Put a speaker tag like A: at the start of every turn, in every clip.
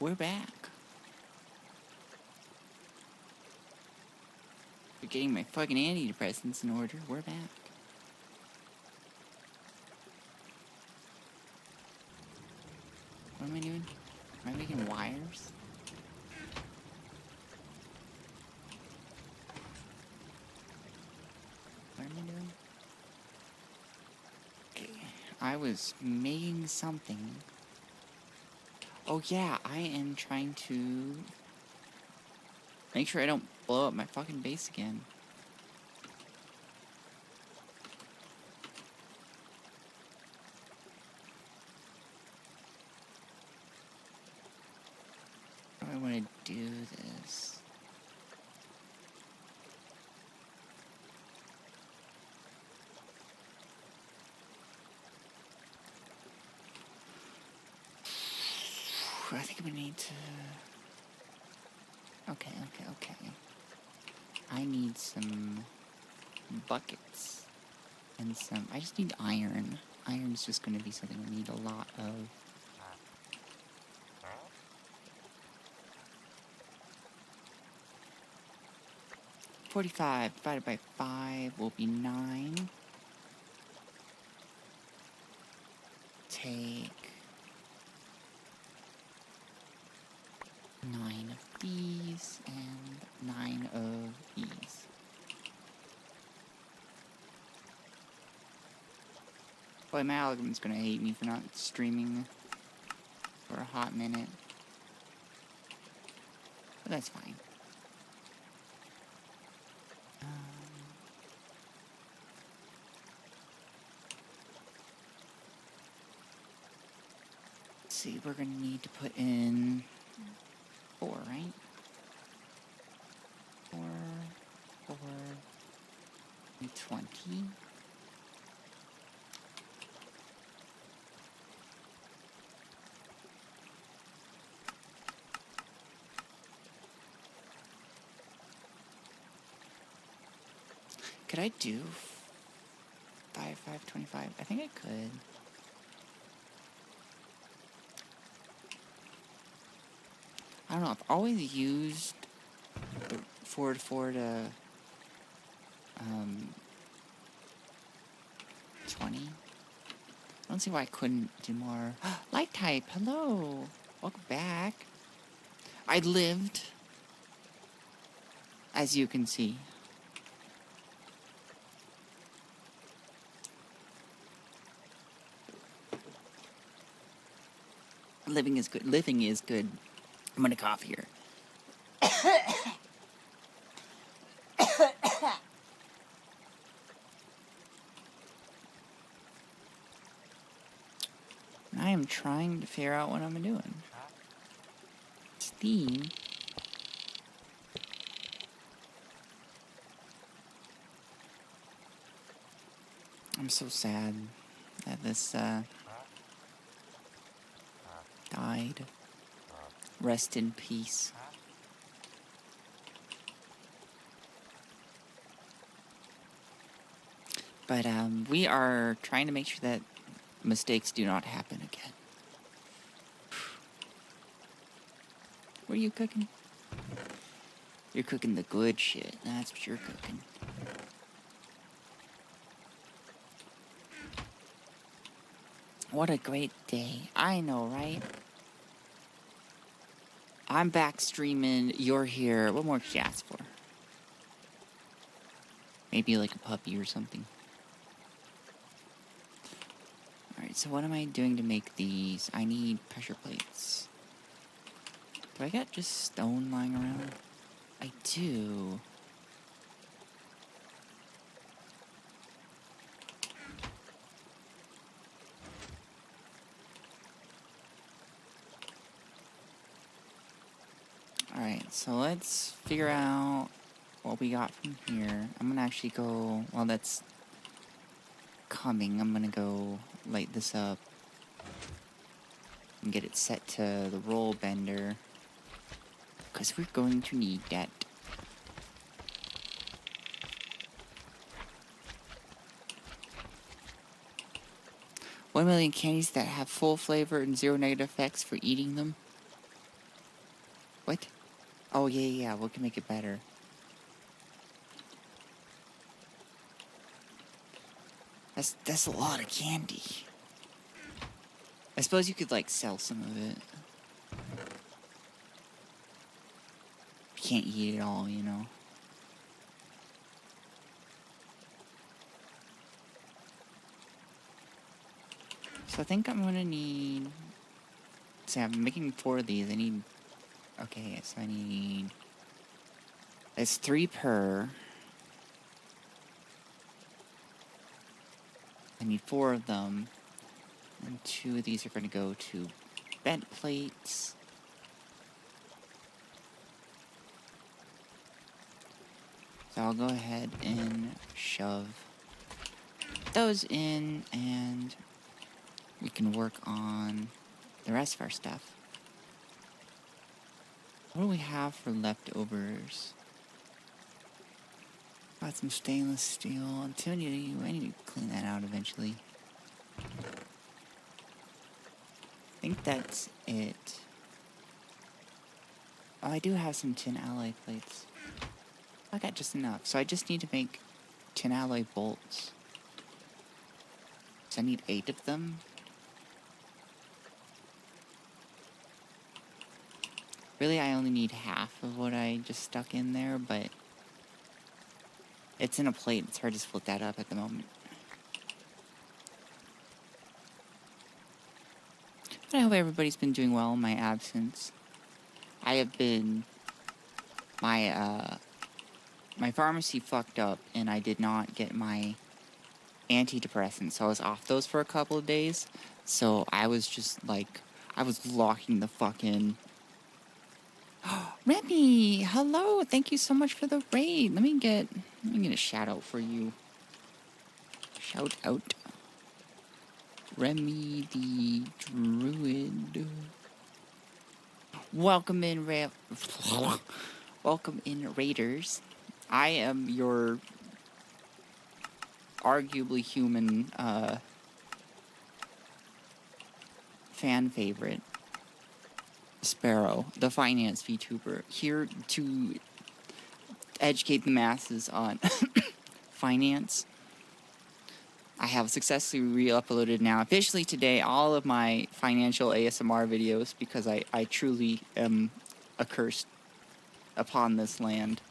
A: We're back. We're getting my fucking antidepressants in order. We're back. What am I doing? Am I making wires? What am I doing? Okay, I was making something. Oh yeah, I am trying to make sure I don't blow up my fucking base again. How do I want to do this? I think I'm gonna need to... Okay. I need some buckets and some... I just need iron. Iron's just gonna be something I need a lot of. $45 divided by 5 will be 9. Take 9 of these and 9 of these. Boy, my algorithm's gonna hate me for not streaming for a hot minute. But that's fine. Let's see, we're gonna need to put in 4, right? 4, and 20. Could I do 5, 25? I think I could. I don't know, I've always used the 4 to 20. I don't see why I couldn't do more. Light type, hello! Welcome back. I lived, as you can see. Living is good. Living is good. I'm gonna cough here. I am trying to figure out what I'm doing. Steam. I'm so sad that this died. Rest in peace. But we are trying to make sure that mistakes do not happen again. What are you cooking? You're cooking the good shit. That's what you're cooking. What a great day. I know, right? I'm back streaming. You're here. What more could you ask for? Maybe like a puppy or something. Alright, so what am I doing to make these? I need pressure plates. Do I got just stone lying around? I do. Alright, so let's figure out what we got from here. I'm gonna actually go, while that's coming, I'm gonna go light this up and get it set to the roll bender, because we're going to need that. $1 million candies that have full flavor and 0 negative effects for eating them. What? Oh, yeah, we can make it better. That's a lot of candy. I suppose you could, like, sell some of it. You can't eat it all, you know. So I think I'm gonna need... See, I'm making 4 of these. I need... Okay, so I need... It's 3 per. I need 4 of them. And 2 of these are gonna go to bent plates. So I'll go ahead and shove those in, and we can work on the rest of our stuff. What do we have for leftovers? Got some stainless steel. I need to clean that out eventually. I think that's it. Oh, I do have some tin alloy plates. I got just enough, so I just need to make tin alloy bolts. So I need 8 of them. Really, I only need half of what I just stuck in there, but it's in a plate. It's hard to split that up at the moment. But I hope everybody's been doing well in my absence. I have been... My pharmacy fucked up, and I did not get my antidepressants, so I was off those for a couple of days. So I was just, like... I was locking the fuck in. Remy, hello! Thank you so much for the raid. Let me get a shout out for you. Shout out. Remy the Druid. Welcome in, welcome in, Raiders. I am your arguably human fan favorite. Sparrow, the finance Vtuber, here to educate the masses on finance. I have successfully re-uploaded now, officially today, all of my financial ASMR videos, because I truly am accursed upon this land.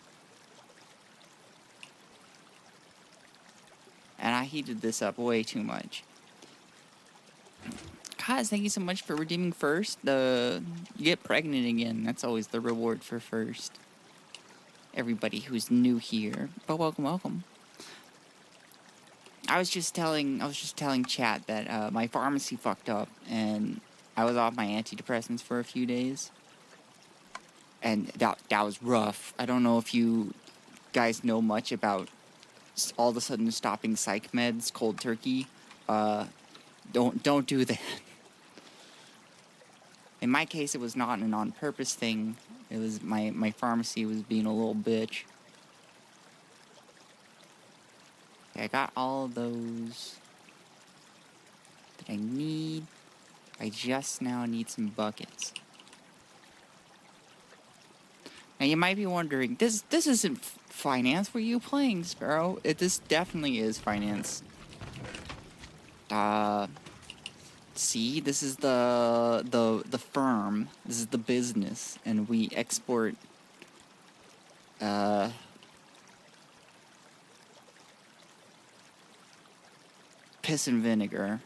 A: And I heated this up way too much. Kaz, thank you so much for redeeming first. You get pregnant again. That's always the reward for first. Everybody who's new here, but welcome. I was just telling chat that my pharmacy fucked up, and I was off my antidepressants for a few days, and that was rough. I don't know if you guys know much about all of a sudden stopping psych meds cold turkey. Don't do that. In my case, it was not an on-purpose thing. It was my pharmacy was being a little bitch. Okay, I got all of those that I need. I just now need some buckets. Now you might be wondering, this isn't finance. Were you playing, Sparrow? This definitely is finance. See, this is the firm. This is the business, and we export piss and vinegar.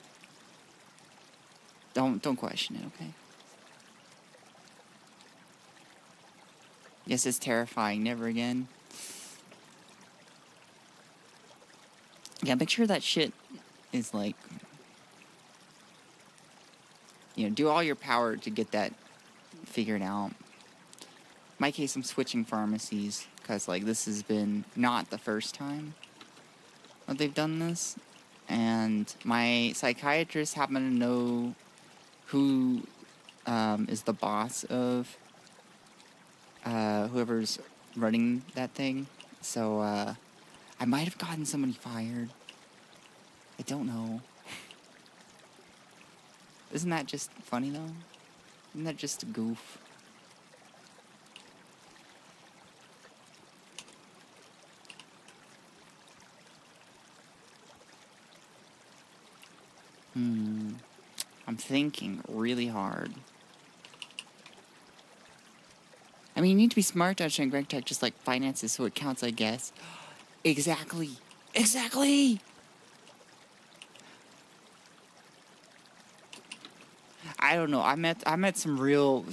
A: Don't question it, okay? Yes, it's terrifying. Never again. Yeah, make sure that shit is like, you know, do all your power to get that figured out. In my case, I'm switching pharmacies, because, like, this has been not the first time that they've done this. And my psychiatrist happened to know who is the boss of whoever's running that thing. So, I might have gotten somebody fired. I don't know. Isn't that just funny, though? Isn't that just a goof? I'm thinking really hard. I mean, you need to be smart to understand Gregtech, just like finances, so it counts, I guess. Exactly. Exactly! I don't know. I met some real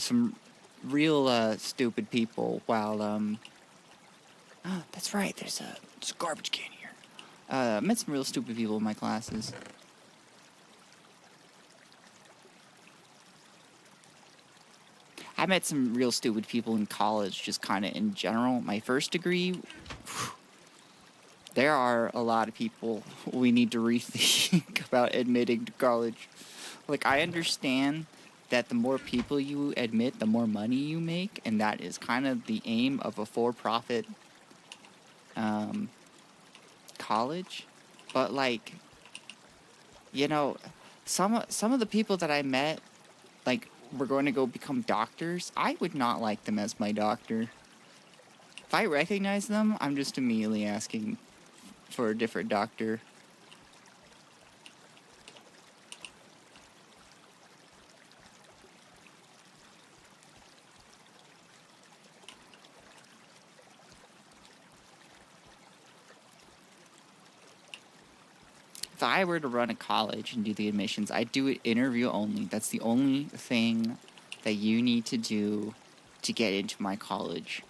A: stupid people while oh, that's right. There's a garbage can here. I met some real stupid people in my classes. I met some real stupid people in college, just kind of in general. My first degree, there are a lot of people we need to rethink about admitting to college. Like, I understand that the more people you admit, the more money you make, and that is kind of the aim of a for-profit college. But, like, you know, some of the people that I met, like, were going to go become doctors. I would not like them as my doctor. If I recognize them, I'm just immediately asking for a different doctor. If I were to run a college and do the admissions, I'd do it interview only. That's the only thing that you need to do to get into my college.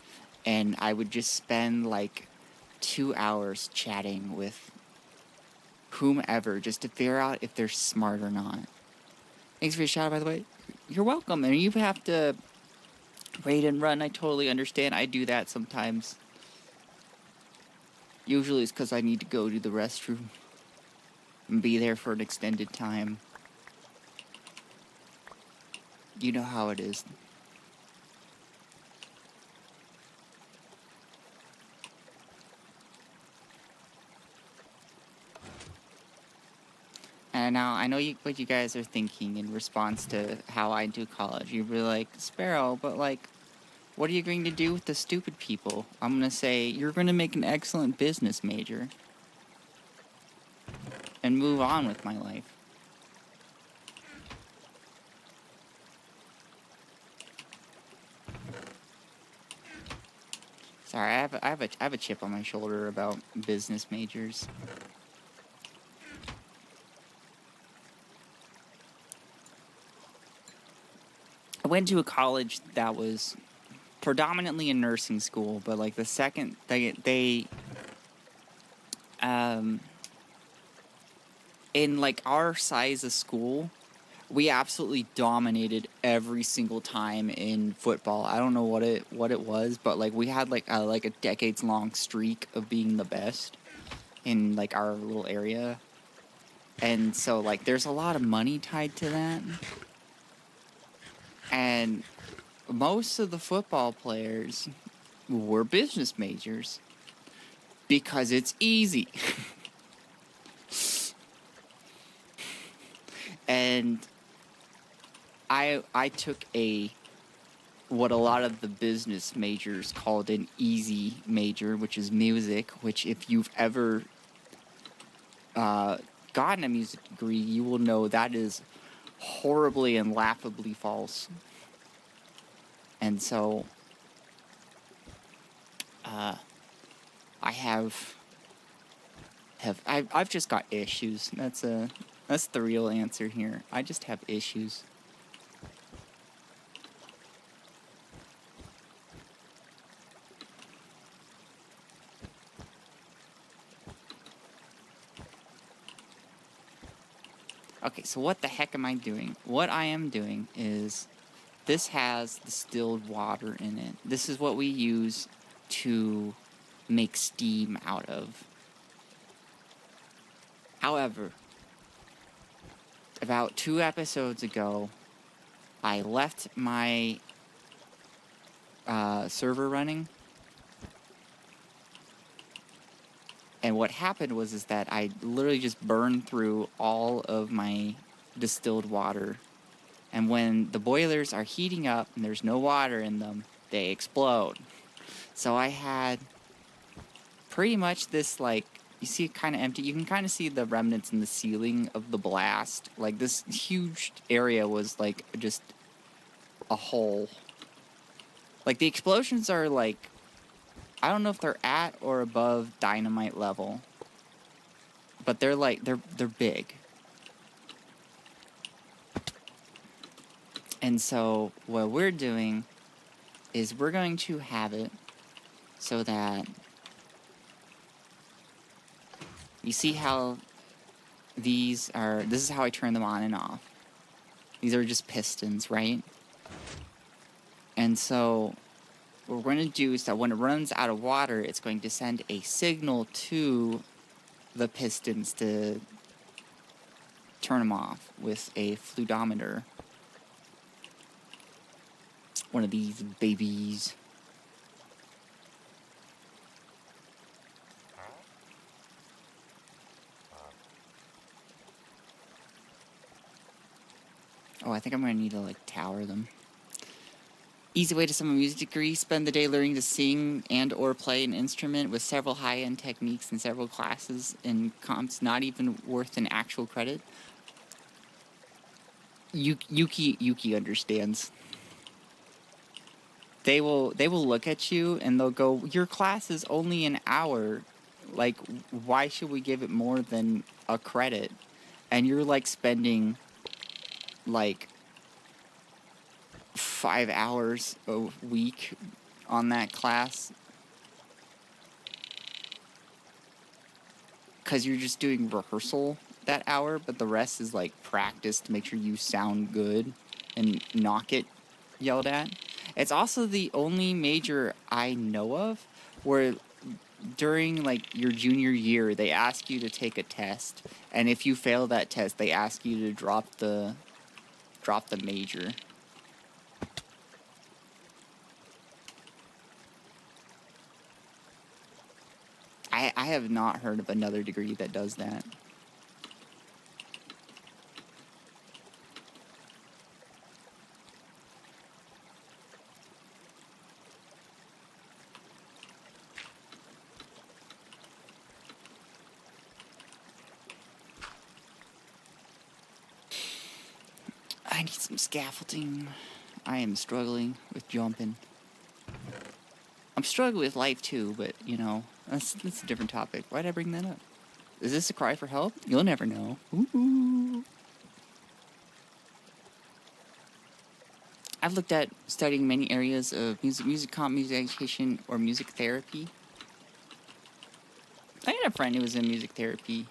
A: And I would just spend like 2 hours chatting with whomever just to figure out if they're smart or not. Thanks for your shout out, by the way. You're welcome. And you have to raid and run. I totally understand. I do that sometimes. Usually it's because I need to go to the restroom and be there for an extended time. You know how it is. And now I know what you guys are thinking in response to how I do college. You'd be like, Sparrow, but like, what are you going to do with the stupid people? I'm going to say, you're going to make an excellent business major and move on with my life. Sorry, I have a chip on my shoulder about business majors. I went to a college that was predominantly a nursing school, but like the second they in like our size of school, we absolutely dominated every single time in football. I don't know what it was, but like we had like a decades long streak of being the best in like our little area. And so like there's a lot of money tied to that. And most of the football players were business majors because it's easy. And I took what a lot of the business majors called an easy major, which is music, which if you've ever gotten a music degree, you will know that is horribly and laughably false. And so I've just got issues. That's the real answer here. I just have issues. Okay, so what the heck am I doing? What I am doing is, this has distilled water in it. This is what we use to make steam out of. However, about 2 episodes ago, I left my server running. And what happened was that I literally just burned through all of my distilled water. And when the boilers are heating up and there's no water in them, they explode. So I had pretty much this like you see it kind of empty. You can kind of see the remnants in the ceiling of the blast. Like, this huge area was, like, just a hole. Like, the explosions are, like, I don't know if they're at or above dynamite level. But they're, like, they're big. And so, what we're doing is we're going to have it so that you see how these are, this is how I turn them on and off. These are just pistons, right? And so what we're going to do is that when it runs out of water, it's going to send a signal to the pistons to turn them off with a fluidometer. One of these babies. Oh, I think I'm going to need to, like, tower them. Easy way to summon a music degree. Spend the day learning to sing and or play an instrument with several high-end techniques and several classes and comps not even worth an actual credit. Yuki understands. They will look at you and they'll go, your class is only an hour. Like, why should we give it more than a credit? And you're, like, spending, like, 5 hours a week on that class. Because you're just doing rehearsal that hour, but the rest is, like, practice to make sure you sound good and not get yelled at. It's also the only major I know of where during, like, your junior year, they ask you to take a test, and if you fail that test, they ask you to drop the major. I have not heard of another degree that does that. I need some scaffolding. I am struggling with jumping. I'm struggling with life too, but, you know, that's a different topic. Why'd I bring that up? Is this a cry for help? You'll never know. Ooh. I've looked at studying many areas of music comp, music education, or music therapy. I had a friend who was in music therapy.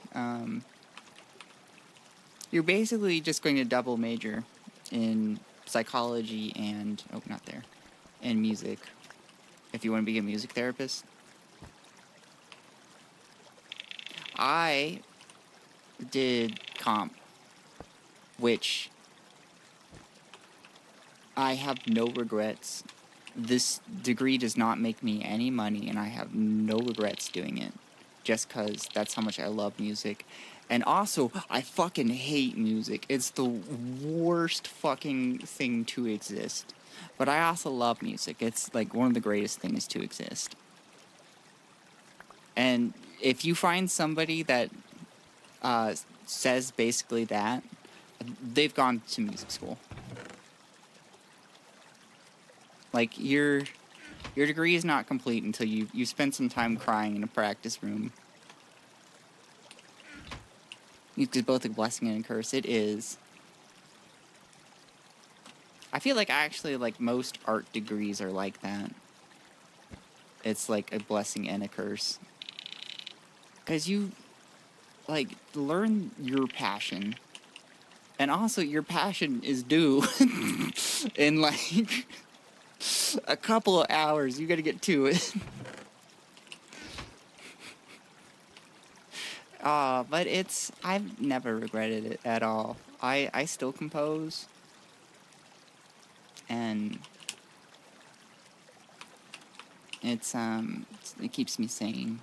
A: You're basically just going to double major in psychology and, oh, not there, and music, if you want to be a music therapist. I did comp, which I have no regrets. This degree does not make me any money, and I have no regrets doing it, just because that's how much I love music. And also, I fucking hate music. It's the worst fucking thing to exist. But I also love music. It's, like, one of the greatest things to exist. And if you find somebody that says basically that, they've gone to music school. Like, your degree is not complete until you spend some time crying in a practice room. It's both a blessing and a curse. It is. I feel like actually, like, most art degrees are like that. It's like a blessing and a curse. Because you, like, learn your passion. And also, your passion is due in, like, a couple of hours. You gotta get to it. But I've never regretted it at all. I still compose. And it keeps me sane.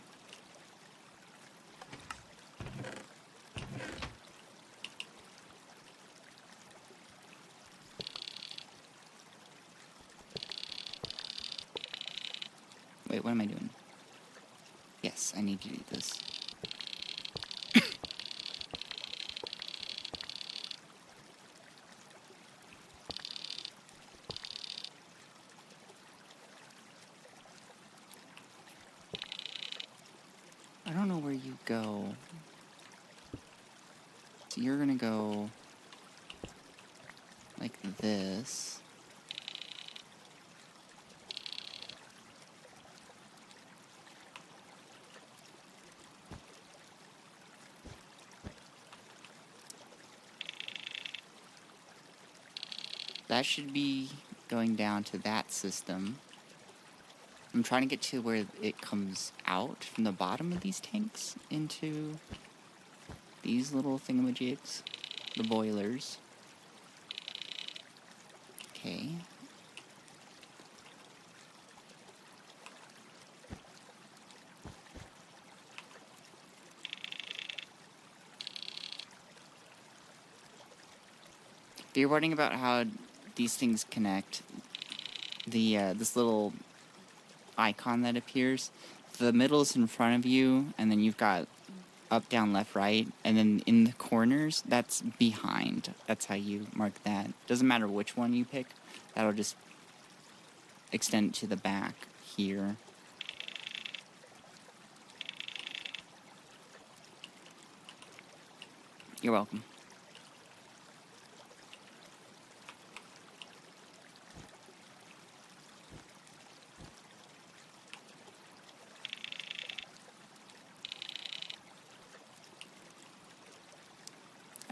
A: Wait, what am I doing? Yes, I need to do this. you go. So you're gonna go like this. That should be going down to that system. I'm trying to get to where it comes out from the bottom of these tanks into these little thingamajigs, the boilers. Okay. If you're wondering about how these things connect, this little icon that appears, the middle is in front of you, and then you've got up, down, left, right, and then in the corners, that's behind. That's how you mark that. Doesn't matter which one you pick, that'll just extend to the back here. You're welcome.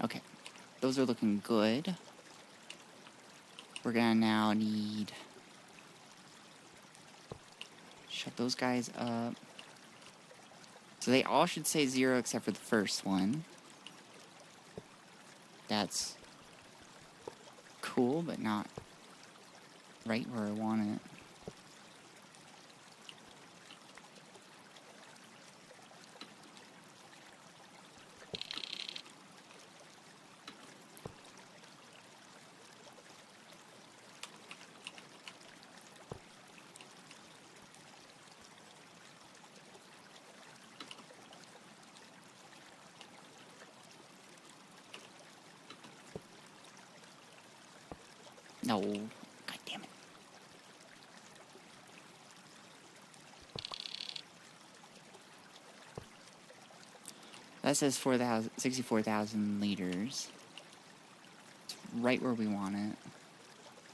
A: Okay, those are looking good. We're gonna now need... shut those guys up. So they all should say 0 except for the first one. That's cool, but not right where I want it. No. God damn it. That says 64,000 liters. It's right where we want it.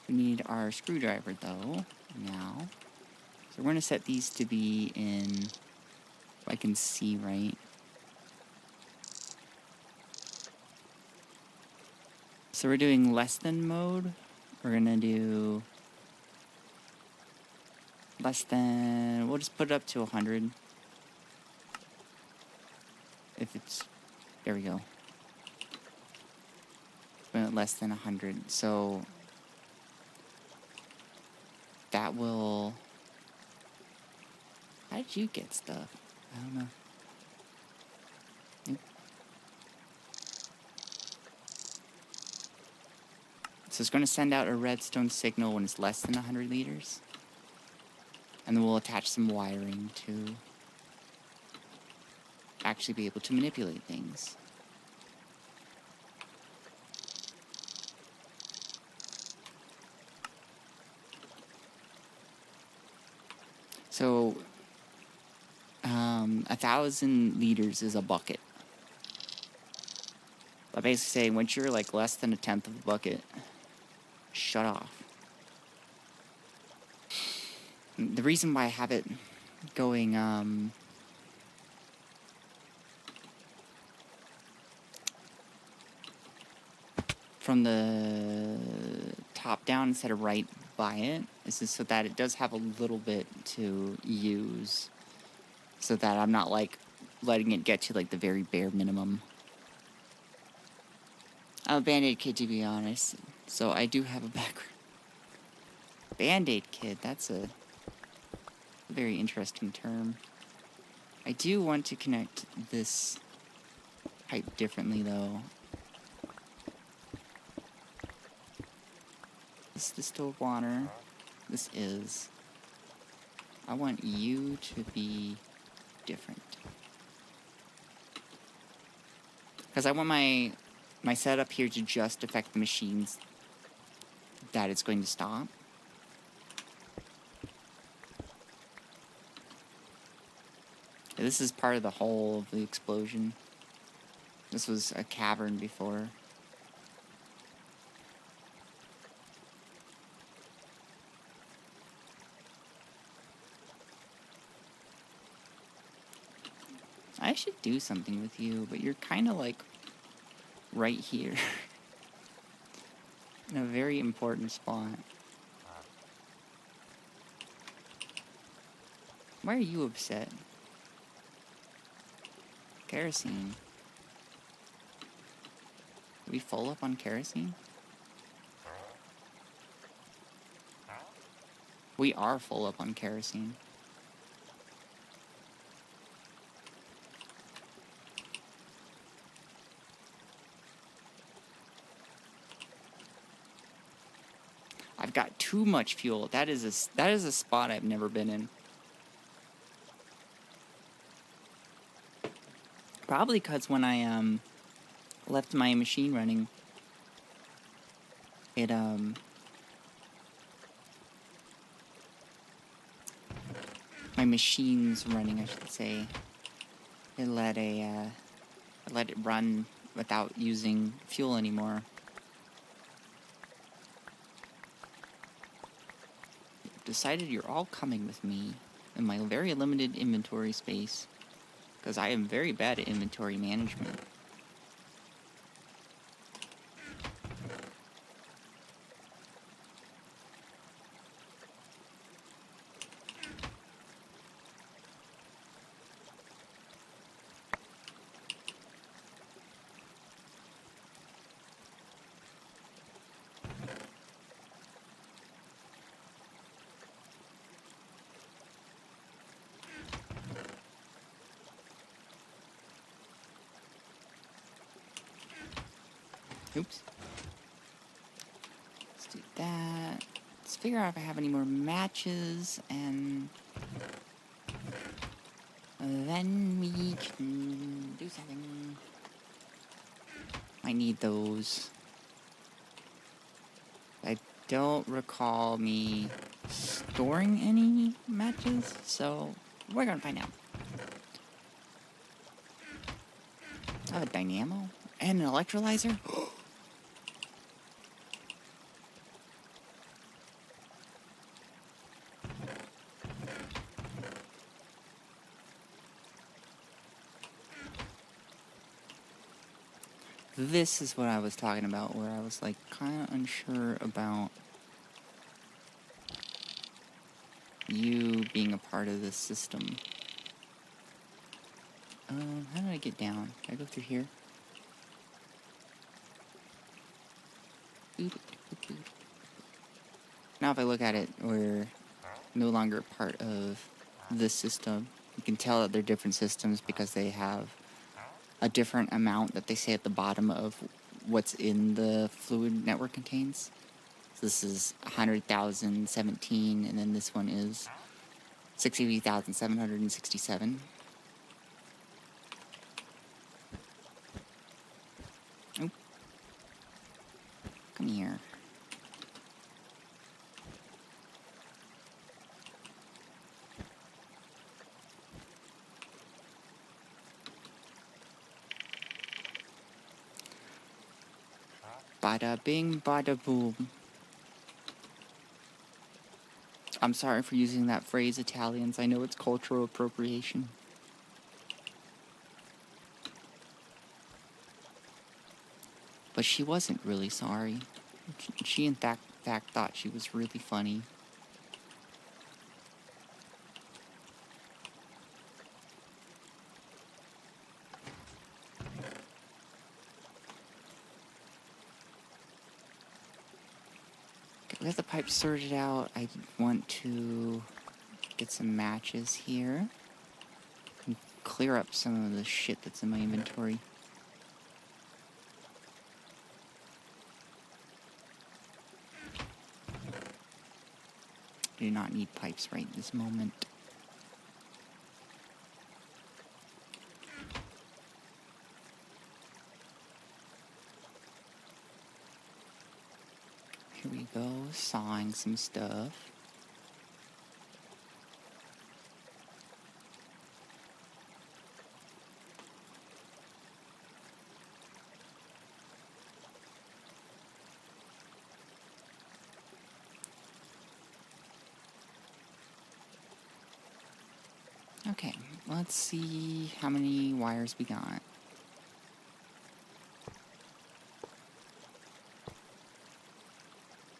A: We need our screwdriver, though, now. So we're going to set these to be in... if I can see right. So we're doing less than mode. We're gonna do less than, we'll just put it up to 100. If it's, there we go. Less than 100, so that will, how did you get stuff? I don't know. So it's going to send out a redstone signal when it's less than 100 liters. And then we'll attach some wiring to actually be able to manipulate things. So, 1,000 liters is a bucket. But basically saying once you're like less than 1/10 of a bucket, shut off. The reason why I have it going, from the top down instead of right by it is just so that it does have a little bit to use, so that I'm not like letting it get to like the very bare minimum. I'm a Band-Aid kid, to be honest, so I do have a background. Band-Aid kid, that's a very interesting term. I do want to connect this pipe differently, though. This is distilled water. This is. I want you to be different. Because I want my setup here to just affect the machines that it's going to stop. This is part of the hull of the explosion. This was a cavern before. I should do something with you, but you're kind of like right here. In a very important spot. Why are you upset? Kerosene. Are we full up on kerosene? We are full up on kerosene. I've got too much fuel. That is a spot I've never been in. Probably because when I left my machine running, it my machine's running, I should say. It let it run without using fuel anymore. Decided you're all coming with me in my very limited inventory space, because I am very bad at inventory management. Oops. Let's do that. Let's figure out if I have any more matches, and then we can do something. I need those. I don't recall me storing any matches, so we're gonna find out. I have a dynamo and an electrolyzer. This is what I was talking about, where I was like kind of unsure about you being a part of this system. How did I get down? Can I go through here? Now if I look at it, we're no longer part of this system. You can tell that they're different systems because they have a different amount that they say at the bottom of what's in the fluid network contains. So this is 100,017, and then this one is 60,767. Oh. Come here. Bada bing, bada boom. I'm sorry for using that phrase, Italians. I know it's cultural appropriation. But she wasn't really sorry. She in fact thought she was really funny. We have the pipe sorted out. I want to get some matches here and clear up some of the shit that's in my inventory. I do not need pipes right this moment. Here we go, sawing some stuff. Okay, let's see how many wires we got.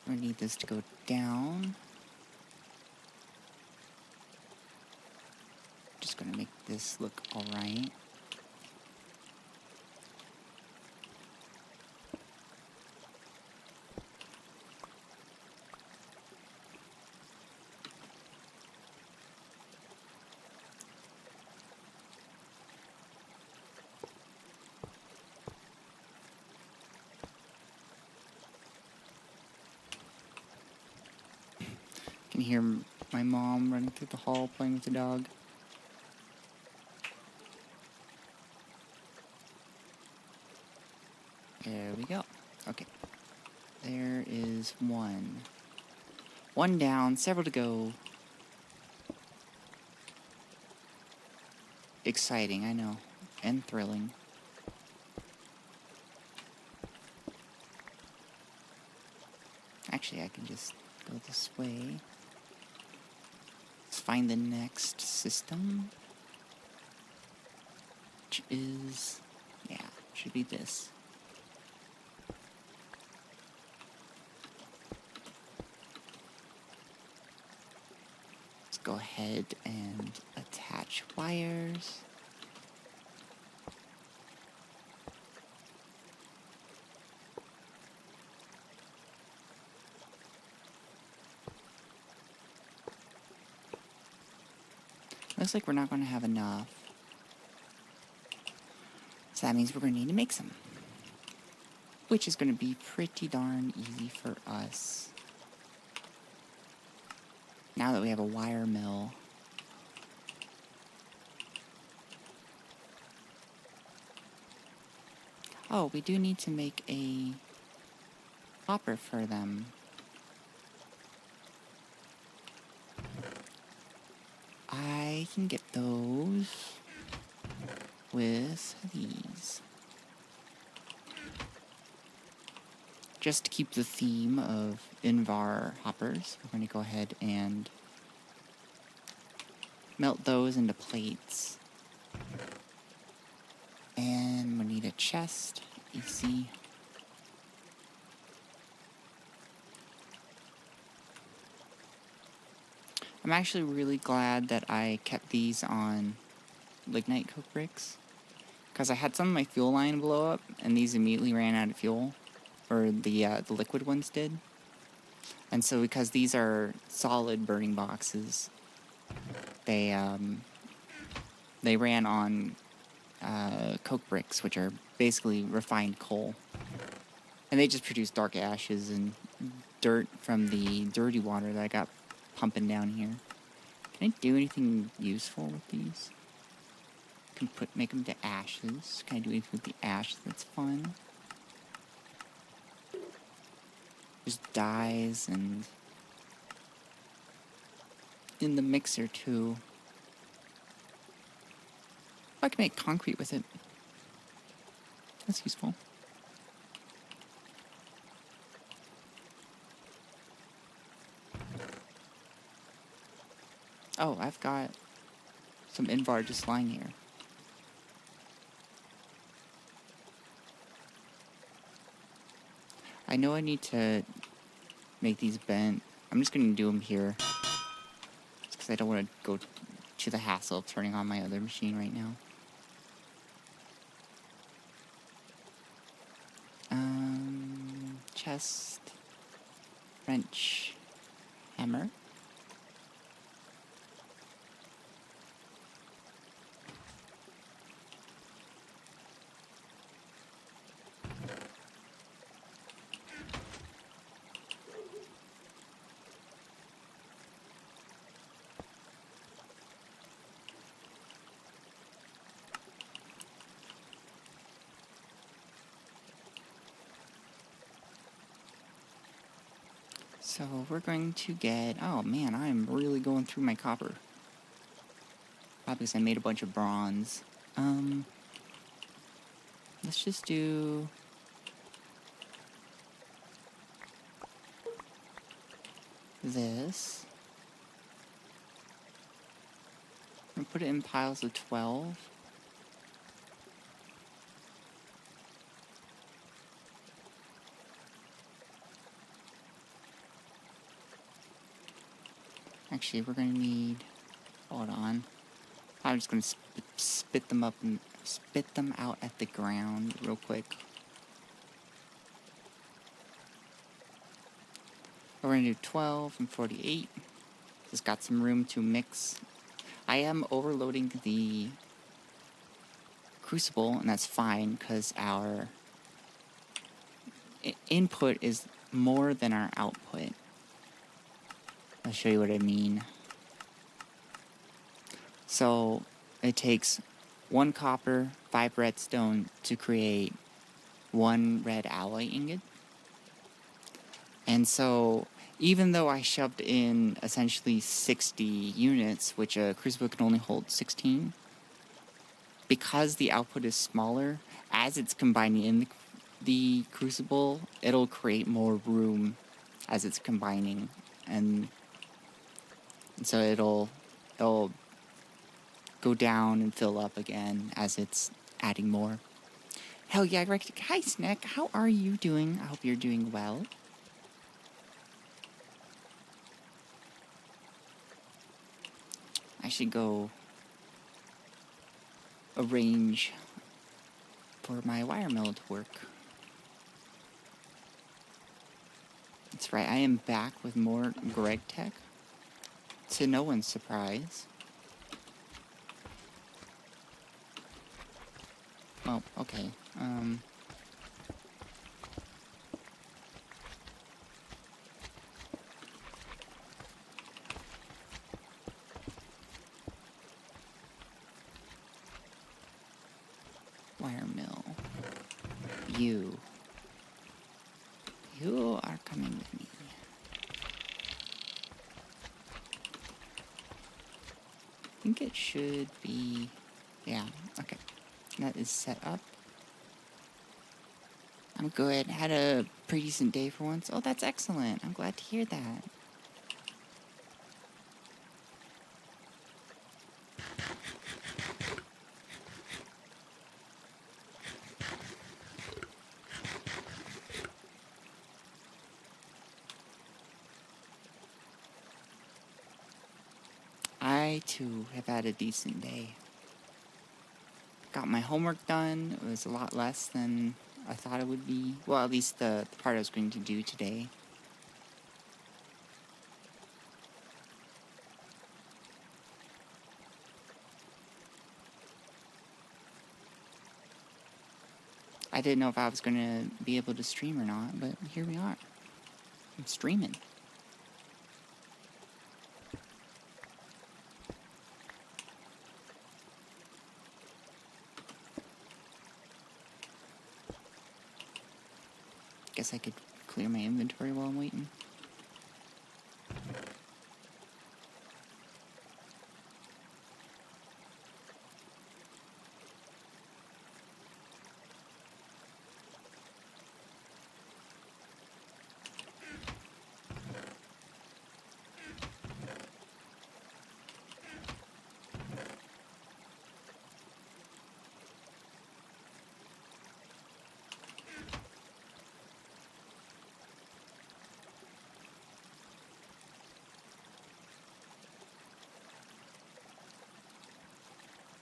A: We need this to go down. Just gonna make this look alright. Can hear my mom running through the hall playing with the dog. There we go. Okay. There is one. One down, several to go. Exciting, I know. And thrilling. Actually, I can just go this way. Let's find the next system. Which is... yeah, should be this. Let's go ahead and attach wires. Looks like we're not going to have enough. So that means we're going to need to make some. Which is going to be pretty darn easy for us. Now that we have a wire mill. Oh, we do need to make a hopper for them. I can get those with these. Just to keep the theme of Invar hoppers, we're going to go ahead and melt those into plates. And we need a chest, easy. I'm actually really glad that I kept these on lignite coke bricks, because I had some of my fuel line blow up, and these immediately ran out of fuel, or the liquid ones did. And so because these are solid burning boxes, they ran on coke bricks, which are basically refined coal, and they just produce dark ashes and dirt from the dirty water that I got pumping down here. Can I do anything useful with these? Can make them to ashes. Can I do anything with the ash that's fun? There's dyes and in the mixer too. I can make concrete with it. That's useful. Oh, I've got some Invar just lying here. I know I need to make these bent. I'm just going to do them here. Just because I don't want to go to the hassle of turning on my other machine right now. Chest. Wrench. Hammer. So we're going to get... oh man, I'm really going through my copper. Probably because I made a bunch of bronze. Let's just do... this. and put it in piles of 12. Actually, we're gonna need, hold on. I'm just gonna spit them up and spit them out at the ground real quick. We're gonna do 12 and 48. Just got some room to mix. I am overloading the crucible, and that's fine because our input is more than our output. I'll show you what I mean. So it takes 1 copper, 5 redstone to create 1 red alloy ingot. And so even though I shoved in essentially 60 units, which a crucible can only hold 16, because the output is smaller, as it's combining in the crucible, it'll create more room as it's combining, and so it'll go down and fill up again as it's adding more. Hell yeah, Gregtech. Hi, Snack. How are you doing? I hope you're doing well. I should go arrange for my wire mill to work. That's right, I am back with more Gregtech, to no one's surprise. Oh, okay. Wire mill. You are coming with me. I think it should be, yeah, okay. That is set up. I'm good. Had a pretty decent day for once. Oh, that's excellent. I'm glad to hear that. I, too, have had a decent day. Got my homework done. It was a lot less than I thought it would be. Well, at least the part I was going to do today. I didn't know if I was going to be able to stream or not, but here we are. I'm streaming. Guess I could clear my inventory while I'm waiting.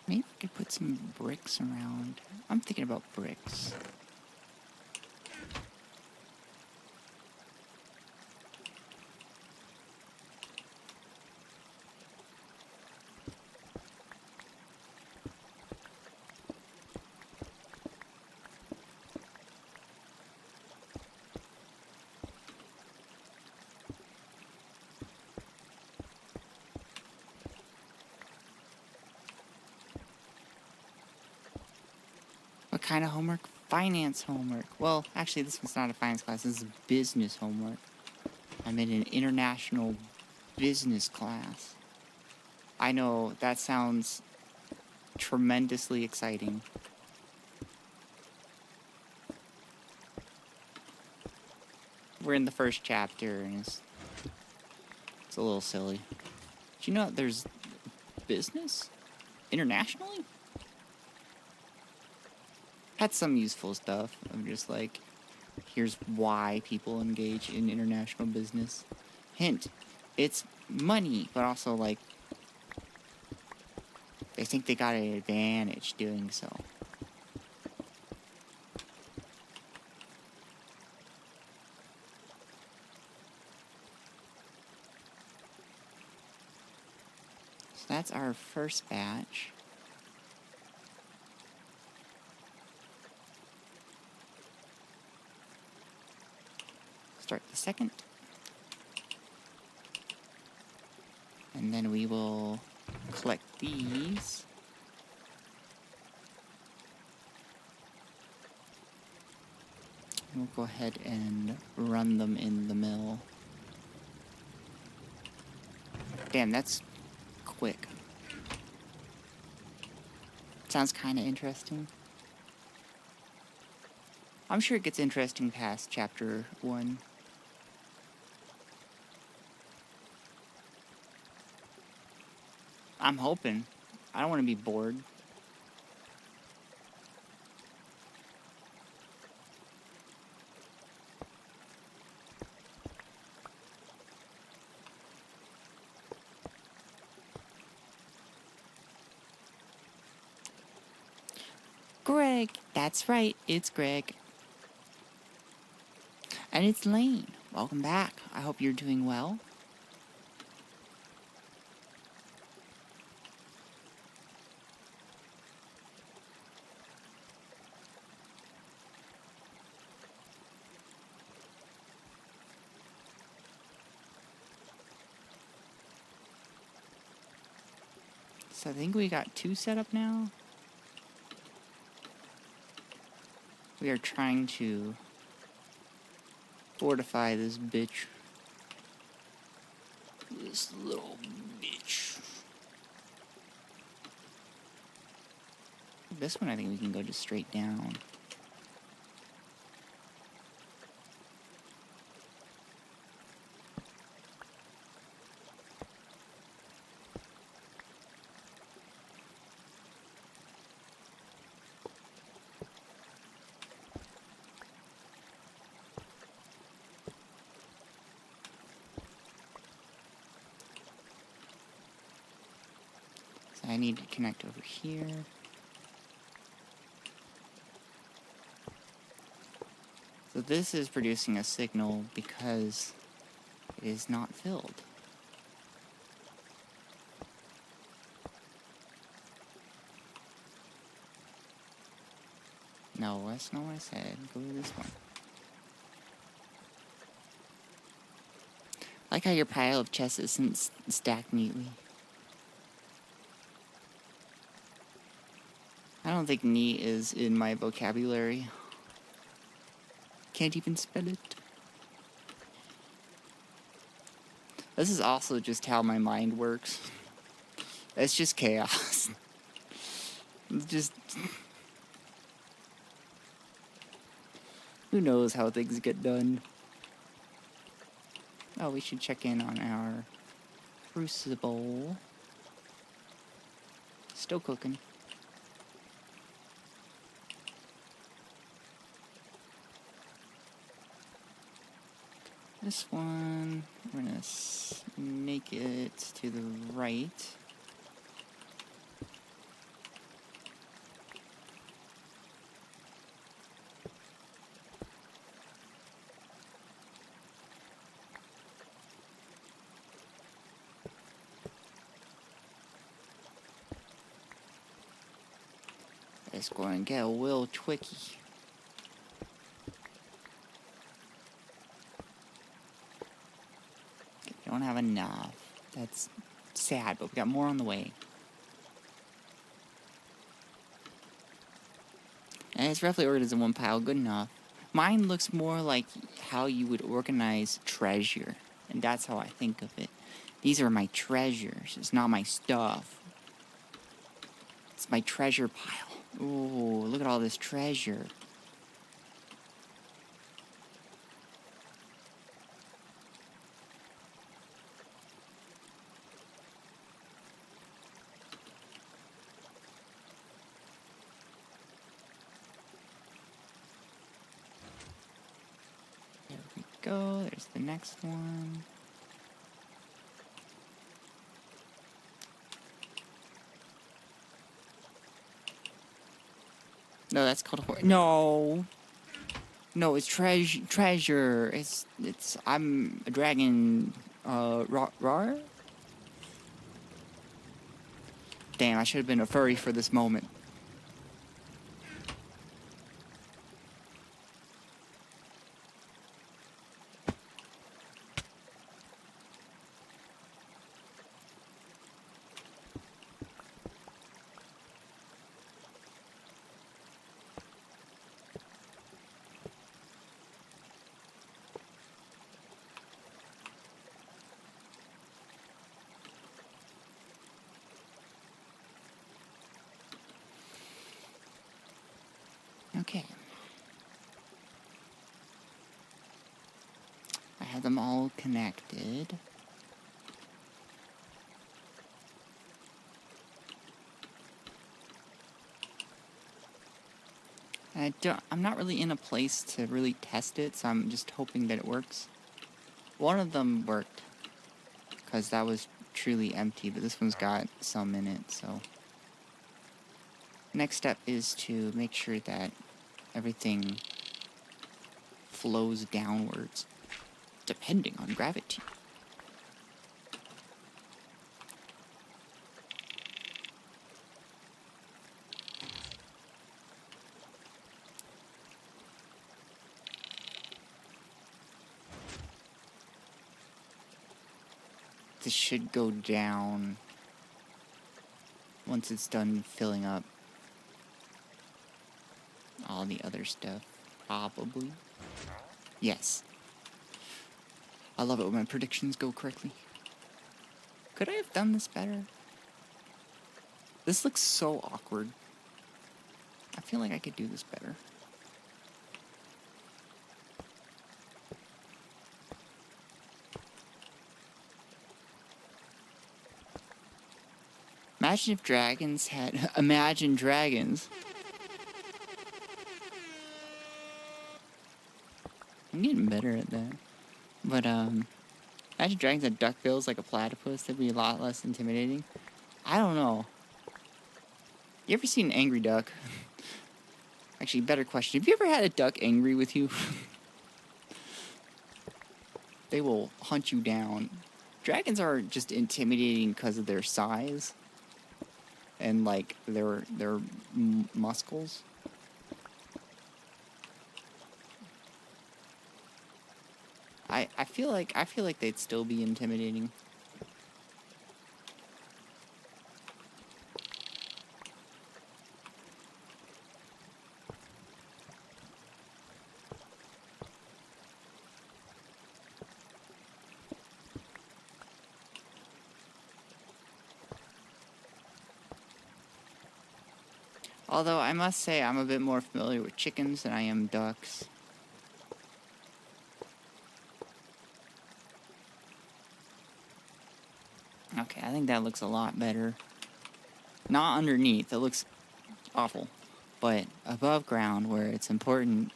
A: Maybe I could put some bricks around. I'm thinking about bricks. What kind of homework? Finance homework. Well, actually, this one's not a finance class. This is business homework. I'm in an international business class. I know, that sounds tremendously exciting. We're in the first chapter, and it's a little silly. Do you know that there's business? internationally? Had some useful stuff. I'm just like, here's why people engage in international business. Hint, it's money, but also like, they think they got an advantage doing so. So that's our first batch. Start the second. And then we will collect these. We'll go ahead and run them in the mill. Damn, that's quick. Sounds kind of interesting. I'm sure it gets interesting past chapter 1. I'm hoping. I don't want to be bored. Greg, that's right, it's Greg. And it's Lane. Welcome back. I hope you're doing well. So I think we got 2 set up now. We are trying to fortify this bitch. This little bitch. This one I think we can go just straight down. I need to connect over here. So this is producing a signal because it is not filled. No, that's not what I said. Go to this one. I like how your pile of chests isn't stacked neatly. I don't think neat is in my vocabulary. Can't even spell it. This is also just how my mind works. It's just chaos. It's just... Who knows how things get done. Oh, we should check in on our crucible. Still cooking. This one, we're gonna make it to the right. It's going to get a little tricky. Don't have enough. That's sad, but we got more on the way. And it's roughly organized in one pile, good enough. Mine looks more like how you would organize treasure, and that's how I think of it. These are my treasures, it's not my stuff. It's my treasure pile. Ooh, look at all this treasure. go. There's the next one. No, that's called a no. No, it's treasure. I'm a dragon. Rar? Damn, I should have been a furry for this moment. Okay. I have them all connected. I'm not really in a place to really test it, so I'm just hoping that it works. One of them worked, because that was truly empty, but this one's got some in it, so. Next step is to make sure that everything flows downwards, depending on gravity. This should go down once it's done filling up all the other stuff, probably. Yes. I love it when my predictions go correctly. Could I have done this better? This looks so awkward. I feel like I could do this better. Imagine if dragons had... Imagine dragons. I'm getting better at that. But, imagine dragons had duckbills like a platypus. That'd be a lot less intimidating. I don't know. You ever seen an angry duck? Actually, better question. Have you ever had a duck angry with you? They will hunt you down. Dragons are just intimidating because of their size. And, like, their muscles. I feel like they'd still be intimidating. Although I must say I'm a bit more familiar with chickens than I am ducks. Okay, I think that looks a lot better. Not underneath, it looks awful. But above ground, where it's important.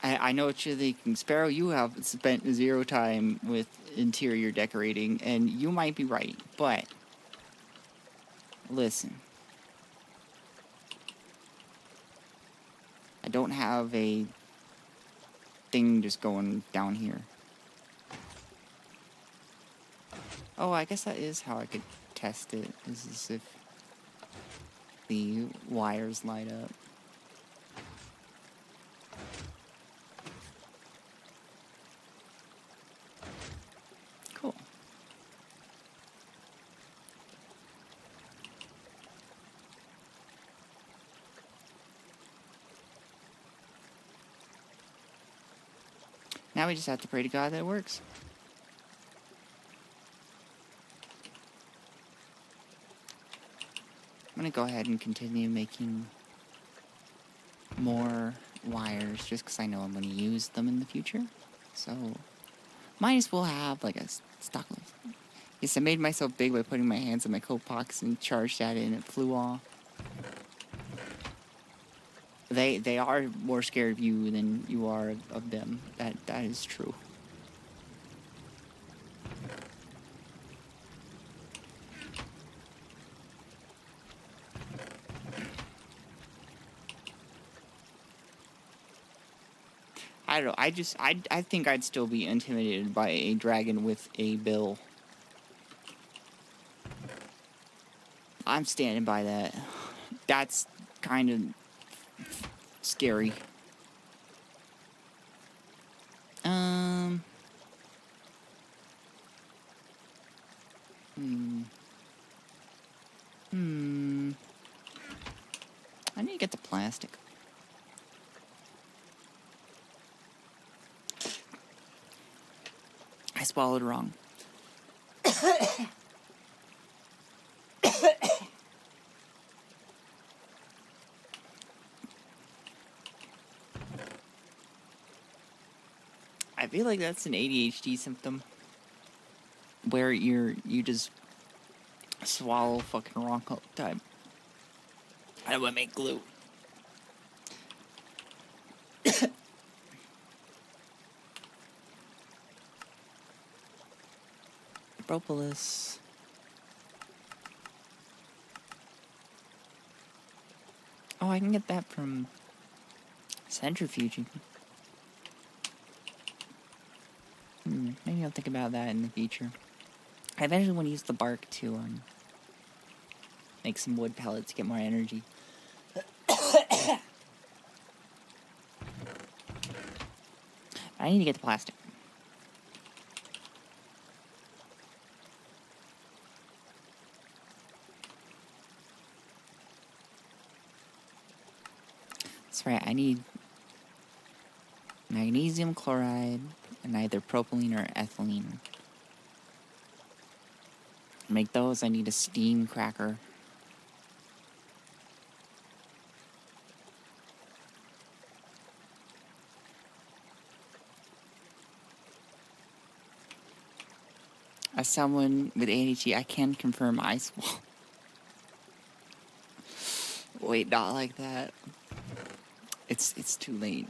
A: I know what you're thinking. Sparrow, you have spent zero time with interior decorating, and you might be right, but listen. I don't have a thing just going down here. Oh, I guess that is how I could test it, is as if the wires light up. Cool. Now we just have to pray to God that it works. I'm gonna go ahead and continue making more wires just because I know I'm gonna use them in the future. So, might as well have like a stock list. Yes, I made myself big by putting my hands in my coat pockets and charged at it and it flew off. They are more scared of you than you are of them. That is true. I don't know. I think I'd still be intimidated by a dragon with a bill. I'm standing by that. That's kind of scary. I need to get the plastic. I swallowed wrong. I feel like that's an ADHD symptom. Where you just swallow fucking wrong all the time. I don't want to make glue. Propolis. Oh, I can get that from centrifuging. Maybe I'll think about that in the future. I eventually want to use the bark to make some wood pellets to get more energy. I need to get the plastic. That's right, I need magnesium chloride and either propylene or ethylene. To make those, I need a steam cracker. As someone with ADHD, I can confirm I swallow. Wait, not like that. It's too late.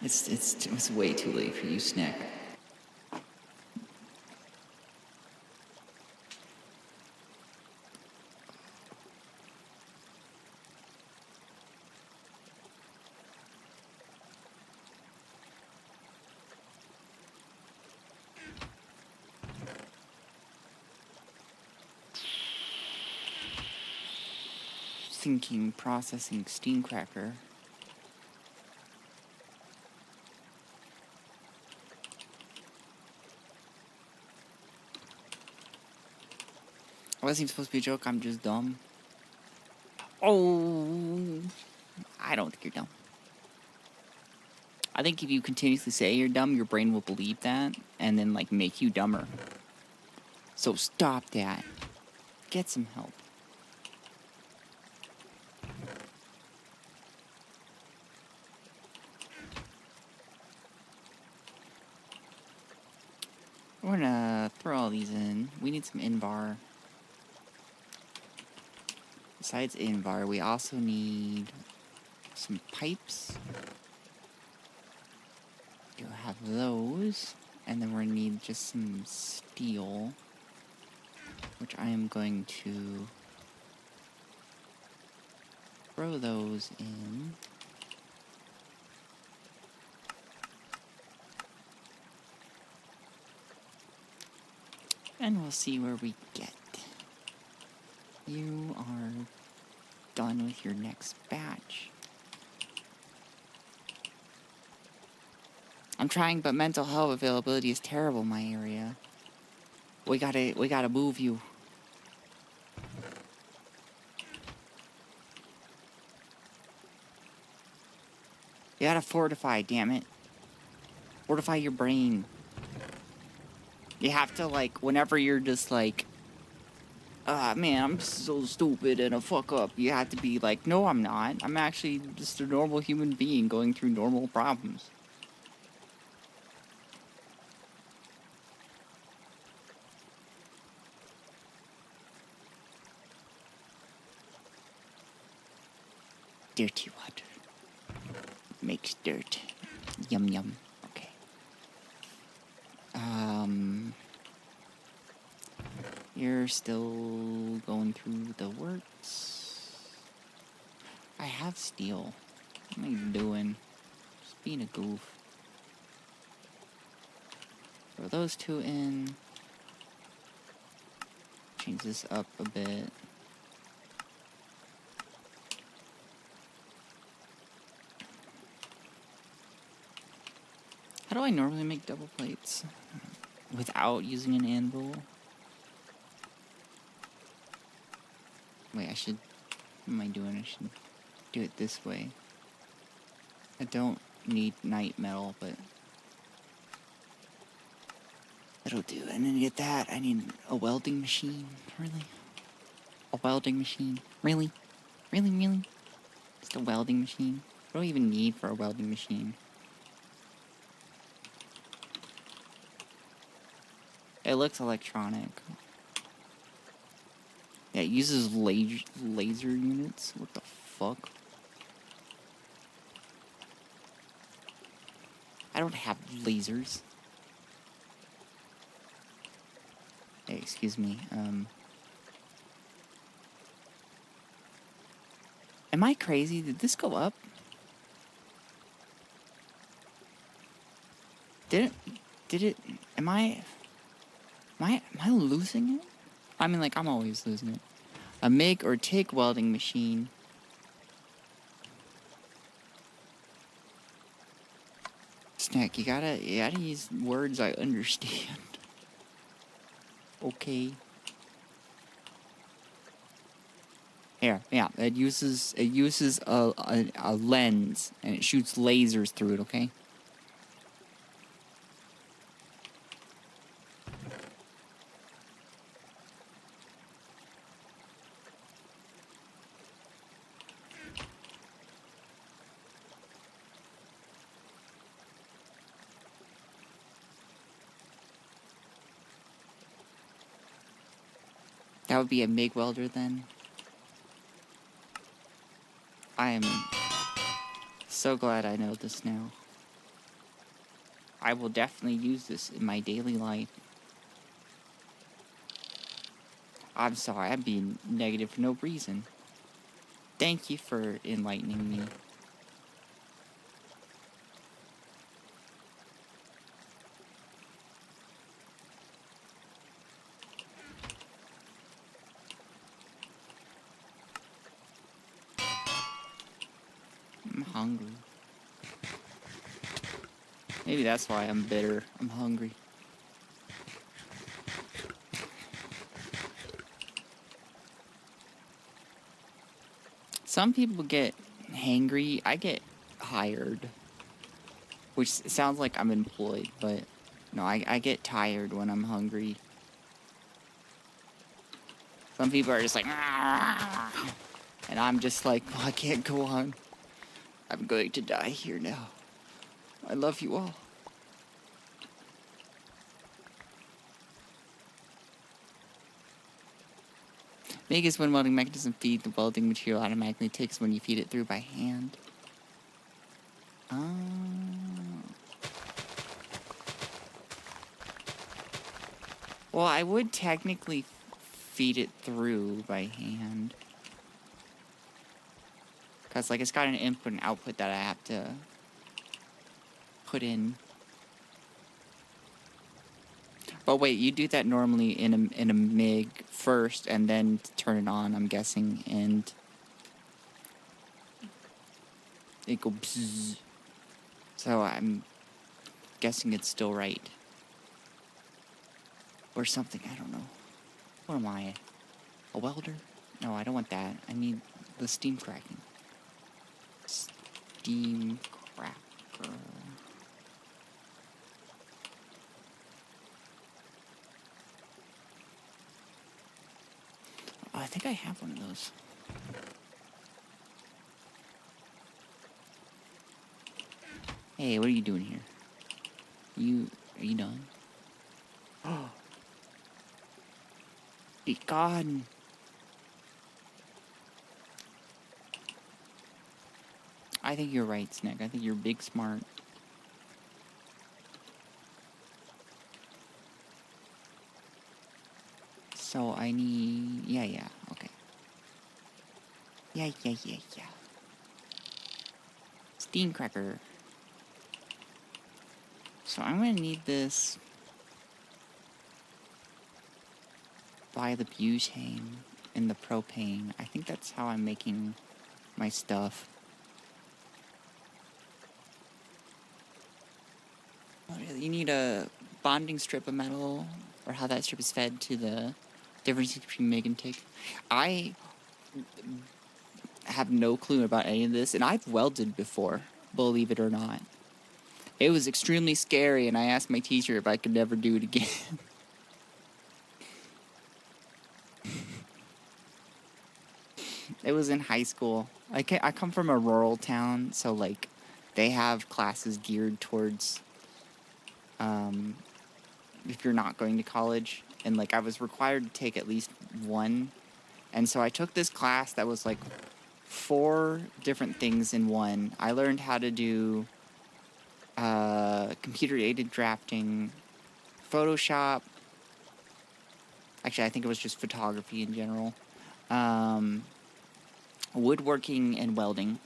A: It's way too late for you, Snack. Thinking, processing, steam cracker. It wasn't even supposed to be a joke, I'm just dumb. Oh, I don't think you're dumb. I think if you continuously say you're dumb, your brain will believe that, and then, like, make you dumber. So stop that. Get some help. We're gonna throw all these in. We need some in-bar. Besides in-bar, we also need some pipes. You'll have those. And then we're gonna need just some steel, which I am going to throw those in. And we'll see where we get. You are done with your next batch. I'm trying, but mental health availability is terrible in my area. We gotta move you. You gotta fortify, damn it. Fortify your brain. You have to, like, whenever you're just like, ah, man, I'm so stupid and a fuck up, you have to be like, no, I'm not. I'm actually just a normal human being going through normal problems. Dirty water. makes dirt. Yum yum. Okay. You're still going through the works. I have steel. What am I doing? Just being a goof. Throw those two in. Change this up a bit. How do I normally make double plates without using an anvil? Wait, I should... What am I doing? I should do it this way. I don't need night metal, but... that'll do. And then to get that, I need a welding machine. Really? A welding machine? Really? Really, really? Just a welding machine? What do I even need for a welding machine? It looks electronic. Yeah, it uses laser units. What the fuck? I don't have lasers. Hey, excuse me. Am I crazy? Did this go up? Did it? Am I losing it? I mean, like, I'm always losing it. A make or take welding machine. Snack, you gotta use words I understand. Okay. Here, yeah, it uses a lens and it shoots lasers through it, okay? That would be a MIG welder then. I am so glad I know this now. I will definitely use this in my daily life. I'm sorry, I'm being negative for no reason. Thank you for enlightening me. I'm hungry. Maybe that's why I'm bitter. I'm hungry. Some people get hangry. I get hired. Which sounds like I'm employed, but no, I get tired when I'm hungry. Some people are just like, "Ah!" And I'm just like, well, I can't go on. I'm going to die here now. I love you all. MIG is when welding mechanism feed the welding material automatically takes when you feed it through by hand. Well, I would technically feed it through by hand. Because, like, it's got an input and output that I have to put in. But wait, you do that normally in a MIG first and then turn it on, I'm guessing, and it goes bzzz. So I'm guessing it's still right. Or something, I don't know. What am I? A welder? No, I don't want that. I need the steam cracking. Steam cracker. Oh, I think I have one of those. Hey, what are you doing here? Are you done? Oh. Be gone. I think you're right, Snick. I think you're big smart. So I need... Yeah, okay. Yeah. Steam cracker. So I'm gonna need this by the butane and the propane. I think that's how I'm making my stuff. You need a bonding strip of metal, or how that strip is fed to the difference between MIG and TIG. I have no clue about any of this, and I've welded before, believe it or not. It was extremely scary, and I asked my teacher if I could never do it again. It was in high school. I come from a rural town, so, like, they have classes geared towards, if you're not going to college. And, like, I was required to take at least one. And so I took this class that was, like, 4 different things in one. I learned how to do computer-aided drafting, Photoshop. Actually, I think it was just photography in general. Woodworking and welding.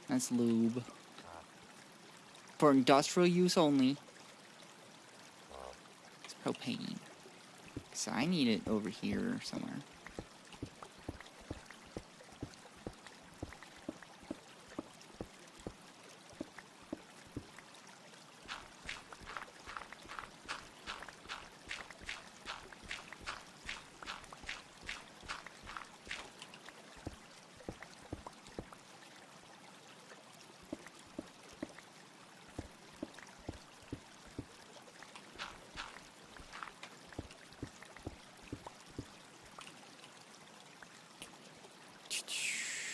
A: That's lube. For industrial use only. It's propane. So I need it over here somewhere.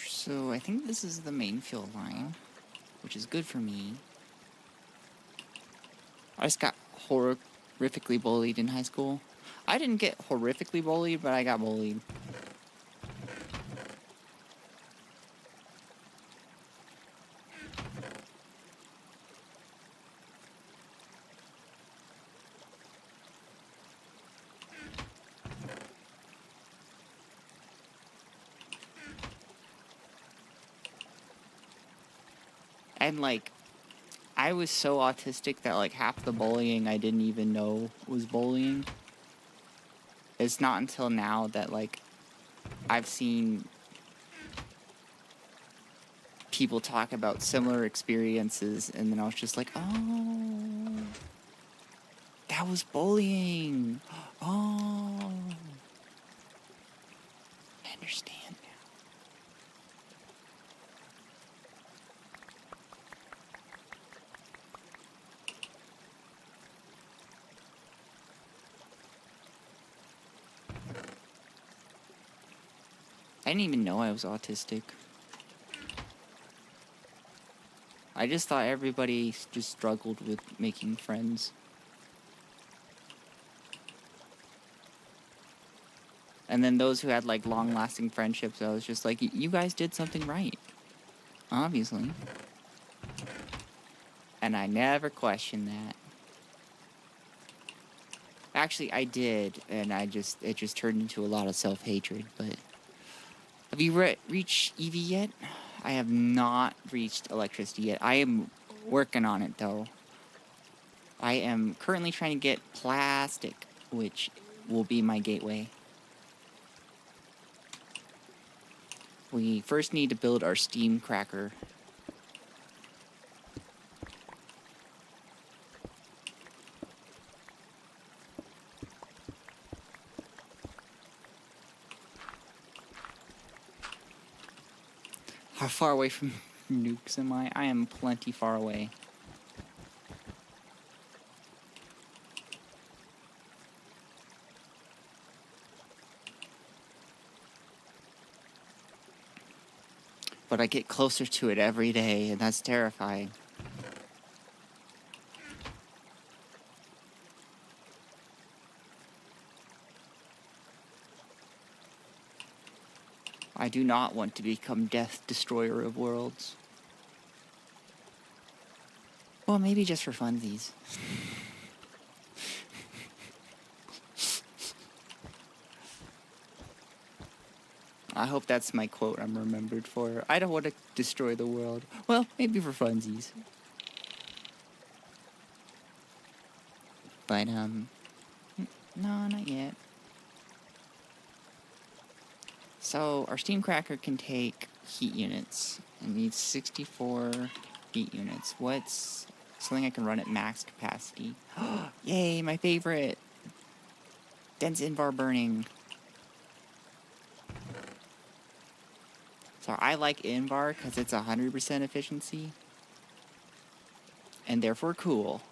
A: So I think this is the main fill line, which is good for me. I just got horrifically bullied in high school. I didn't get horrifically bullied, but I got bullied. And, like, I was so autistic that, like, half the bullying I didn't even know was bullying. It's not until now that, like, I've seen people talk about similar experiences, and then I was just like, oh, that was bullying. Oh, I understand. I didn't even know I was autistic. I just thought everybody just struggled with making friends. And then those who had, like, long-lasting friendships, I was just like, you guys did something right. Obviously. And I never questioned that. Actually, I did, and it just turned into a lot of self-hatred, but... Have you reached EV yet? I have not reached electricity yet. I am working on it, though. I am currently trying to get plastic, which will be my gateway. We first need to build our steam cracker. How far away from nukes am I? I am plenty far away. But I get closer to it every day, and that's terrifying. I do not want to become Death Destroyer of Worlds. Well, maybe just for funsies. I hope that's my quote I'm remembered for. I don't want to destroy the world. Well, maybe for funsies. But, no, not yet. So, our steam cracker can take heat units. It needs 64 heat units. What's something I can run at max capacity? Yay, my favorite! Dense invar burning. So I like invar because it's 100% efficiency. And therefore cool.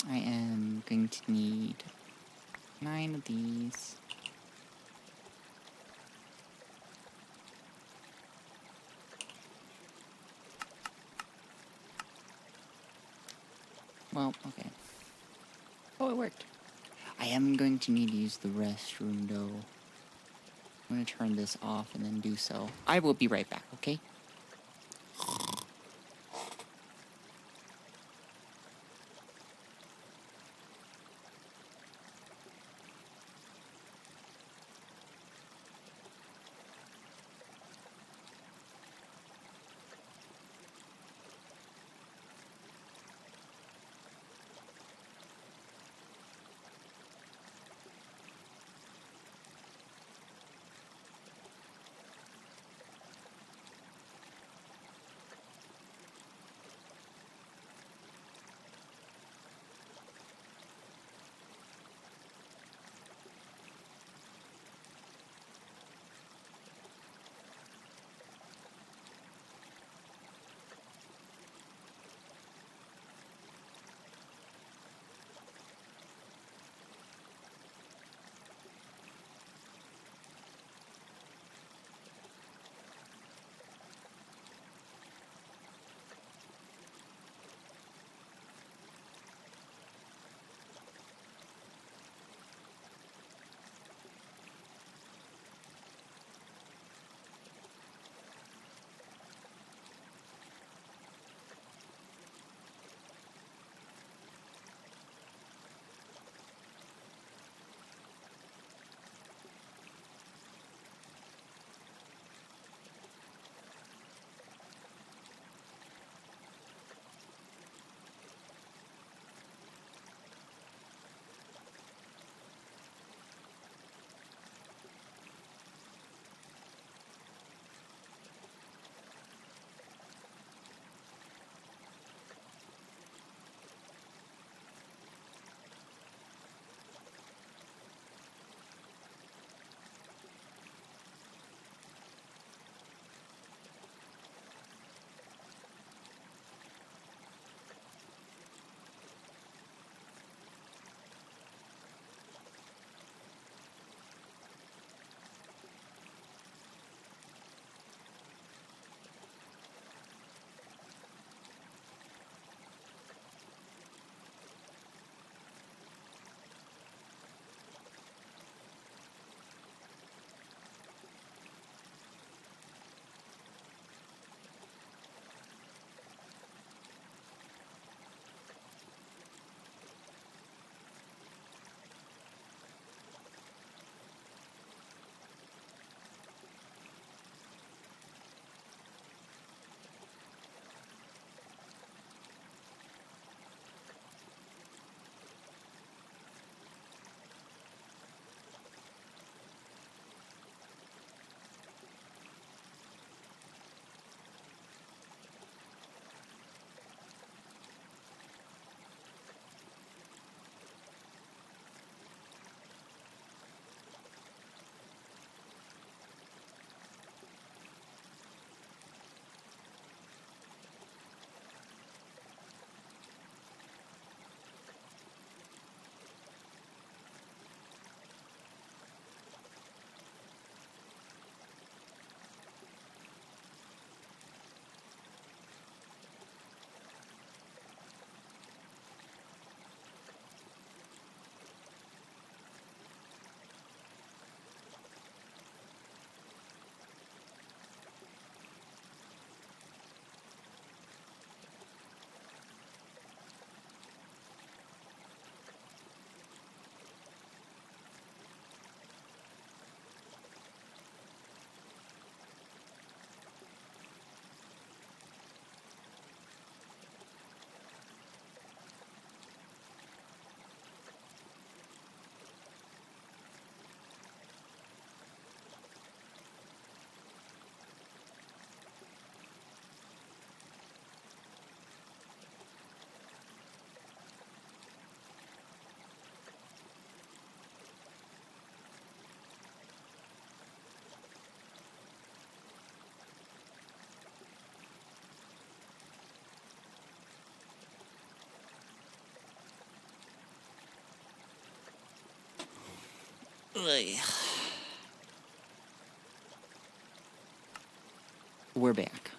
A: I am going to need 9 of these. Well, okay. Oh, it worked. I am going to need to use the restroom, though. I'm going to turn this off and then do so. I will be right back, okay? Ugh. We're back.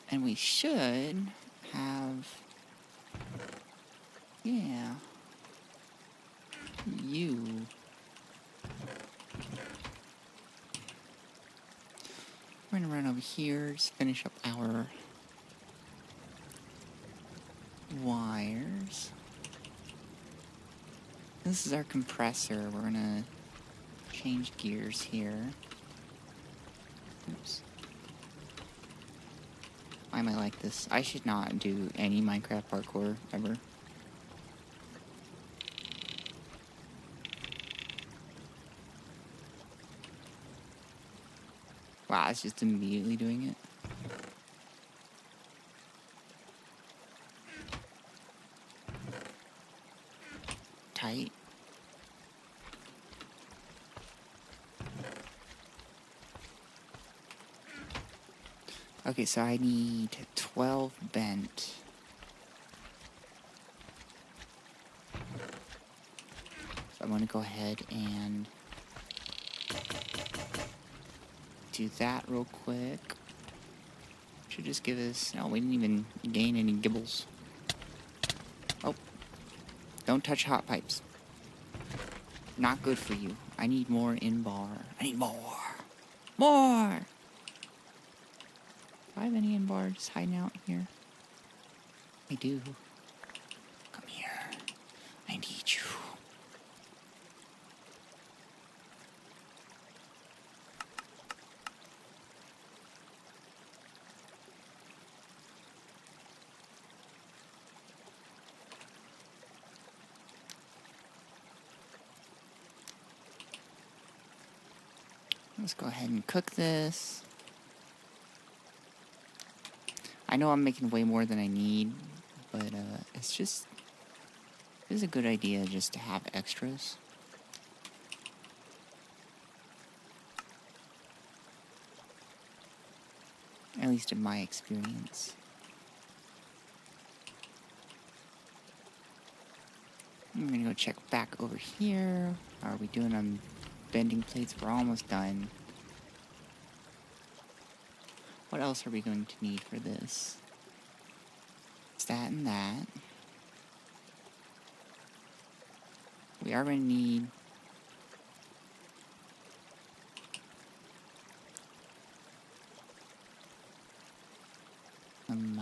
A: And we should have... Yeah. You. We're gonna run over here, just finish up our wires. This is our compressor. We're gonna change gears here. Oops. Why am I like this? I should not do any Minecraft parkour ever. Wow, it's just immediately doing it. Tight. Okay, so I need 12 bent. So I'm gonna go ahead and do that real quick. Should just give us... Oh, we didn't even gain any gibbles. Oh. Don't touch hot pipes. Not good for you. I need more in bar. I need more! More! Do I have any in bar just hiding out here? I do. Come here. I need you. Let's go ahead and cook this. I know I'm making way more than I need, but it's just... It's a good idea just to have extras. At least in my experience. I'm gonna go check back over here. How are we doing on bending plates? We're almost done. What else are we going to need for this? It's that and that. We are going to need some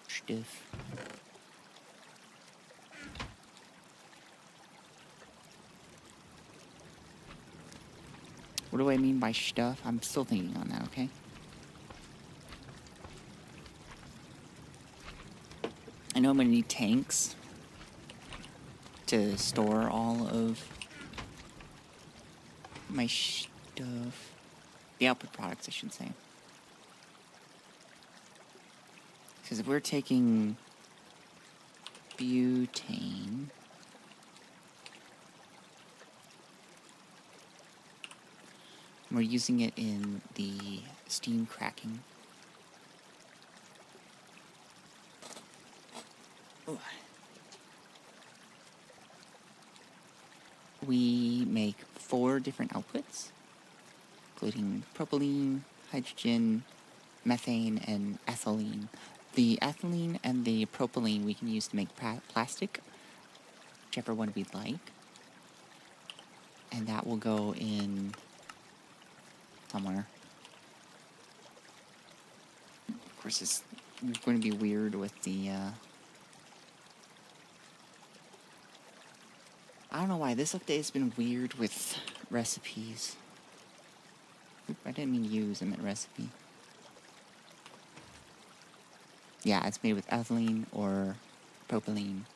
A: stuff. What do I mean by stuff? I'm still thinking on that, okay? I know I'm going to need tanks to store all of my stuff. The output products, I should say. Because if we're taking butane... We're using it in the steam cracking. Ooh. We make 4 different outputs, including propylene, hydrogen, methane, and ethylene. The ethylene and the propylene we can use to make plastic, whichever one we'd like. And that will go in... somewhere. Of course, it's going to be weird with the, I don't know why, this update has been weird with recipes. Oop, I didn't mean use, I meant recipe. Yeah, it's made with ethylene or propylene.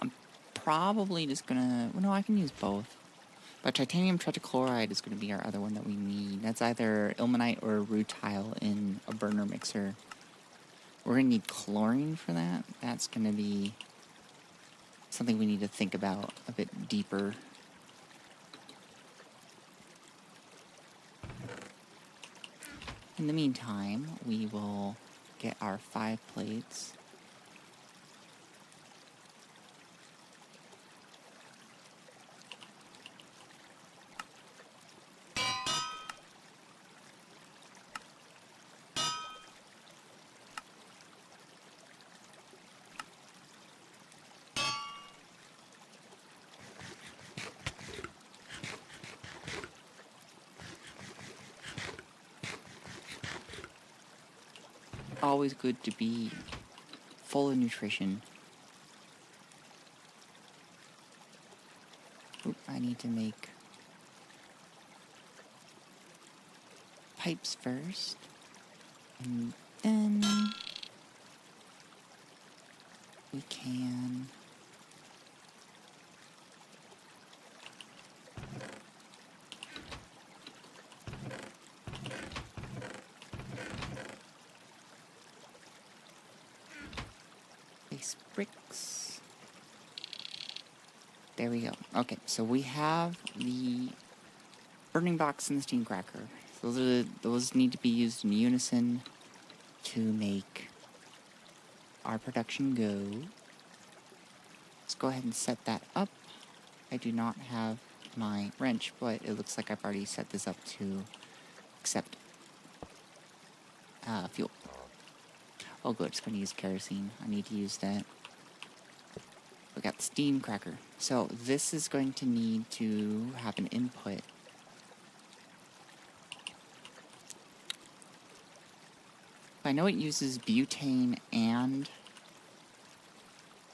A: I'm probably just gonna... Well, no, I can use both. But titanium tetrachloride is going to be our other one that we need. That's either ilmenite or rutile in a burner mixer. We're going to need chlorine for that. That's going to be something we need to think about a bit deeper. In the meantime, we will get our 5 plates. always good to be full of nutrition. Oop, I need to make pipes first, and then we can place bricks. There we go. Okay, so we have the burning box and the steam cracker. So those need to be used in unison to make our production go. Let's go ahead and set that up. I do not have my wrench, but it looks like I've already set this up to accept fuel. Oh good, it's going to use kerosene. I need to use that. We got the steam cracker. So this is going to need to have an input. I know it uses butane and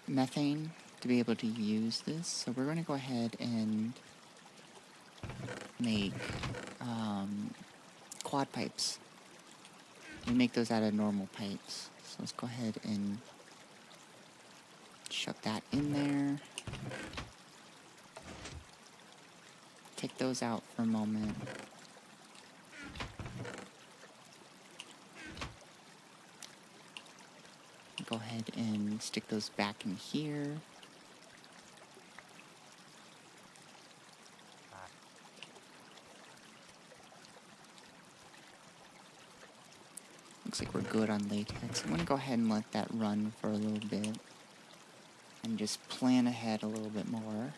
A: methane to be able to use this, so we're going to go ahead and make quad pipes. We make those out of normal pipes. So let's go ahead and shove that in there. Take those out for a moment. Go ahead and stick those back in here. Looks like we're good on latex. I'm going to go ahead and let that run for a little bit and just plan ahead a little bit more.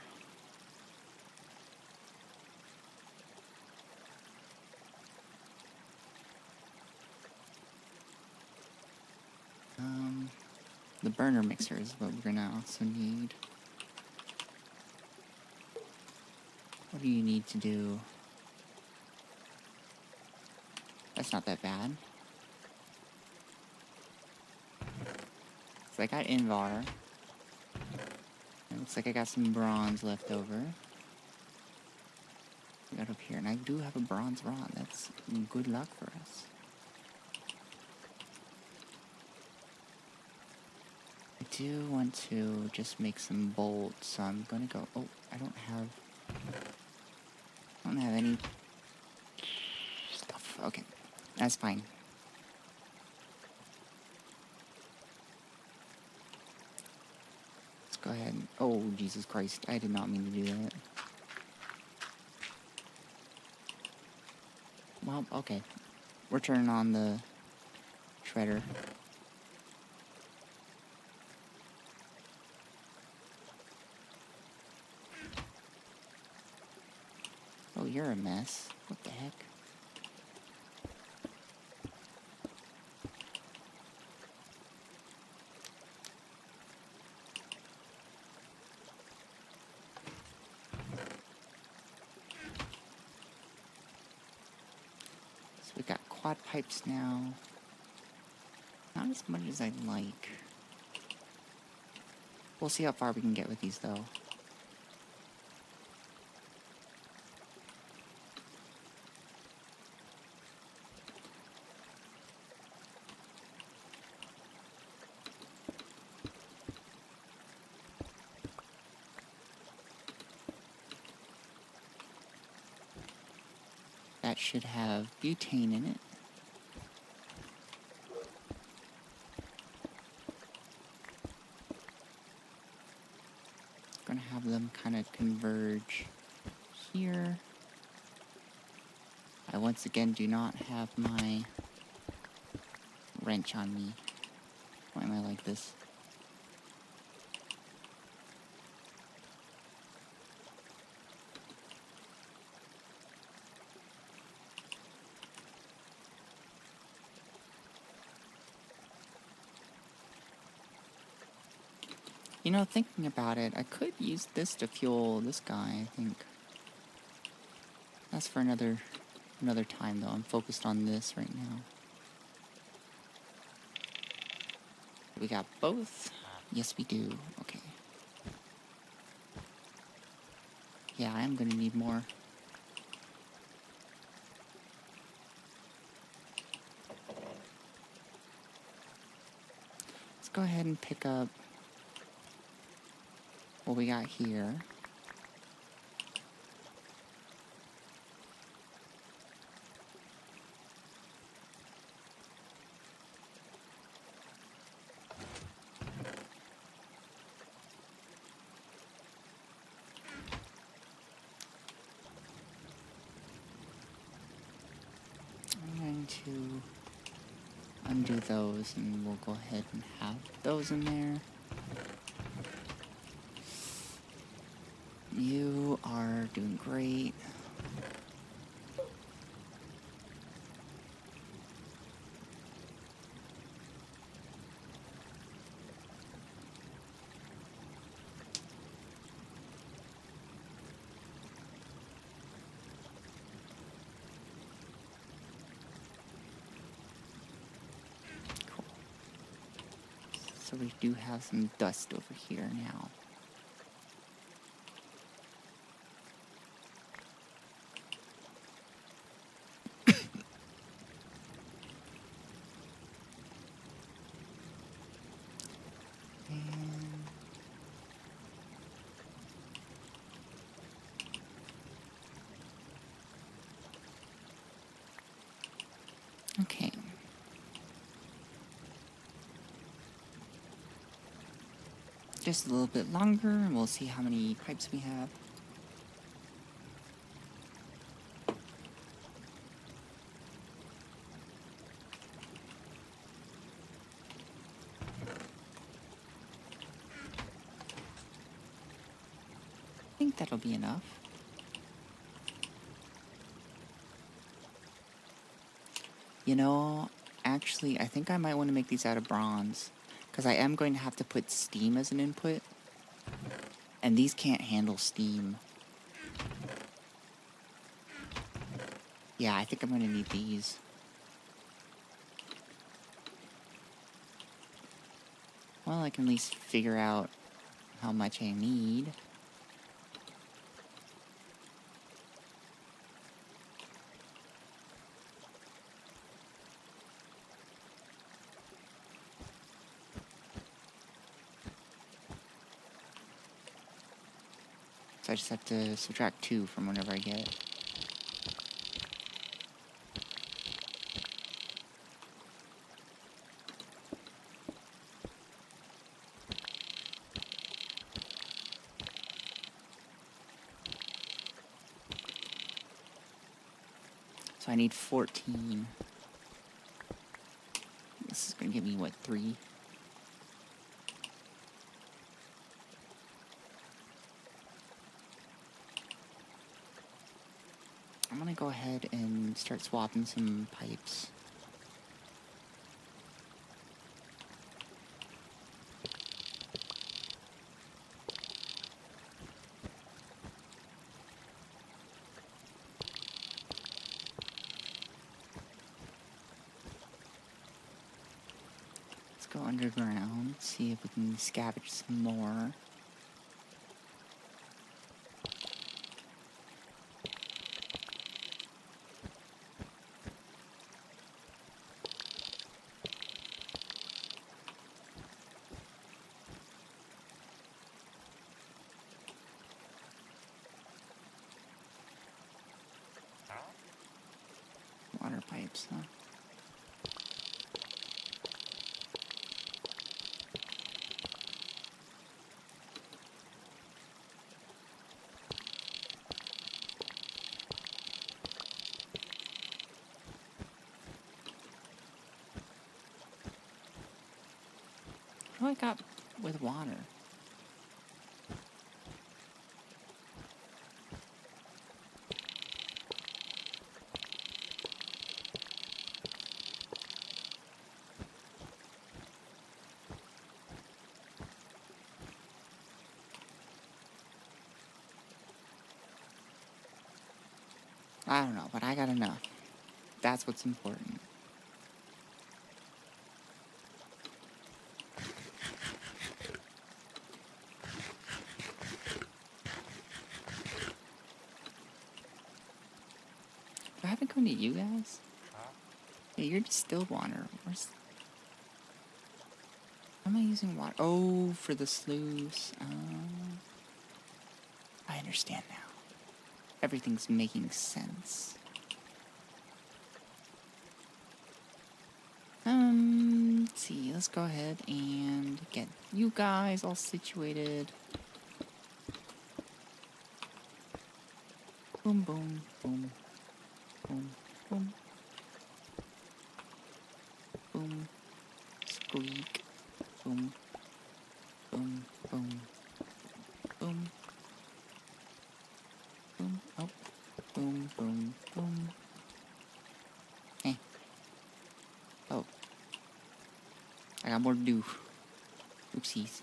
A: The burner mixer is what we're going to also need. What do you need to do? That's not that bad. So I got Invar. It looks like I got some bronze left over. I got up here, and I do have a bronze rod. That's good luck for us. I do want to just make some bolts, so I'm gonna go. Oh, I don't have any stuff. Okay, that's fine. Let's go ahead and, oh, Jesus Christ, I did not mean to do that. Well, okay. We're turning on the shredder. Oh, you're a mess. What the heck? So we got quad pipes now. Not as much as I'd like. We'll see how far we can get with these, though. That should have butane in it. Gonna have them kind of converge here. I once again do not have my wrench on me. Why am I like this? You know, thinking about it, I could use this to fuel this guy, I think. That's for another time, though. I'm focused on this right now. We got both? Yes, we do. Okay. Yeah, I am gonna need more. Let's go ahead and pick up what we got here. I'm going to undo those and we'll go ahead and have those in there. You are doing great. Cool. So we do have some dust over here now. Okay. Just a little bit longer, and we'll see how many pipes we have. I think that'll be enough. You know, actually, I think I might want to make these out of bronze, because I am going to have to put steam as an input, and these can't handle steam. Yeah, I think I'm going to need these. Well, I can at least figure out how much I need. So I just have to subtract 2 from whatever I get. So I need 14. This is going to give me, what, 3? I'm going to go ahead and start swapping some pipes. Go underground, see if we can scavenge some more. Water pipes, huh? What do I got with water? I don't know, but I got enough. That's what's important. I haven't gone to you guys? Yeah, you're distilled water. Where's... How am I using water? Oh, for the sluice. I understand now. Everything's making sense. Let's see. Let's go ahead and get you guys all situated. Boom, boom, boom, boom, boom, boom, squeak, boom, boom, boom, boom, boom, oh, boom, boom, boom. Hey. Oh. I got more to do. Oopsies.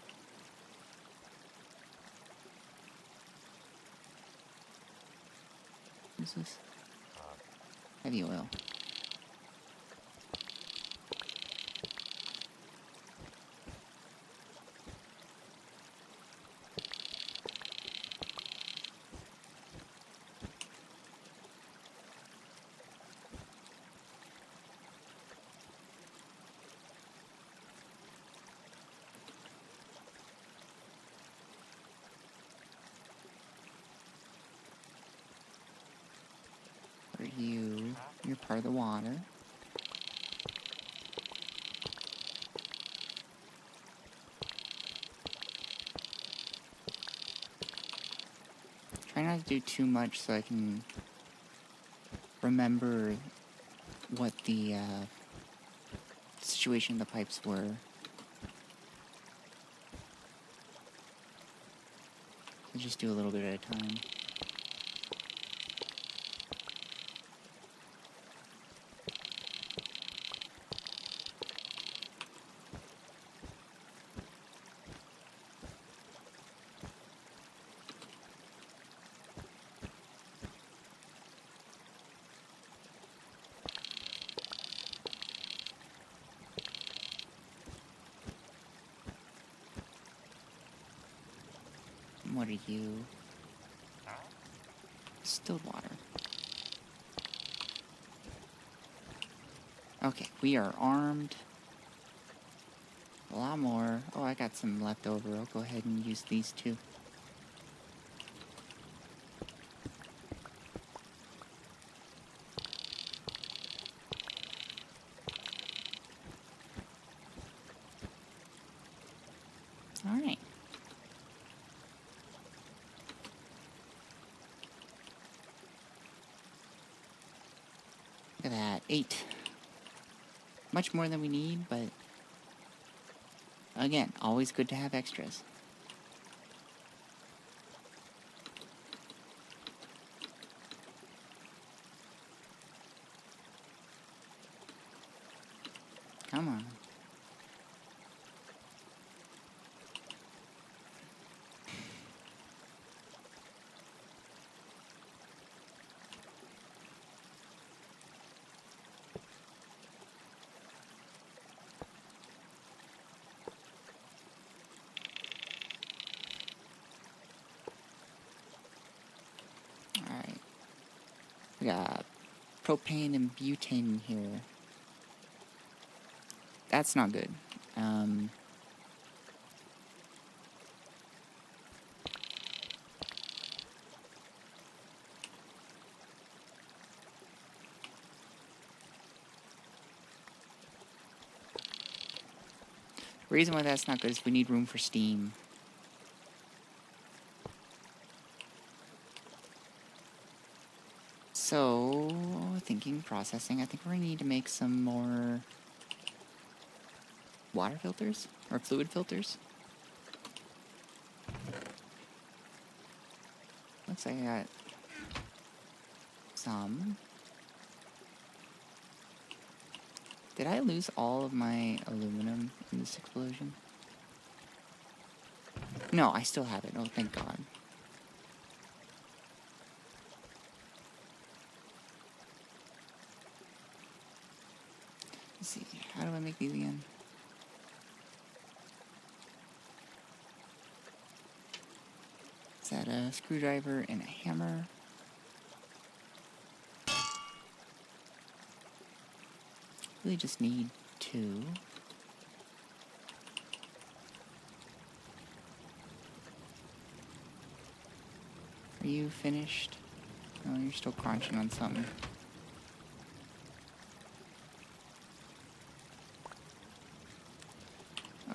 A: What's this? Heavy oil. For you, you're part of the water. Try not to do too much so I can remember what the situation the pipes were. I'll just do a little bit at a time. What are you? Still water. Okay, we are armed. A lot more. Oh, I got some left over. I'll go ahead and use these too. Alright. Look at that. 8. Much more than we need, but again, always good to have extras. Come on. Alright. We got propane and butane here. That's not good. The reason why that's not good is we need room for steam. So, thinking, processing, I think we're going to need to make some more water filters, or fluid filters. Looks like I got some. Did I lose all of my aluminum in this explosion? No, I still have it. Oh, thank God. Let's see. How do I make these again? Is that a screwdriver and a hammer? Really just need 2. Are you finished? Oh, you're still crunching on something.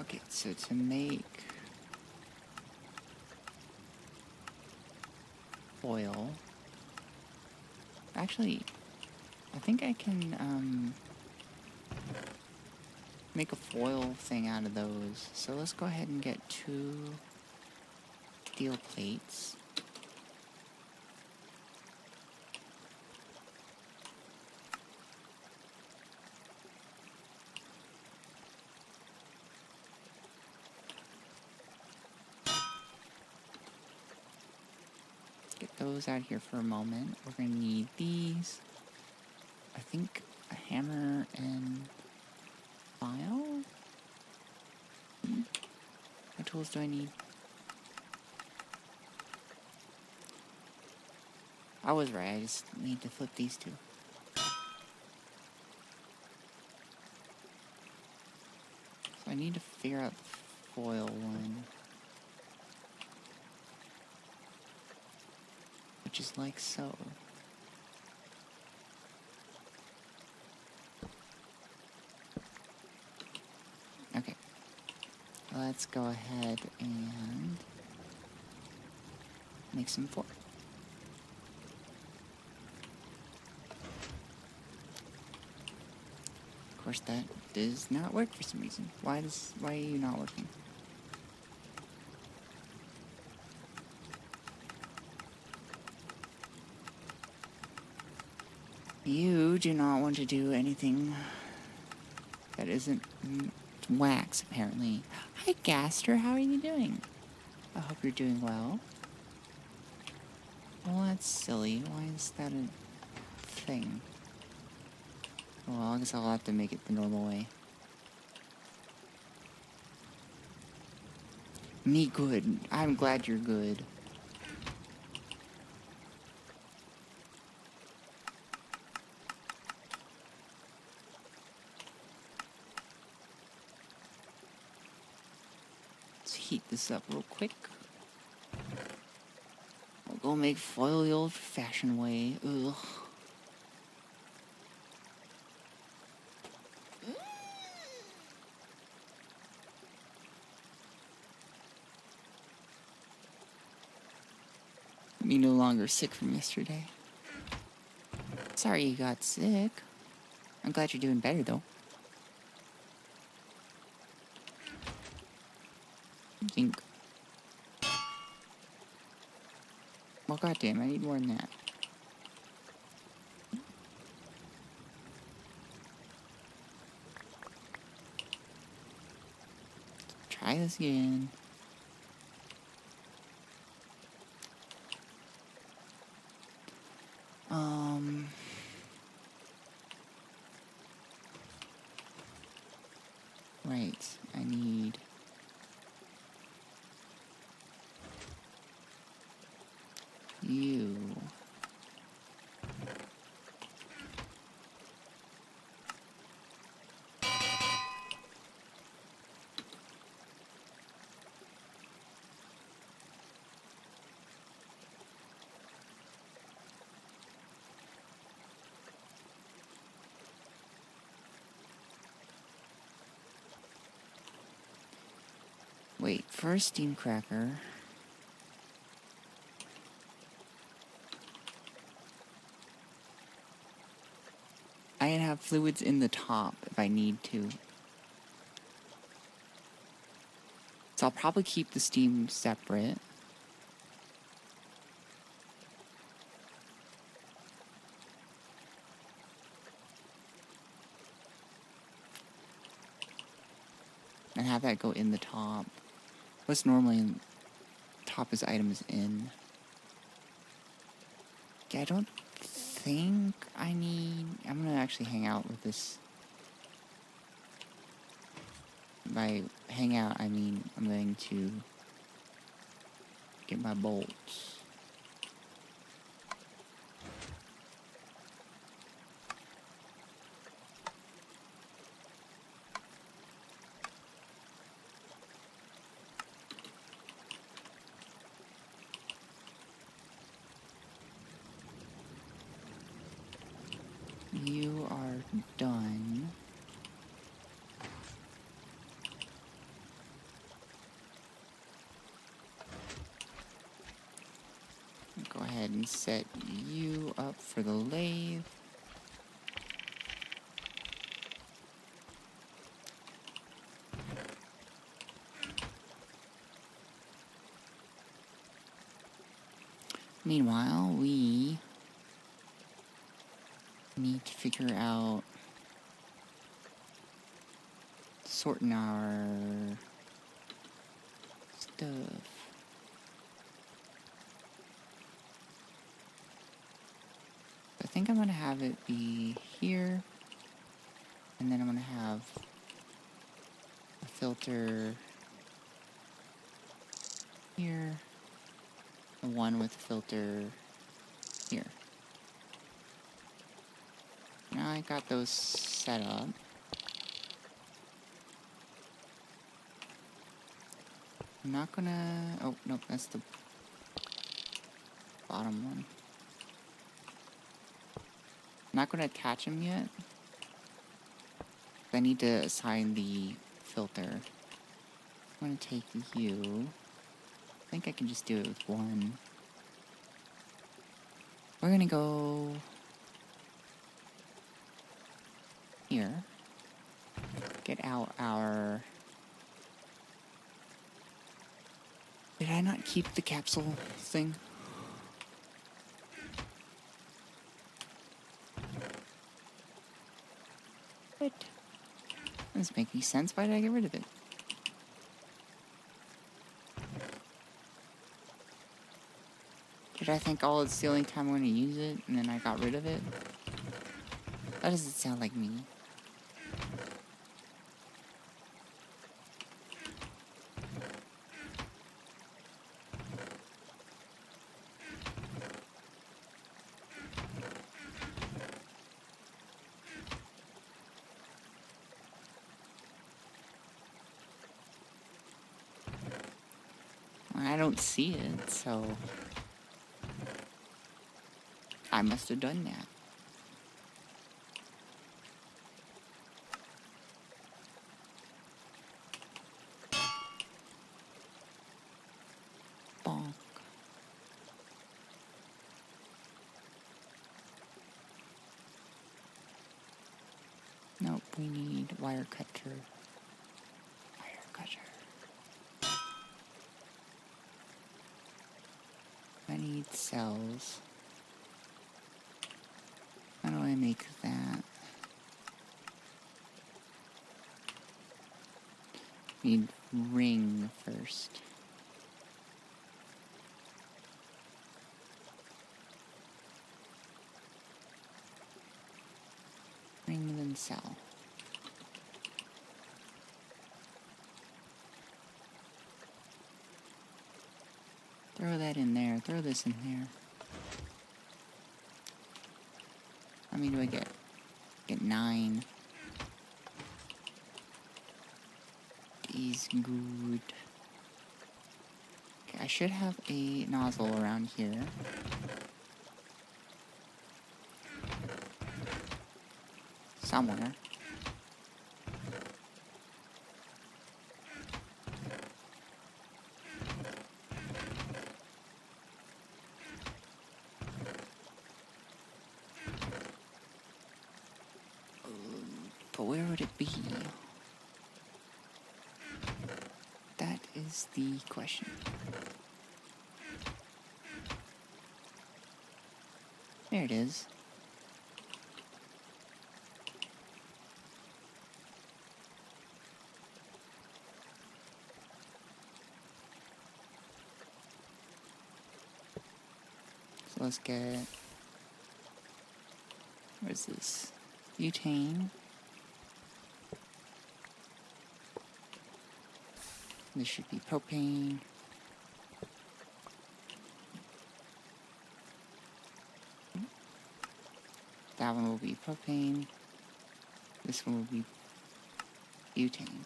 A: Okay, so to make foil, actually, I think I can make a foil thing out of those. So let's go ahead and get 2 steel plates. Get those out here for a moment. We're gonna need these. I think a hammer and file? What tools do I need? I was right, I just need to flip these 2. So I need to figure out the foil one. Which is like so. Okay. Let's go ahead and make some foil. Of course, that does not work for some reason. Why are you not working? You do not want to do anything that isn't wax, apparently. Hi, Gaster, how are you doing? I hope you're doing well. Well, that's silly. Why is that a thing? Well, I guess I'll have to make it the normal way. Me good. I'm glad you're good. Let's heat this up real quick. I'll go make foil the old-fashioned way. Ugh. Me no longer sick from yesterday. Sorry you got sick. I'm glad you're doing better, though. Think. Well, goddamn, I need more than that. Try this again. Right, I need you. Wait, for a steam cracker. I can have fluids in the top if I need to. So I'll probably keep the steam separate. And have that go in the top. What's normally in top is items in. Yeah, I don't think I need... I'm gonna actually hang out with this. By hang out, I mean I'm going to get my bolts. You are done. Go ahead and set you up for the lathe. Meanwhile, we need to figure out sorting our stuff. I think I'm gonna have it be here, and then I'm gonna have a filter here, and one with a filter here. Now I got those set up. I'm not gonna... Oh, nope, that's the bottom one. I'm not gonna attach them yet. I need to assign the filter. I'm gonna take you. I think I can just do it with one. We're gonna go here. Get out our... Did I not keep the capsule thing? What? Doesn't make any sense. Why did I get rid of it? Did I think, oh, it's the only time I'm going to use it, and then I got rid of it? That doesn't sound like me. I don't see it, so I must have done that. Bonk. Nope, we need wire cutter. Wire cutter. I need cells. How do I make that? Need ring first. Ring then cell. Throw that in there. Throw this in there. How many do I get? Get 9. Is good. Okay, I should have a nozzle around here. Somewhere. But where would it be? That is the question. There it is. So let's get... Where's this? Butane. This should be propane. That one will be propane. This one will be butane.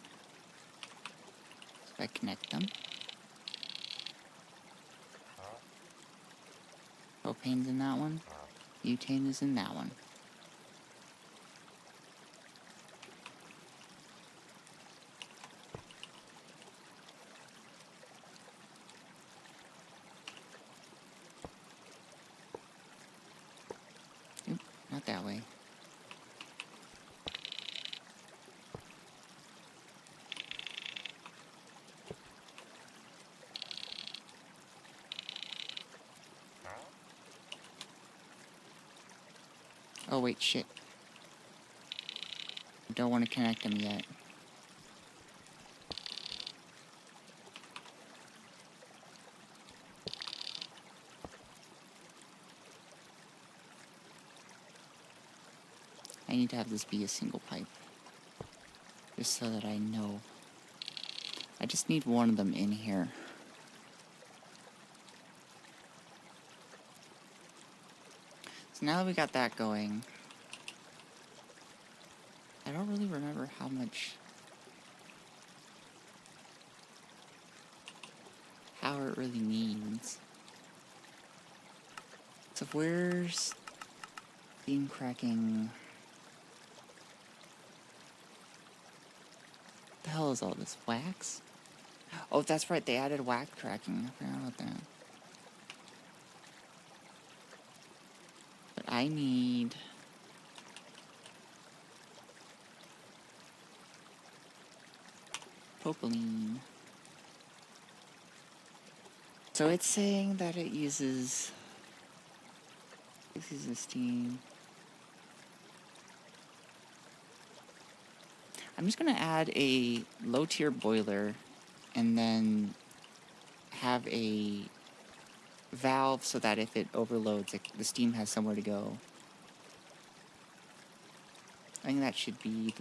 A: So I connect them. Propane's in that one. Butane is in that one. that way. Oh wait, shit. I don't want to connect them yet. I need to have this be a single pipe. Just so that I know. I just need one of them in here. So now that we got that going, I don't really remember how much power it really needs. So if we're steam cracking, what the hell is all this wax? Oh, that's right, they added wax cracking. I forgot about that. But I need propylene. So it's saying that it uses steam. I'm just gonna add a low tier boiler and then have a valve so that if it overloads, the steam has somewhere to go. I think that should be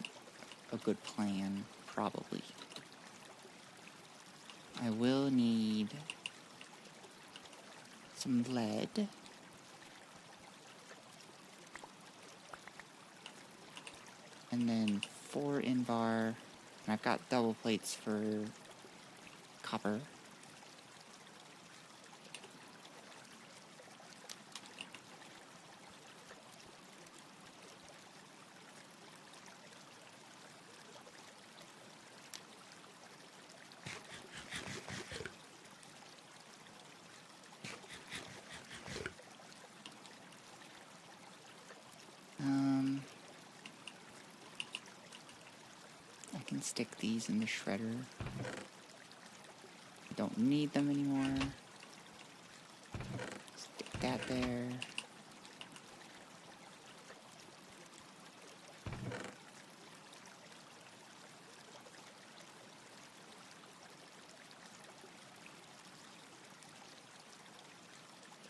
A: a good plan, probably. I will need some lead. And then 4 invar. And I've got double plates for copper. I can stick these in the shredder. I don't need them anymore. Stick that there.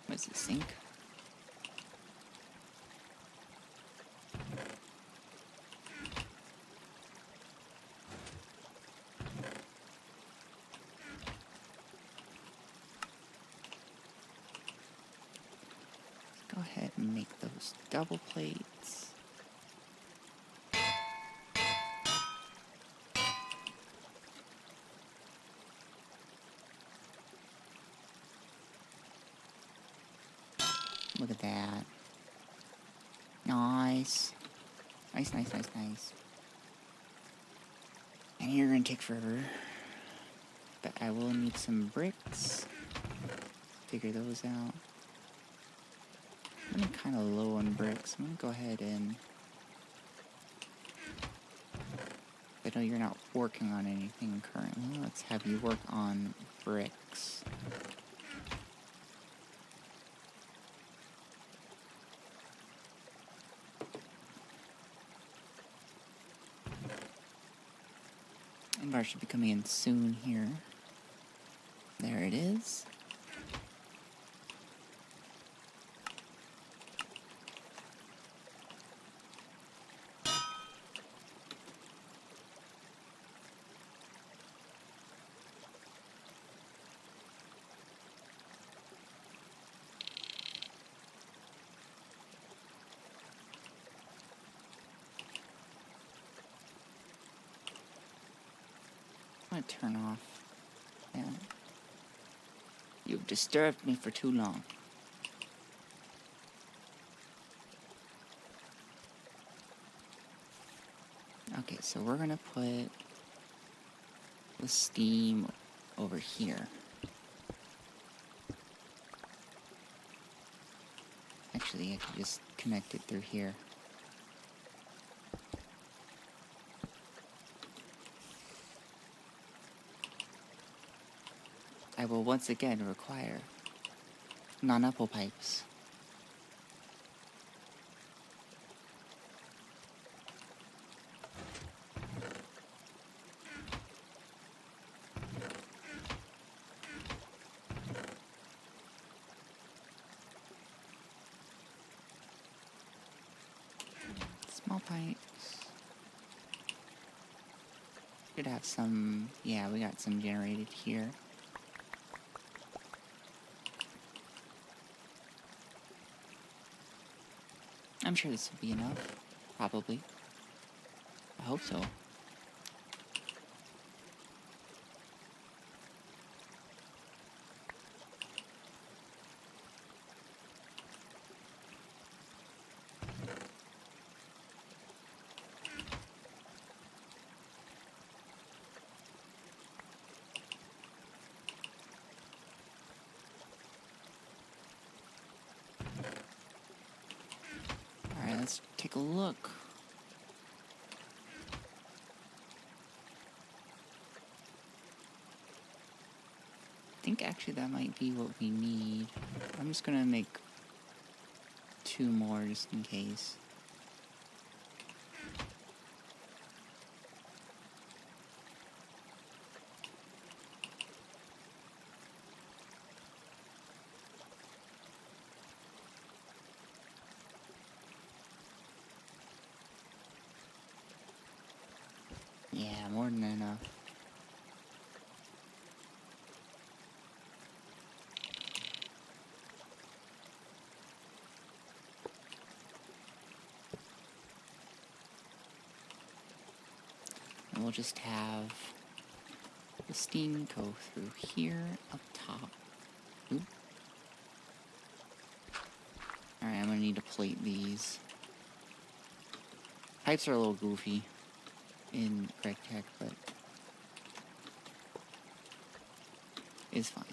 A: What's the sink? Go ahead and make those double plates. Look at that. Nice. Nice, nice, nice, nice. And you're gonna take forever. But I will need some bricks. Figure those out. I'm kind of low on bricks. I'm gonna go ahead and... I know you're not working on anything currently. Let's have you work on bricks. Invar should be coming in soon here. There it is. I'm gonna turn off. Yeah. You've disturbed me for too long. Okay, so we're gonna put the steam over here. Actually, I can just connect it through here. will once again require non-apple pipes. Small pipes. Should have some, yeah, we got some generated here. I'm sure this will be enough. Probably. I hope so. Alright, let's take a look. I think actually that might be what we need. I'm just gonna make 2 more just in case. Yeah, more than enough. And we'll just have the steam go through here up top. Oop. Alright, I'm gonna need to plate these. Pipes are a little goofy in Gregtech, but it's fine.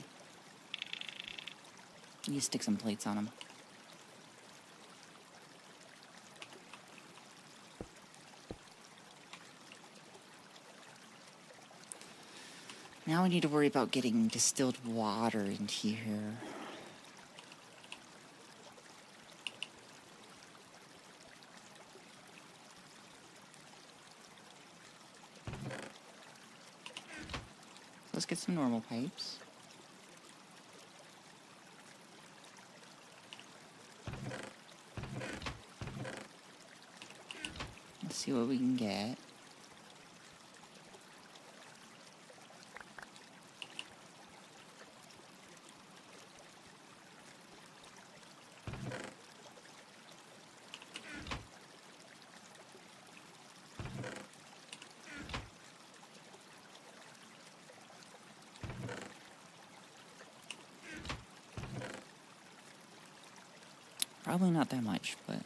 A: You stick some plates on them. Now we need to worry about getting distilled water into here. Let's get some normal pipes. Let's see what we can get. Probably not that much, but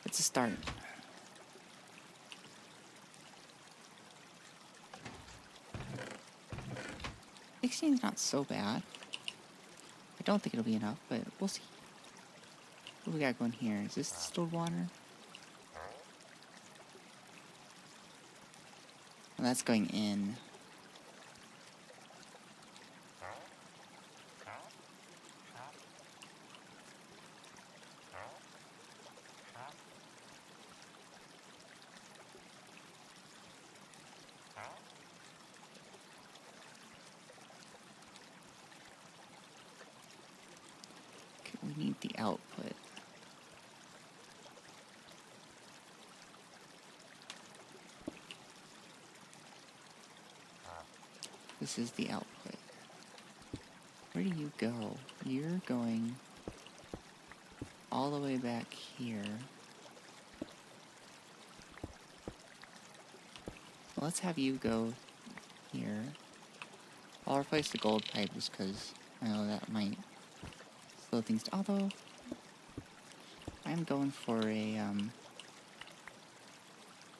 A: it's a start. 16's not so bad. I don't think it'll be enough, but we'll see. What do we got going here? Is this distilled water? Well, that's going in. We need the output. This is the output. Where do you go? You're going all the way back here. Let's have you go here. I'll replace the gold pipe just because I know that might slow things down. Although, I'm going for a,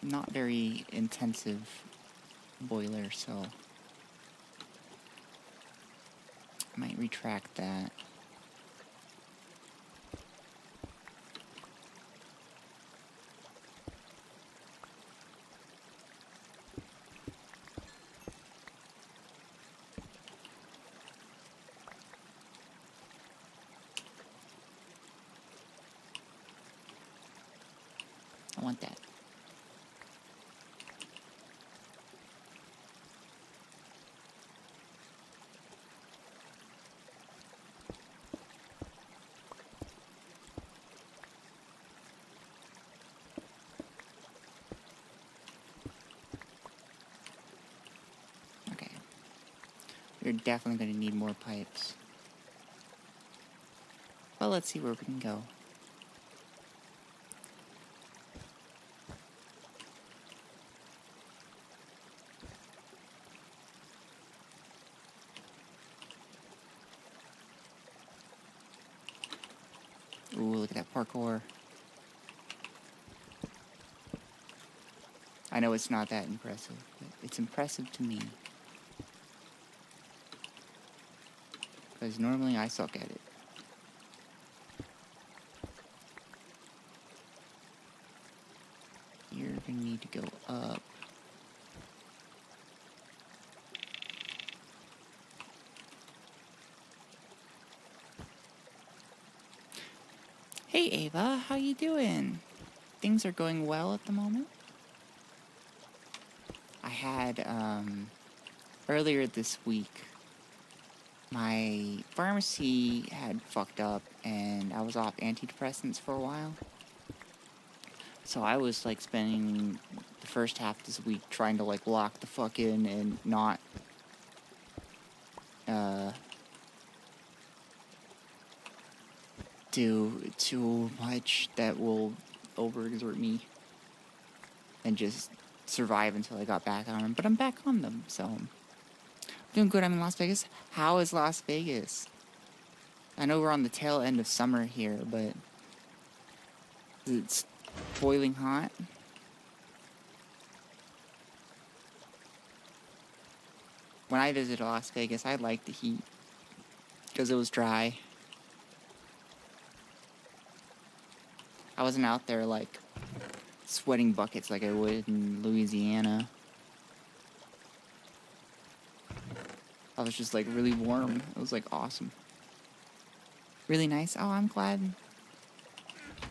A: not very intensive boiler, so I might retract that. I want that. Okay. We're definitely going to need more pipes. Well, let's see where we can go. Ooh, look at that parkour. I know it's not that impressive, but it's impressive to me. Because normally I suck at it. You're gonna need to go up. Hey Ava, how you doing? Things are going well at the moment. I had, earlier this week, my pharmacy had fucked up and I was off antidepressants for a while. So I was, like, spending the first half of this week trying to, like, lock the fuck in and not, do too much that will overexert me. And just survive until I got back on them. But I'm back on them, so... Doing good, I'm in Las Vegas. How is Las Vegas? I know we're on the tail end of summer here, but... It's boiling hot. When I visited Las Vegas, I liked the heat. Because it was dry. I wasn't out there, like, sweating buckets like I would in Louisiana. I was just, like, really warm. It was, like, awesome. Really nice. Oh, I'm glad.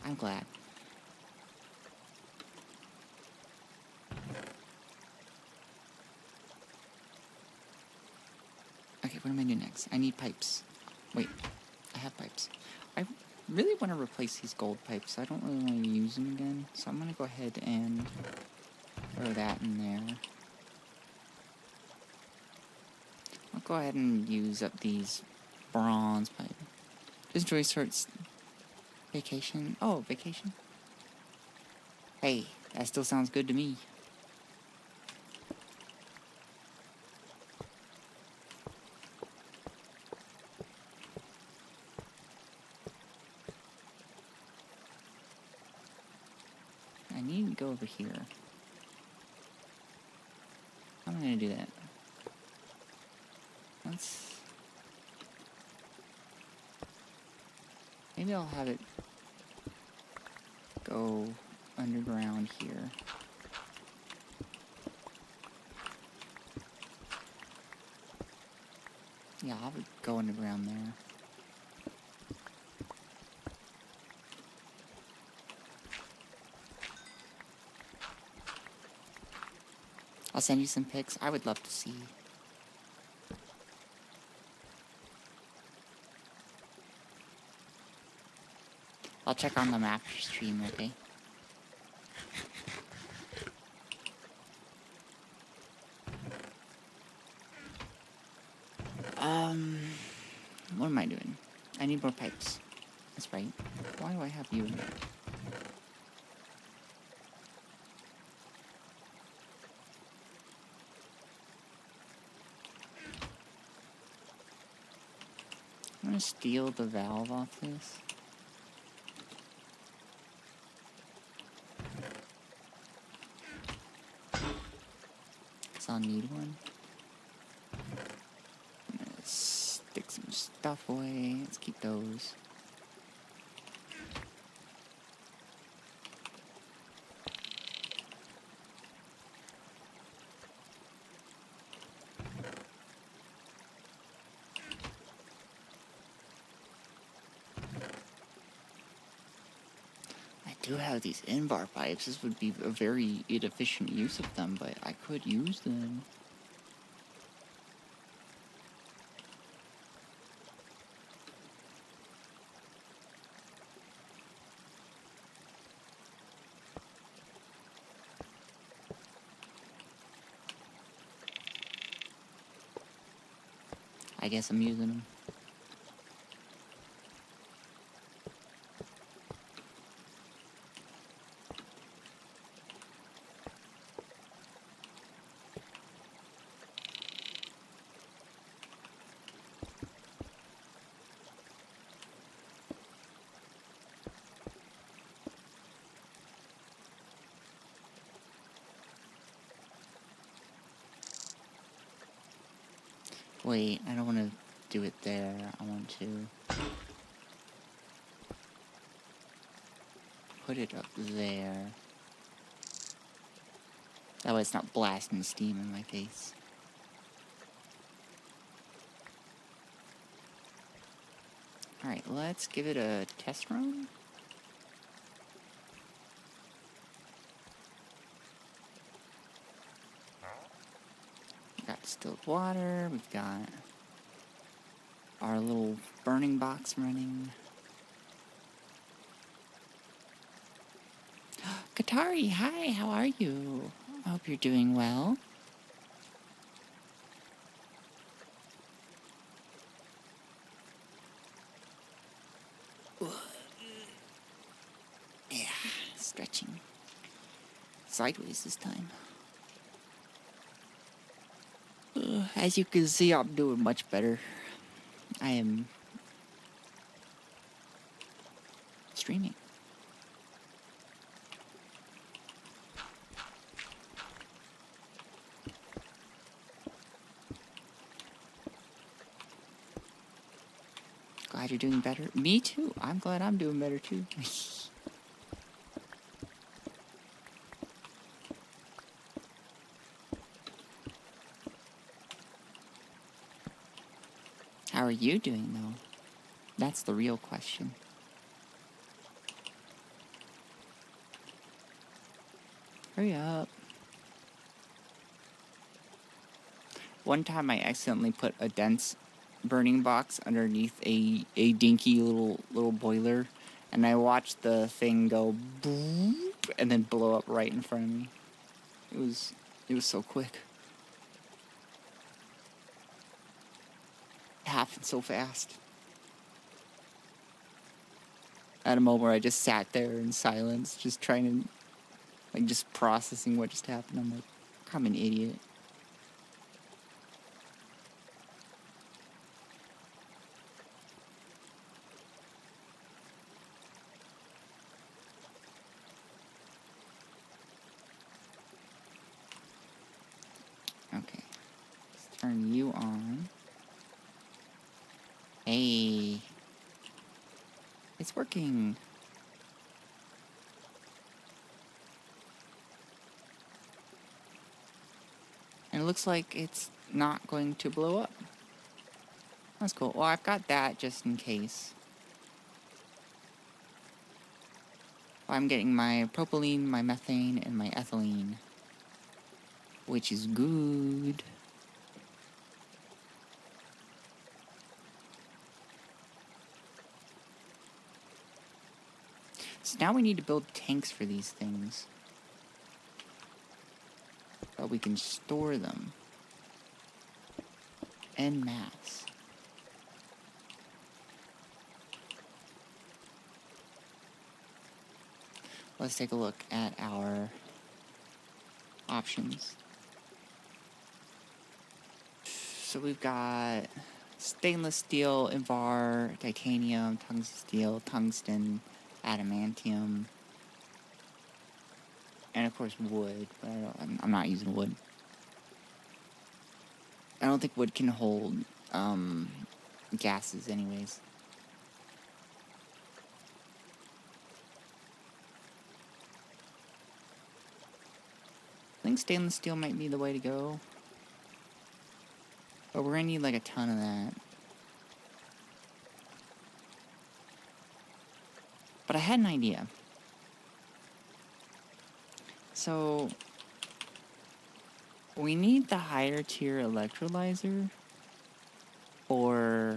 A: I'm glad. Okay, what am I doing next? I need pipes. Wait, I have pipes. I really want to replace these gold pipes. I don't really want to use them again. So I'm going to go ahead and throw that in there. I'll go ahead and use up these bronze pipes. Does Joyce Hart's vacation? Oh, vacation? Hey, that still sounds good to me. I need to go over here. How am I going to do that? Let's... Maybe I'll have it go underground here. Yeah, I'll have it go underground there. I'll send you some pics. I would love to see. I'll check on them after stream, okay? What am I doing? I need more pipes. That's right. Why do I have you in there? I'm gonna steal the valve off this. Cause I'll need one. I'm gonna stick some stuff away. Let's keep those. do have these in-bar pipes. This would be a very inefficient use of them, but I could use them. I guess I'm using them. Wait, I don't want to do it there. I want to put it up there. That way it's not blasting steam in my face. Alright, let's give it a test run. We've got distilled water, we've got our little burning box running. Katari, hi, how are you? I hope you're doing well. Yeah, stretching. Sideways this time. As you can see, I'm doing much better. I am streaming. Glad you're doing better. Me too. I'm glad I'm doing better too. How are you doing though? That's the real question. Hurry up. One time I accidentally put a dense burning box underneath a dinky little boiler, and I watched the thing go boop and then blow up right in front of me. It was so quick. It happened so fast. At a moment where I just sat there in silence, just trying to, like, just processing what just happened. I'm like, I'm an idiot. Okay. Let's turn you on. Hey. It's working. And it looks like it's not going to blow up. That's cool. Well, I've got that just in case. I'm getting my propylene, my methane, and my ethylene. Which is good. So now we need to build tanks for these things. So we can store them. En masse. Let's take a look at our options. So we've got stainless steel, Invar, titanium, tungsten steel, tungsten, adamantium, and of course wood, but I'm not using wood. I don't think wood can hold gases anyways. I think stainless steel might be the way to go. But we're gonna need like a ton of that. But I had an idea. So we need the higher tier electrolyzer for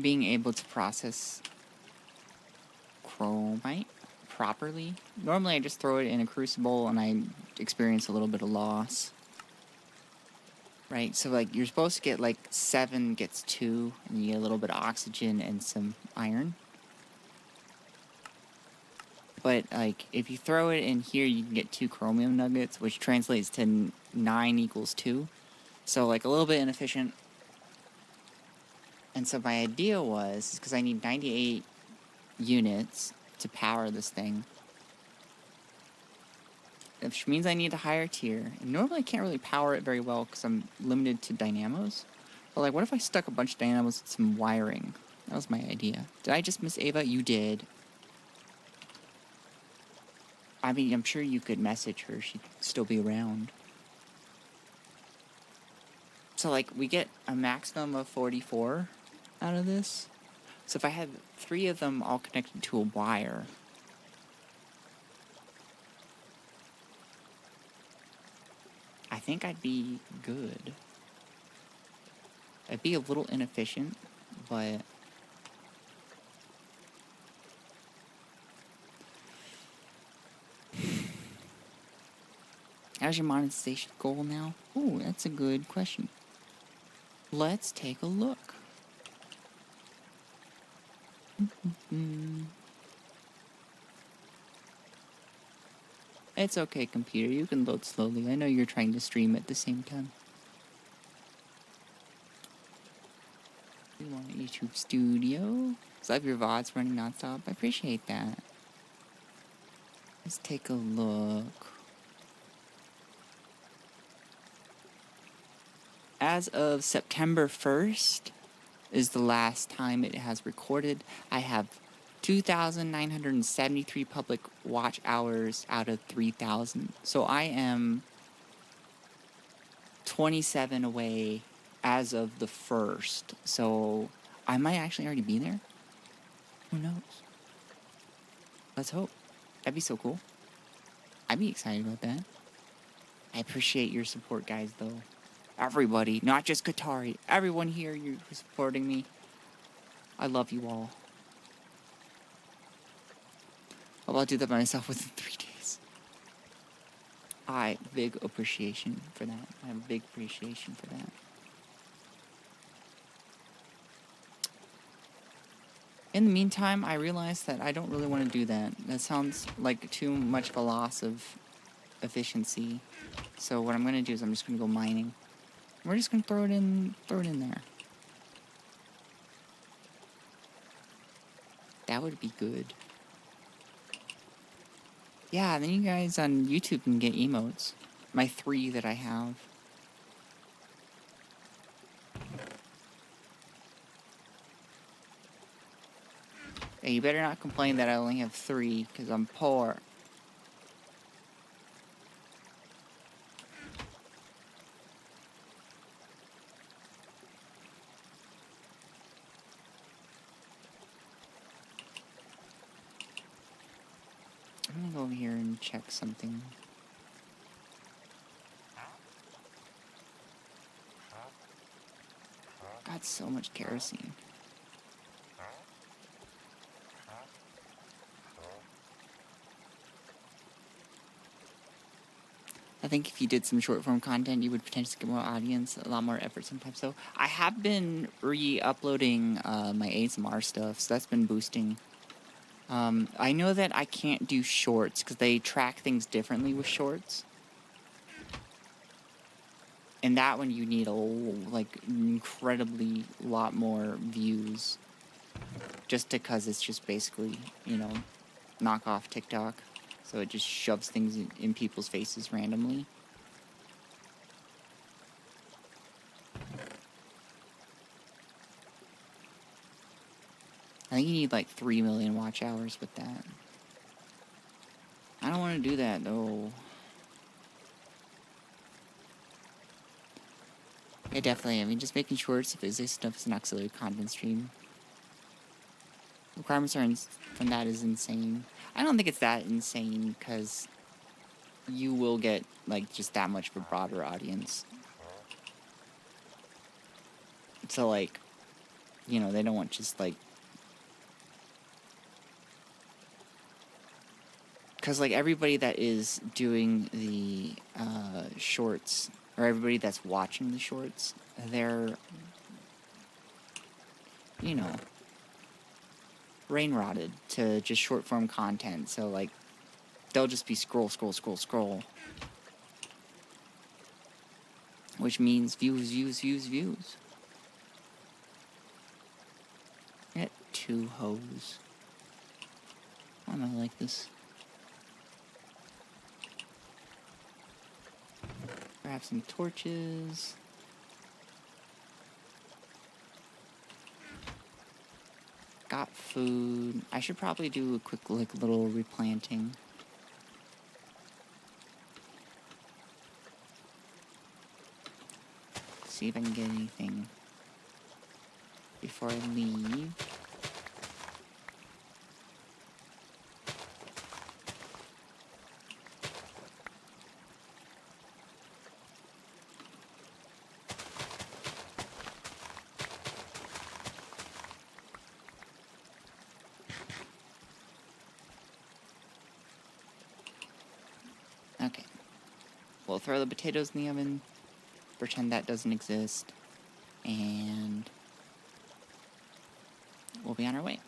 A: being able to process chromite properly. Normally I just throw it in a crucible and I experience a little bit of loss. Right, so like you're supposed to get like 7 gets 2, and you get a little bit of oxygen and some iron. But like if you throw it in here, you can get 2 chromium nuggets, which translates to 9 equals 2. So like a little bit inefficient. And so my idea was, because I need 98 units to power this thing, which means I need a higher tier. And normally I can't really power it very well because I'm limited to dynamos. But like, what if I stuck a bunch of dynamos with some wiring? That was my idea. Did I just miss Ava? You did. I mean, I'm sure you could message her. She'd still be around. So like, we get a maximum of 44 out of this. So if I had 3 of them all connected to a wire, I think I'd be good. It'd be a little inefficient, but how's your monetization goal now? Ooh, that's a good question. Let's take a look. It's okay, computer. You can load slowly. I know you're trying to stream at the same time. We want a YouTube studio. So I have your VODs running nonstop. I appreciate that. Let's take a look. As of September 1st is the last time it has recorded. I have 2,973 public watch hours out of 3,000. So I am 27 away as of the 1st. So I might actually already be there. Who knows? Let's hope. That'd be so cool. I'd be excited about that. I appreciate your support, guys, though. Everybody, not just Qatari. Everyone here, you're supporting me. I love you all. I'll do that by myself within 3 days. Big appreciation for that. I have a big appreciation for that. In the meantime, I realized that I don't really want to do that. That sounds like too much of a loss of efficiency. So what I'm going to do is I'm just going to go mining. We're just going to throw it in there. That would be good. Yeah, then you guys on YouTube can get emotes. My 3 that I have. Hey, you better not complain that I only have 3, because I'm poor. I'm gonna go over here and check something. Got so much kerosene. I think if you did some short form content, you would potentially get more audience, a lot more effort sometimes. So I have been re-uploading my ASMR stuff, so that's been boosting. I know that I can't do shorts because they track things differently with shorts. And that one you need incredibly lot more views. Just because it's just basically, knock off TikTok. So it just shoves things in people's faces randomly. I think you need 3 million watch hours with that. I don't want to do that though. Yeah, definitely. I mean, just making sure if this stuff is an auxiliary content stream. requirements from that is insane. I don't think it's that insane because you will get like just that much of a broader audience. So like, you know, they don't want just like, because like everybody that is doing the shorts, or everybody that's watching the shorts, they're, you know, brain rotted to just short form content. So like they'll just be scroll, which means views. Get 2 hoes. Why am I like this? Grab some torches. Got food. I should probably do a quick like little replanting. See if I can get anything before I leave. Okay. We'll throw the potatoes in the oven, pretend that doesn't exist, and we'll be on our way.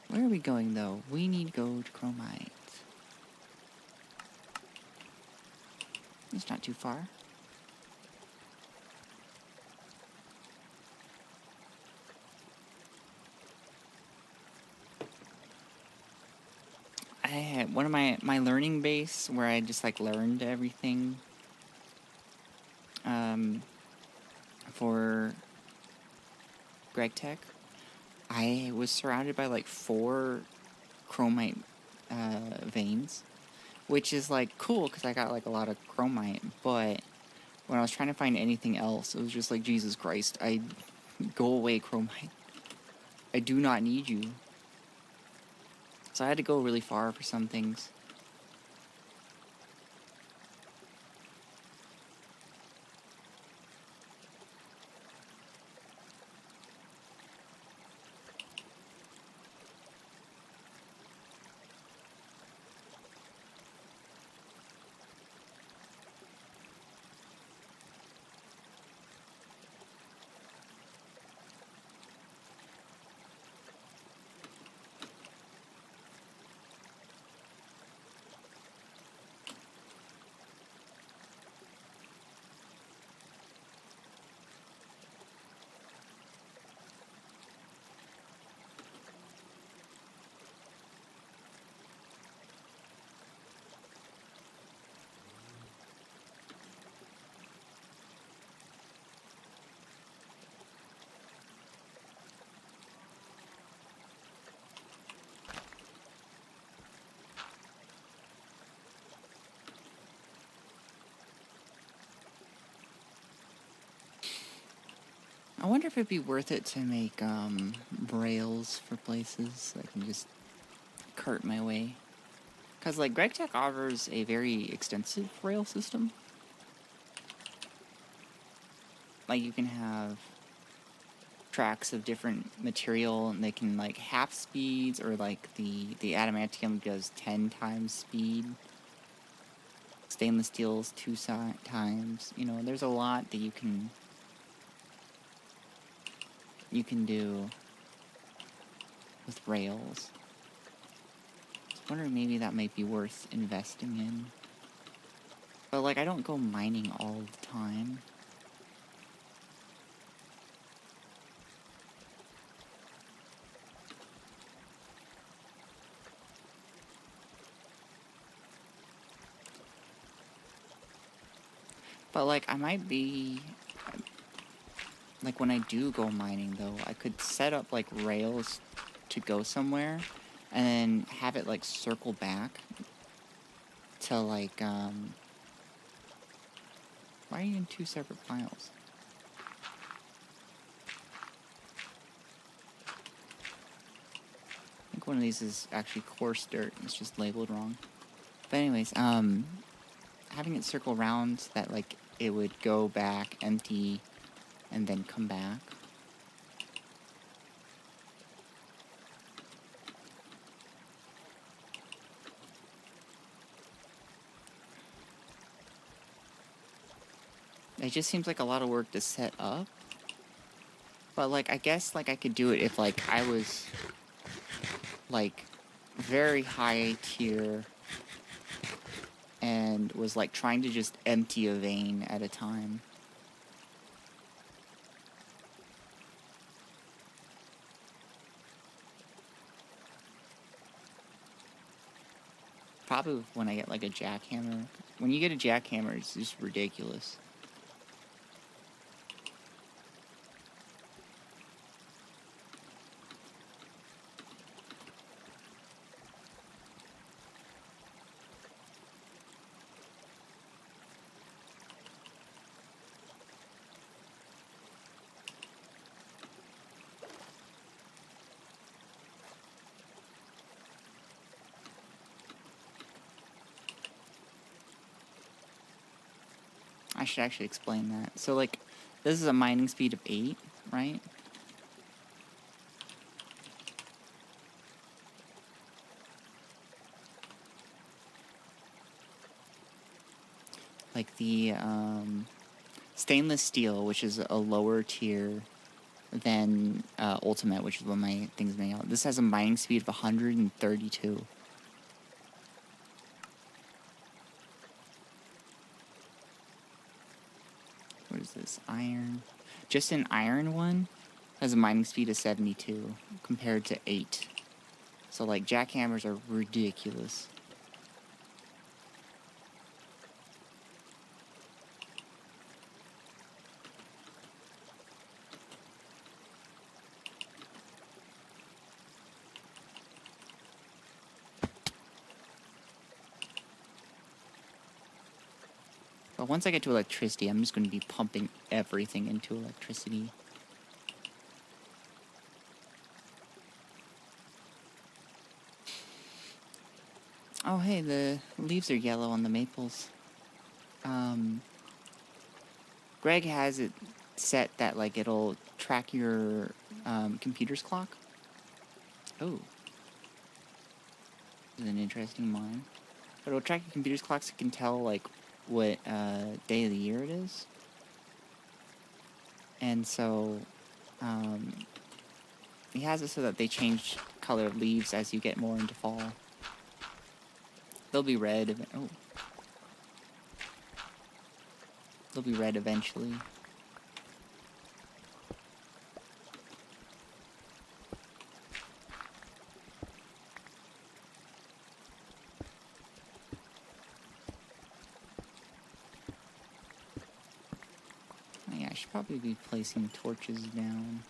A: Where are we going, though? We need to go to Chromite. It's not too far. I had one of my learning base where I just like learned everything for Gregtech. I was surrounded by like 4 chromite veins, which is like cool because I got like a lot of chromite, but when I was trying to find anything else, it was just like, Jesus Christ, go away, chromite. I do not need you. So I had to go really far for some things. I wonder if it'd be worth it to make rails for places so I can just cart my way. Because like Gregtech offers a very extensive rail system. Like you can have tracks of different material and they can like half speeds, or like the adamantium does 10 times speed. Stainless steel's 2 times. You know, there's a lot that you can do with rails. I was wondering maybe that might be worth investing in. But like I don't go mining all the time. But like I might be, like when I do go mining though, I could set up like rails to go somewhere and then have it like circle back to like, why are you in two separate piles? I think one of these is actually coarse dirt. It's just labeled wrong. But anyways, having it circle around so that like it would go back empty and then come back. It just seems like a lot of work to set up. But like, I guess like I could do it if like I was like very high tier and was like trying to just empty a vein at a time. Probably when I get like a jackhammer. When you get a jackhammer, it's just ridiculous. I should actually explain that. So, like, this is a mining speed of 8, right? Like, the stainless steel, which is a lower tier than Ultimate, which is what my thing's made out. This has a mining speed of 132. What is this? Iron. Just an iron one has a mining speed of 72 compared to 8. So, like, jackhammers are ridiculous. But once I get to electricity, I'm just going to be pumping everything into electricity. Oh, hey, the leaves are yellow on the maples. Greg has it set that, like, it'll track your computer's clock. Oh. This is an interesting mine. But it'll track your computer's clock so it can tell, like, what day of the year it is. And so, he has it so that they change color of leaves as you get more into fall. They'll be red. Oh. They'll be red eventually. Oh, yeah, I should probably be placing torches down.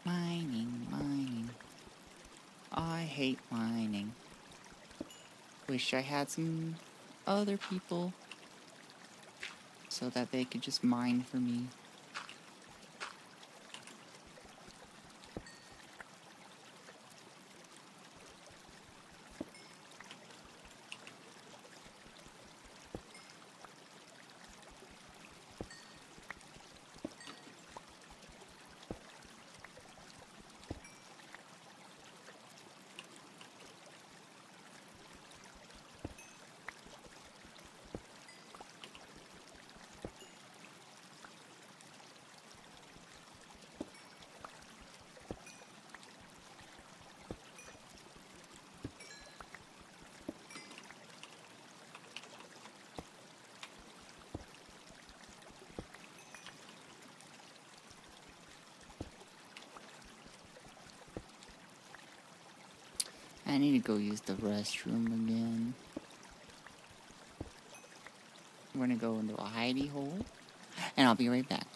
A: Mining. I hate mining. Wish I had some other people so that they could just mine for me. I need to go use the restroom again. We're gonna go into a hidey hole, and I'll be right back.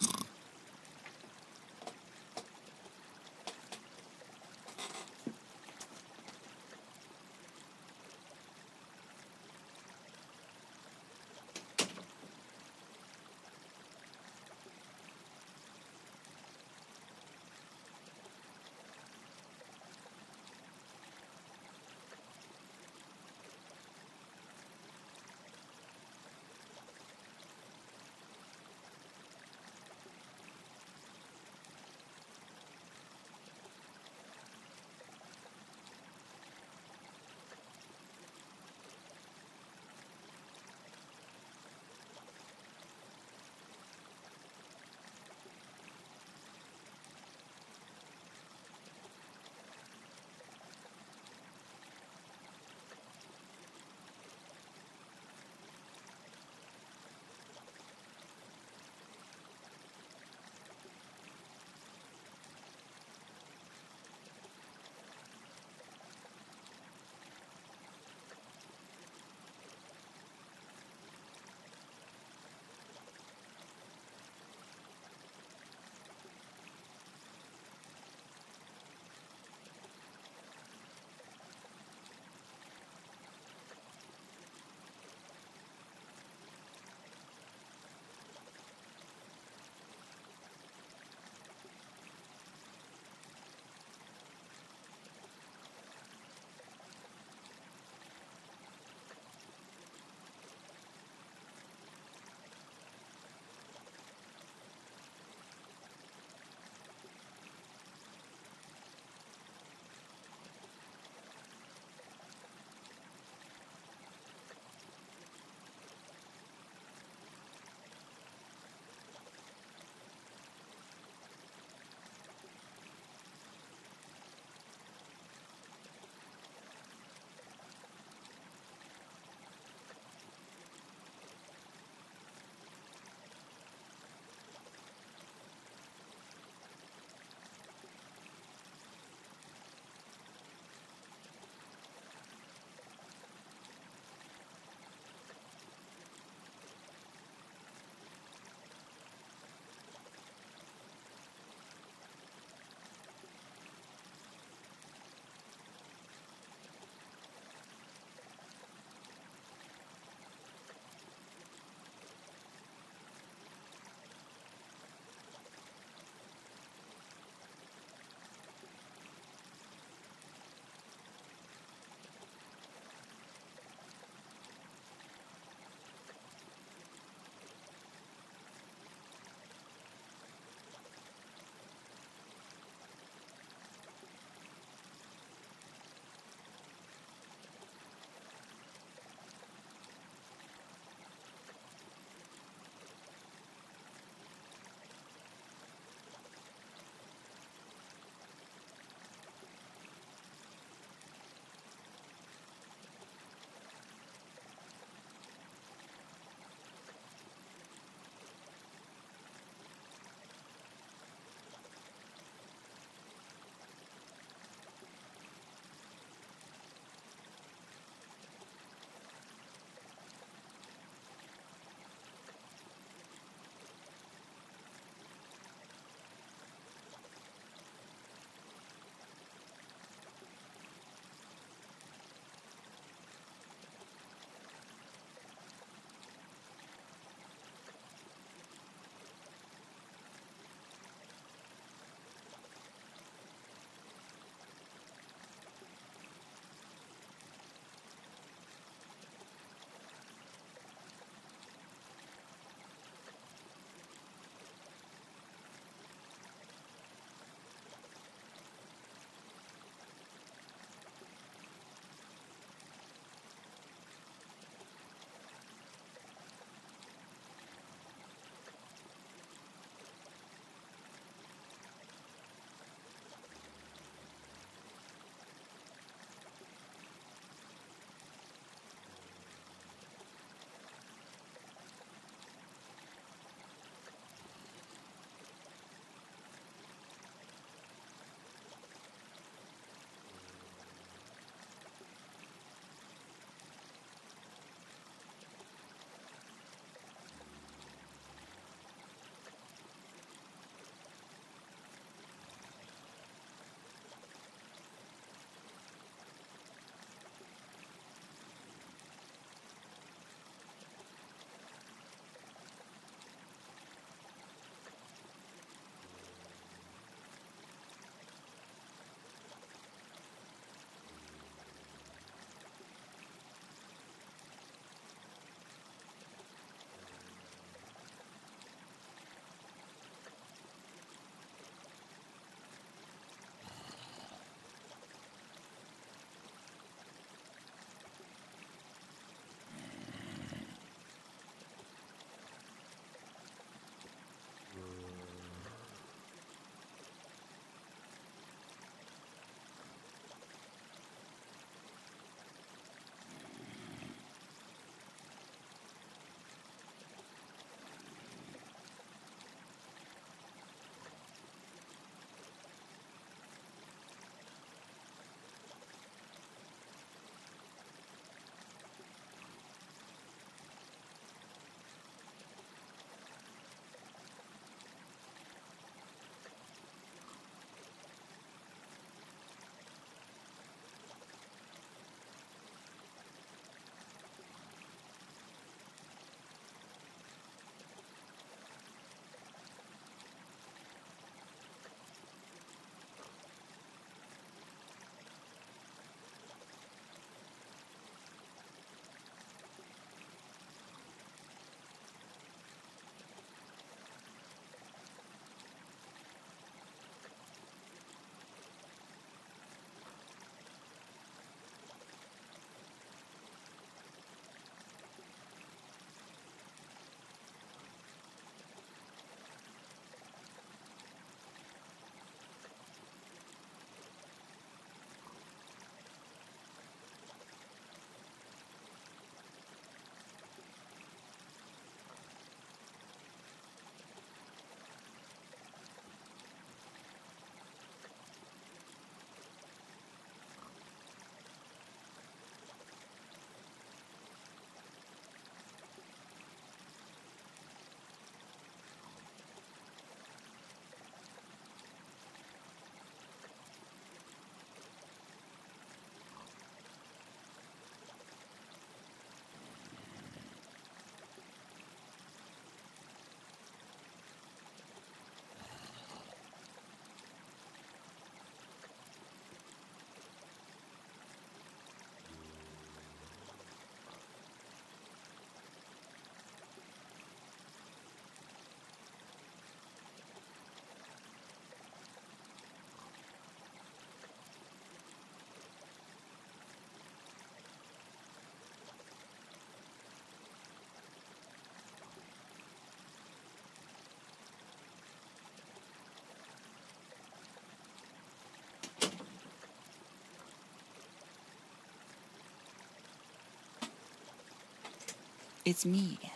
A: It's me again.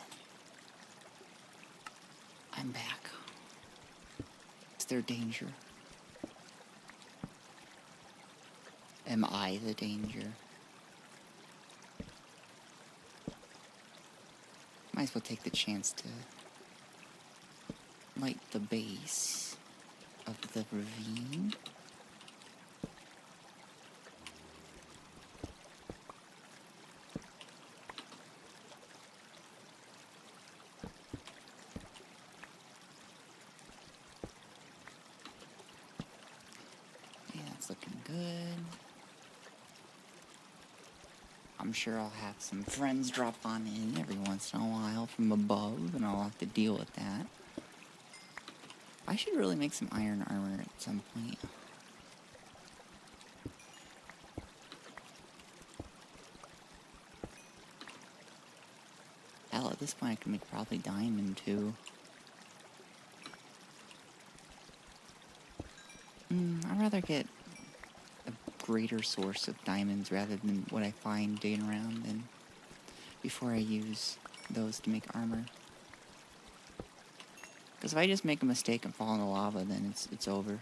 A: I'm back. Is there danger? Am I the danger? Might as well take the chance to light the base of the ravine. Yeah, that's looking good. I'm sure I'll have some friends drop on in every once in a while from above, and I'll have to deal with that. I should really make some iron armor at some point. Hell, at this point I can make probably diamond too. I'd rather get a greater source of diamonds rather than what I find digging around than before I use those to make armor. Because if I just make a mistake and fall in the lava, then it's over.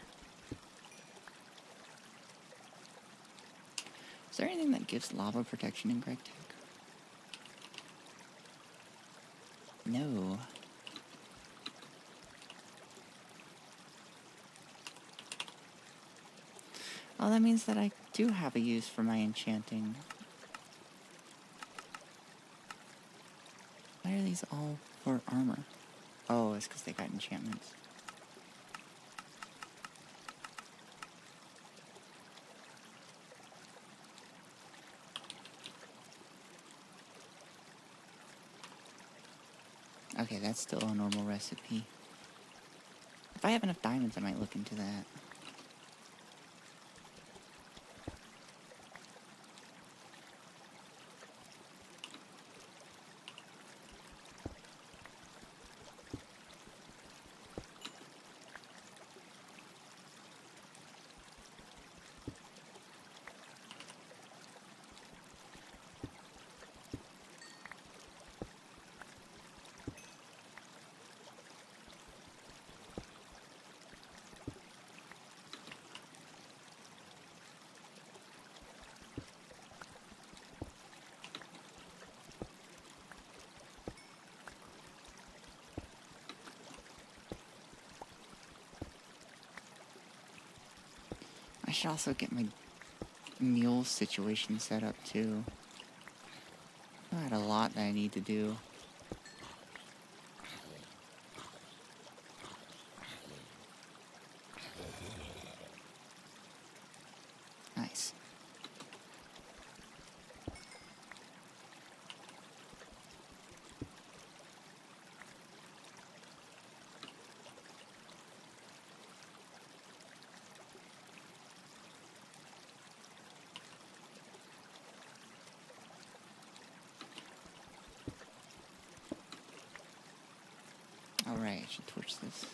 A: Is there anything that gives lava protection in Gregtech? No. Oh, that means that I do have a use for my enchanting. Why are these all for armor? Oh, it's because they got enchantments. Okay, that's still a normal recipe. If I have enough diamonds, I might look into that. I should also get my mule situation set up too. I had a lot that I need to do. Nice. Alright, I should torch this.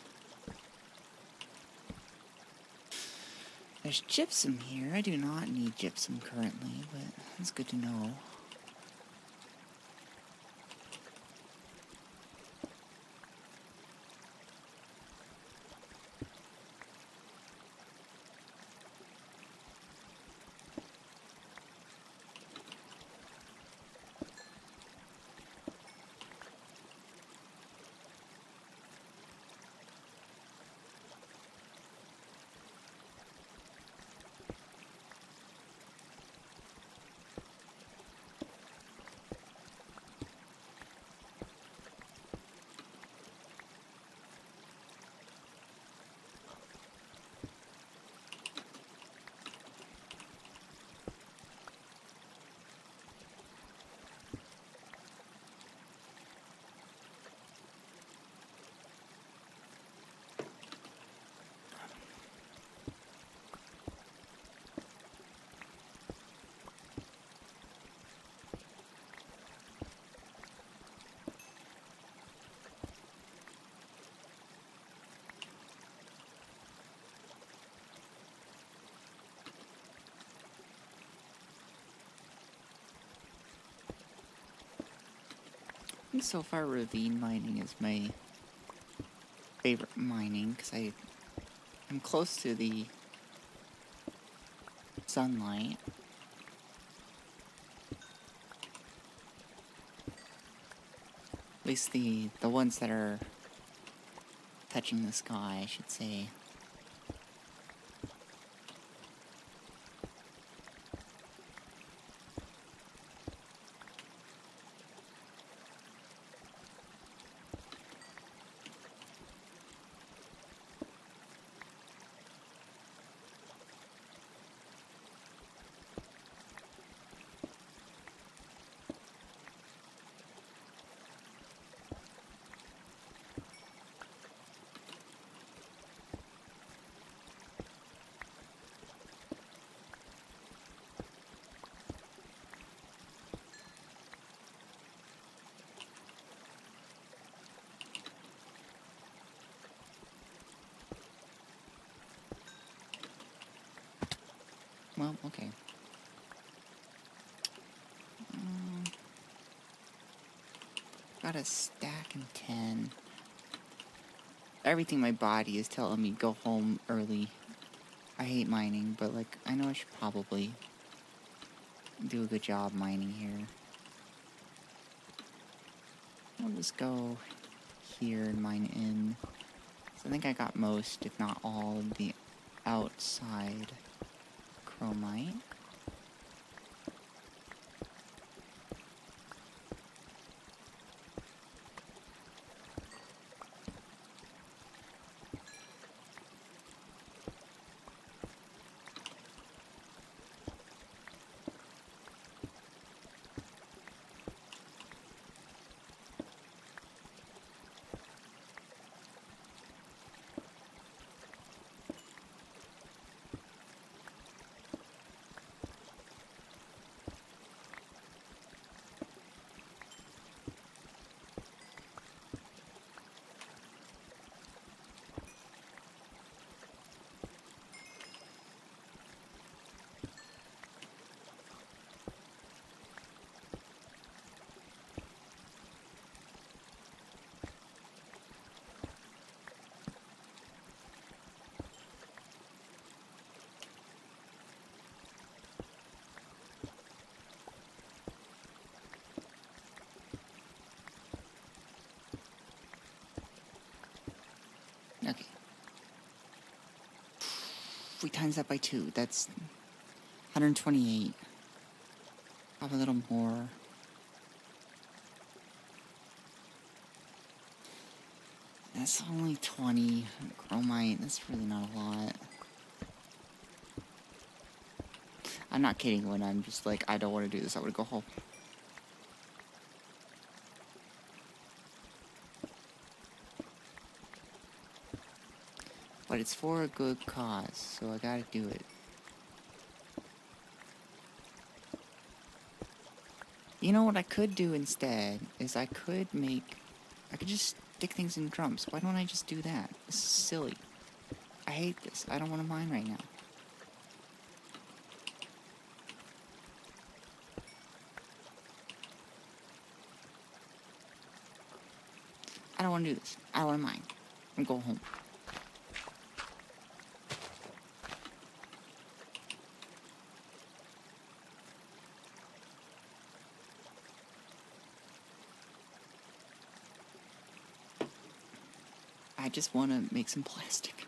A: There's gypsum here. I do not need gypsum currently, but that's good to know. think so far ravine mining is my favorite mining, because I'm close to the sunlight. At least the ones that are touching the sky, I should say. Well, okay. Got a stack and 10. Everything in my body is telling me go home early. I hate mining, but like, I know I should probably do a good job mining here. I'll just go here and mine in. So I think I got most, if not all, of the outside chromite. Okay. If we times that by 2, that's 128. Have a little more. That's only 20 chromite. That's really not a lot. I'm not kidding when I'm just like, I don't want to do this. I want to go home. But it's for a good cause, so I gotta do it. You know what I could do instead is I could just stick things in drums. Why don't I just do that? This is silly. I hate this. I don't want to mine right now. I don't want to do this. I don't want to mine. I'm going home. I just want to make some plastic.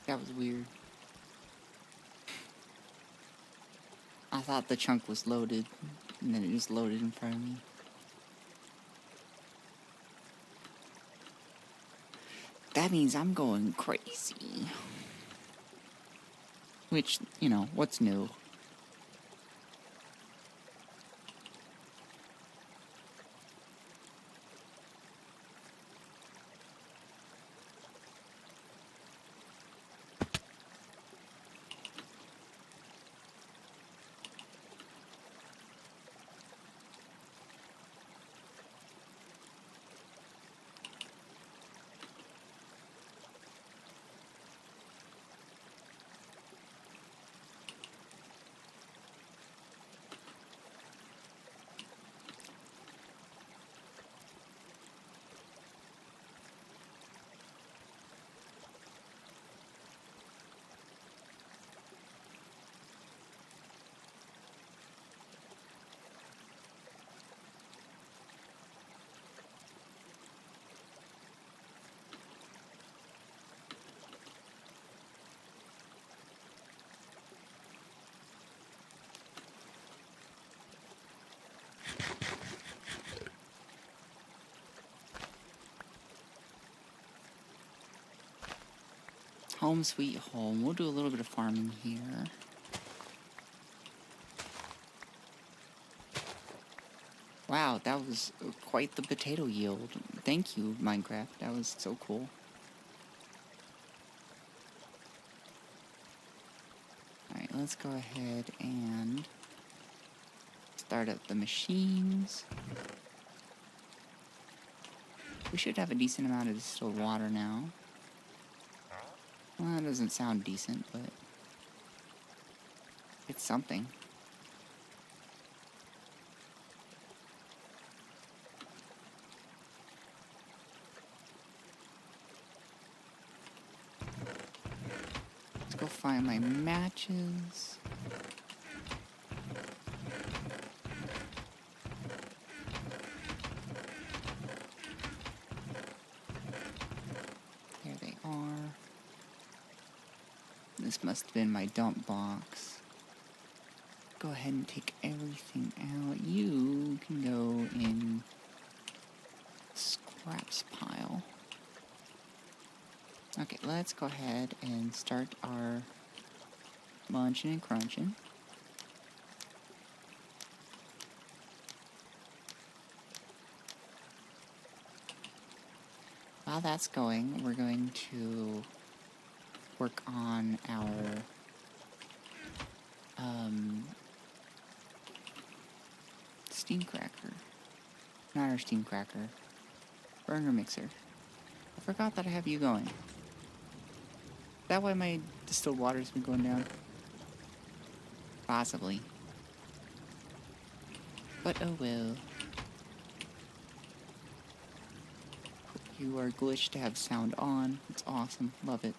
A: That was weird. I thought the chunk was loaded, and then it just loaded in front of me. That means I'm going crazy. Which, you know, what's new? Home sweet home. We'll do a little bit of farming here. Wow, that was quite the potato yield. Thank you, Minecraft. That was so cool. Alright, let's go ahead and start up the machines. We should have a decent amount of distilled water now. Well, that doesn't sound decent, but it's something. Let's go find my matches. There they are. This must have been my dump box. Go ahead and take everything out. You can go in scraps pile. Okay, let's go ahead and start our munching and crunching. While that's going, we're going to work on our steam cracker. Not our steam cracker. Burner mixer. I forgot that I have you going. Is that why my distilled water's been going down? Possibly. But oh well. You are glitched to have sound on. It's awesome. Love it.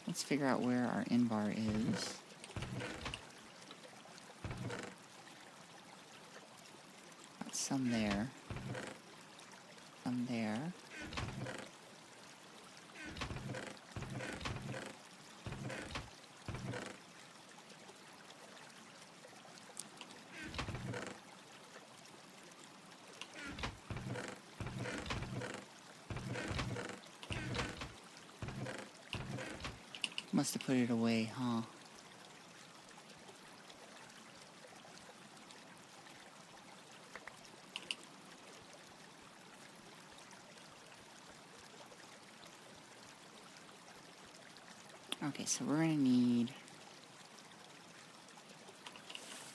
A: Let's figure out where our in-bar is. Got some there. Some there. Must have put it away, huh? Okay, so we're gonna need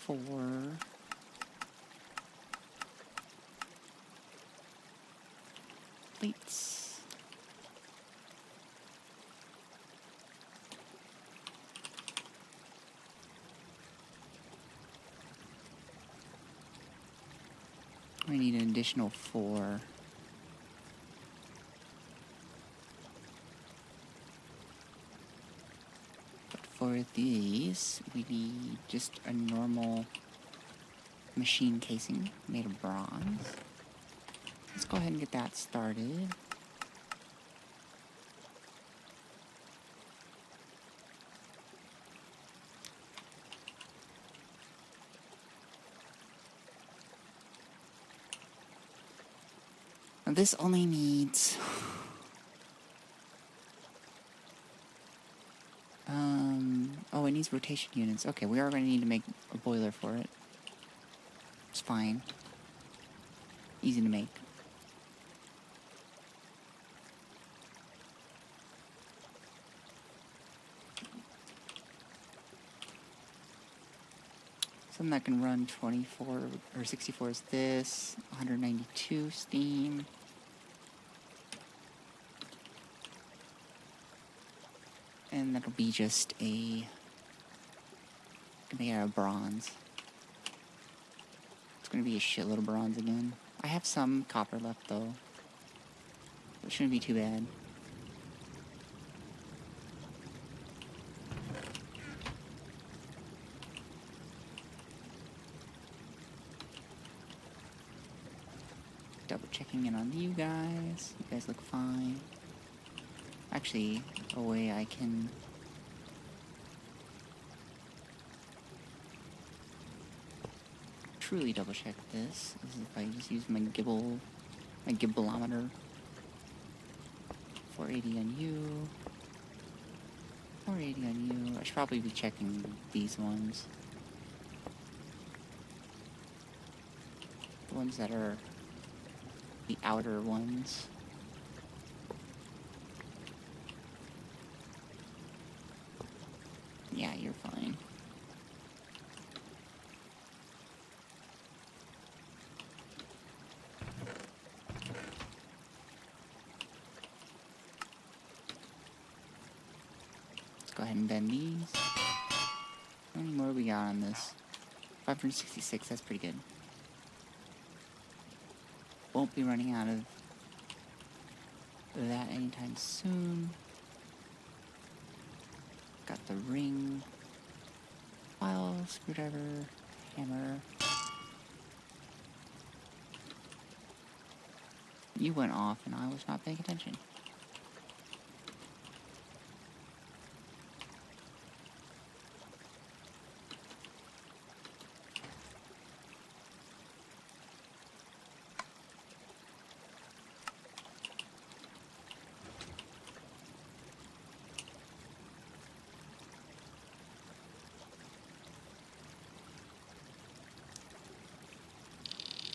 A: 4 plates. We need an additional 4. But for these, we need just a normal machine casing made of bronze. Let's go ahead and get that started. Now this only needs oh, it needs rotation units. Okay, we are going to need to make a boiler for it. It's fine. Easy to make. Something that can run 24 or 64 is this. 192 steam. And that'll be just a... made out of bronze. It's gonna be a shitload of bronze again. I have some copper left though. It shouldn't be too bad. Double checking in on you guys. You guys look fine. Actually, a way I can... truly double check this is if I just use my gibbalometer. 480 on you. 480 on you. I should probably be checking these ones. The ones that are the outer ones. Yeah, you're fine. Let's go ahead and bend these. How many more we got on this? 566, that's pretty good. Won't be running out of that anytime soon. Got the ring, file, screwdriver, hammer. You went off and I was not paying attention.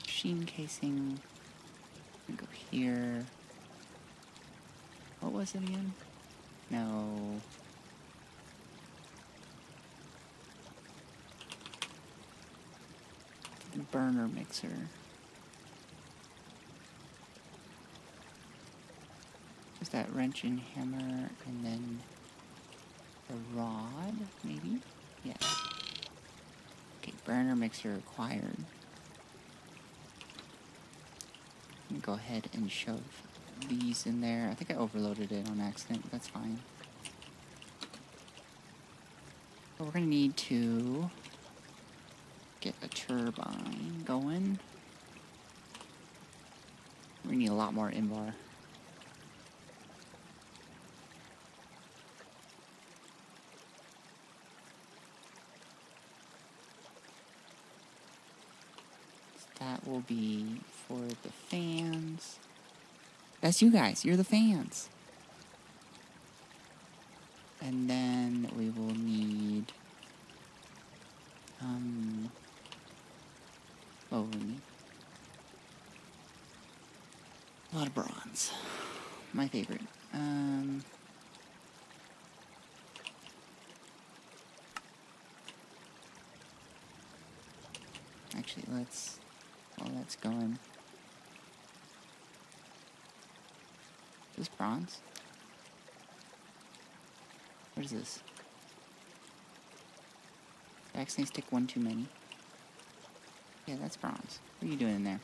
A: Machine casing. Go here. What was it again? No. The burner mixer. Is that wrench and hammer and then a rod, maybe? Yeah. Okay, burner mixer required. Go ahead and shove these in there. I think I overloaded it on accident, but that's fine. But we're gonna need to get a turbine going. We're gonna need a lot more invar. That will be for the fans. That's you guys. You're the fans. And then we will need... what will we need? A lot of bronze. My favorite. Actually, let's... while that's going... Is this bronze? What is this? I accidentally stick one too many. Yeah, that's bronze. What are you doing in there?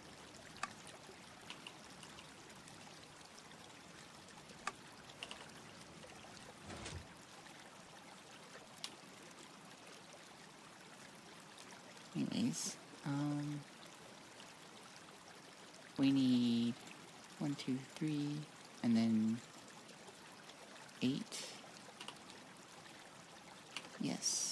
A: we need 1, 2, 3, and then 8. Yes.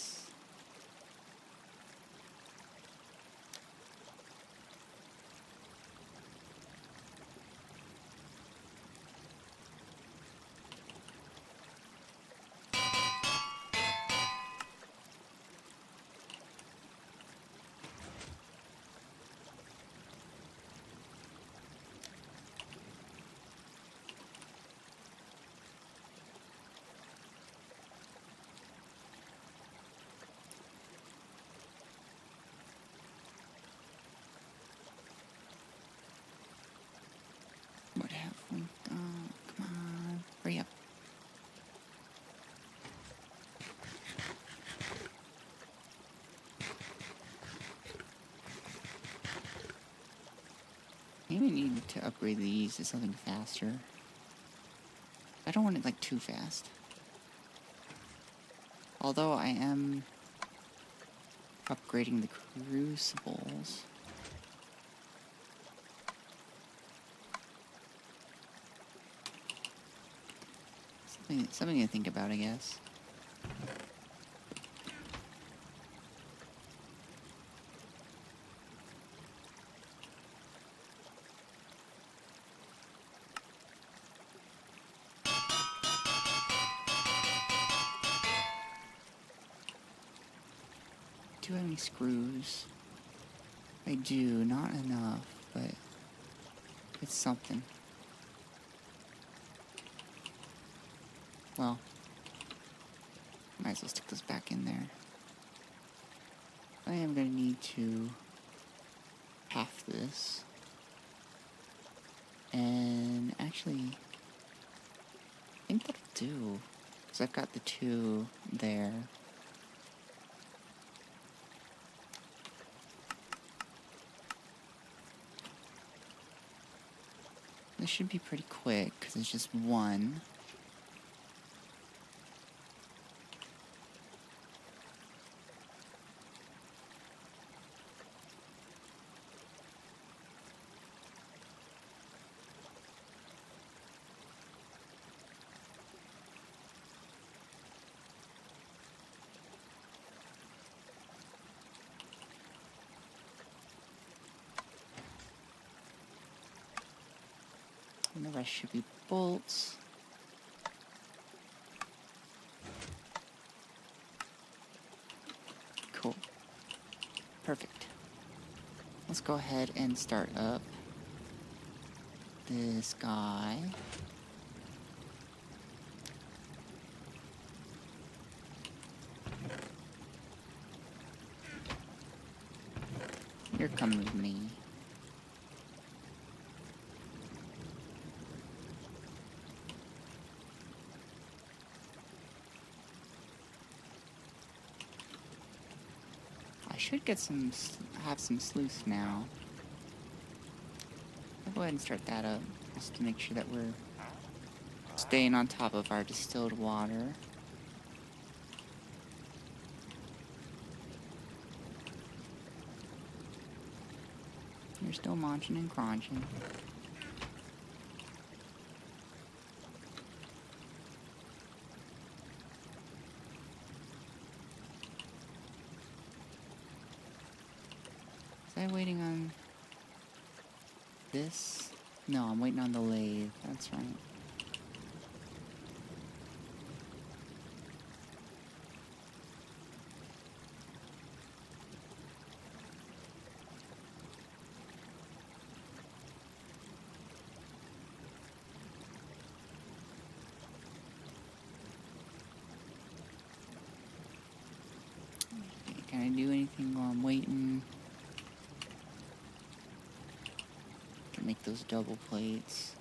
A: What have we done? Come on, hurry up. Maybe we need to upgrade these to something faster. I don't want it like too fast. Although I am upgrading the crucibles. Something to think about, I guess. Do I have any screws? I do, not enough, but it's something. Well, might as well stick this back in there. I am going to need to half this. And actually, I think that'll do. Because I've got the 2 there. This should be pretty quick, because it's just 1. And the rest should be bolts. Cool. Perfect. Let's go ahead and start up this guy. You're coming with me. Should get have some sluice now. I'll go ahead and start that up, just to make sure that we're staying on top of our distilled water. You're still munching and crunching. Am I waiting on this? No, I'm waiting on the lathe. That's right. Can I do anything while I'm waiting? Make those double plates.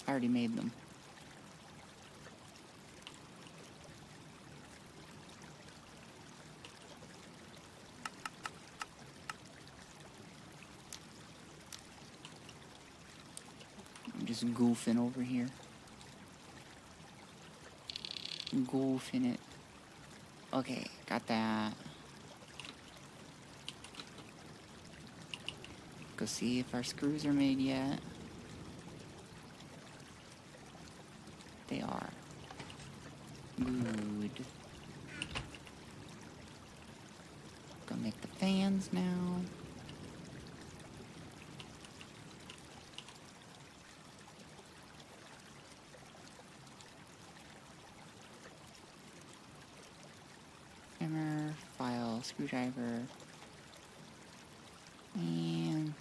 A: I already made them. just goofing over here. Goofing it. Okay, got that. Go see if our screws are made yet. They are. Good. Go make the fans now. Hammer, file, screwdriver, and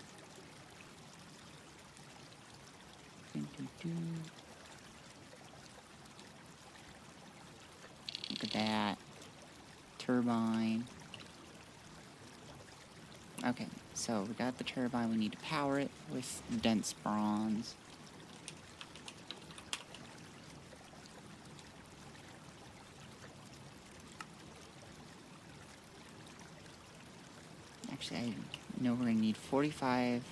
A: look at that turbine. Okay, so we got the turbine. We need to power it with dense bronze. Actually, I know we're gonna need 45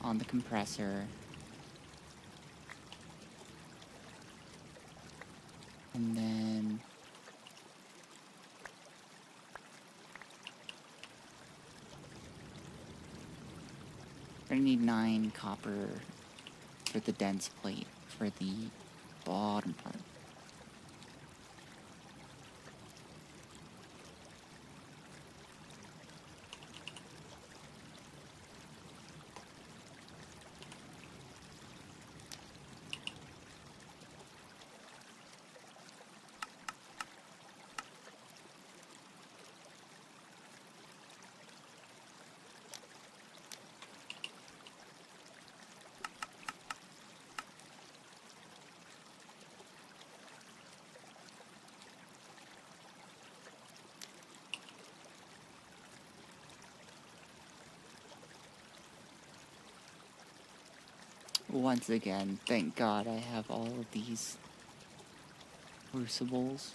A: on the compressor. And then we're gonna need 9 copper for the dense plate for the bottom part. Once again, thank God I have all of these crucibles.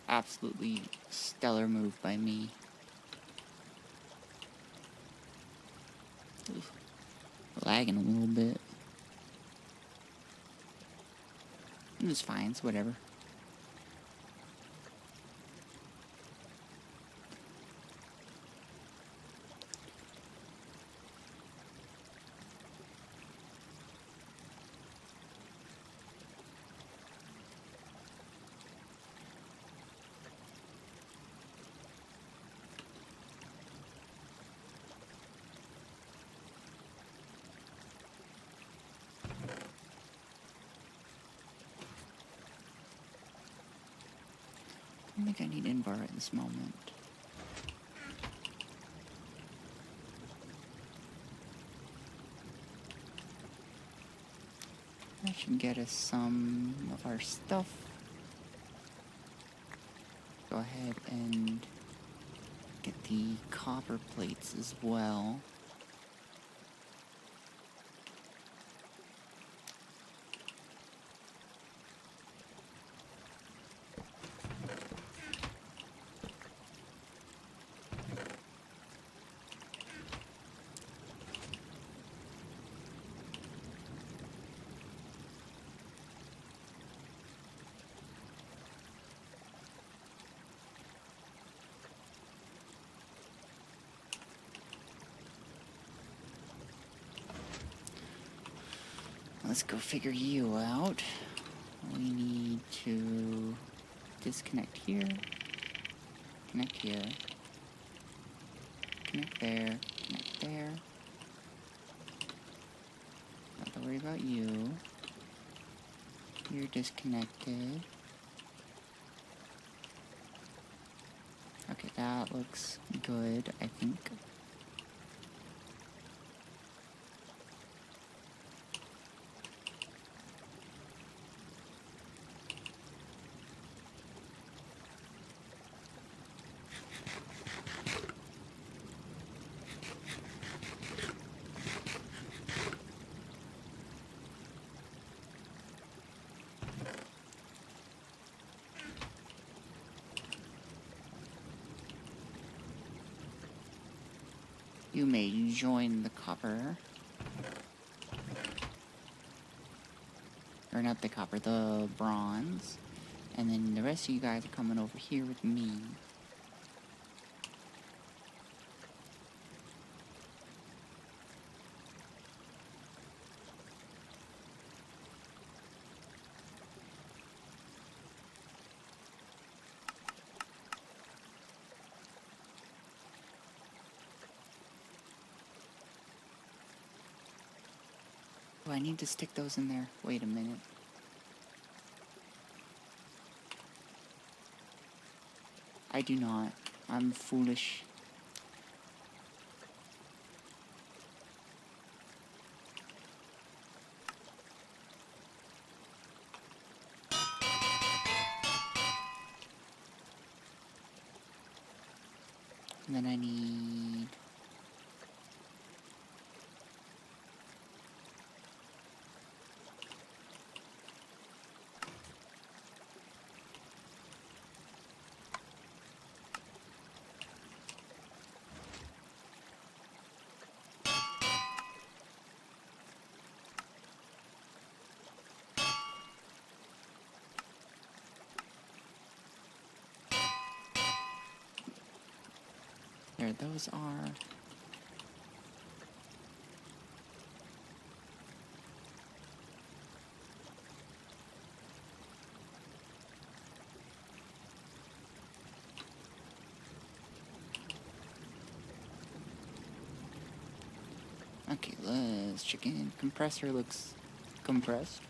A: Absolutely stellar move by me. Oof. Lagging a little bit. It's fine, it's whatever. I think I need Invar at this moment. That should get us some of our stuff. Go ahead and get the copper plates as well. Let's go figure you out. We need to disconnect here, connect here, connect there, connect there. Not to worry about you. You're disconnected. Okay, that looks good, I think. You may join the copper. Or not the copper, the bronze. And then the rest of you guys are coming over here with me. Oh, I need to stick those in there. Wait a minute. I do not. I'm foolish. And then I need... There those are. Okay, let's check in. Compressor looks compressed.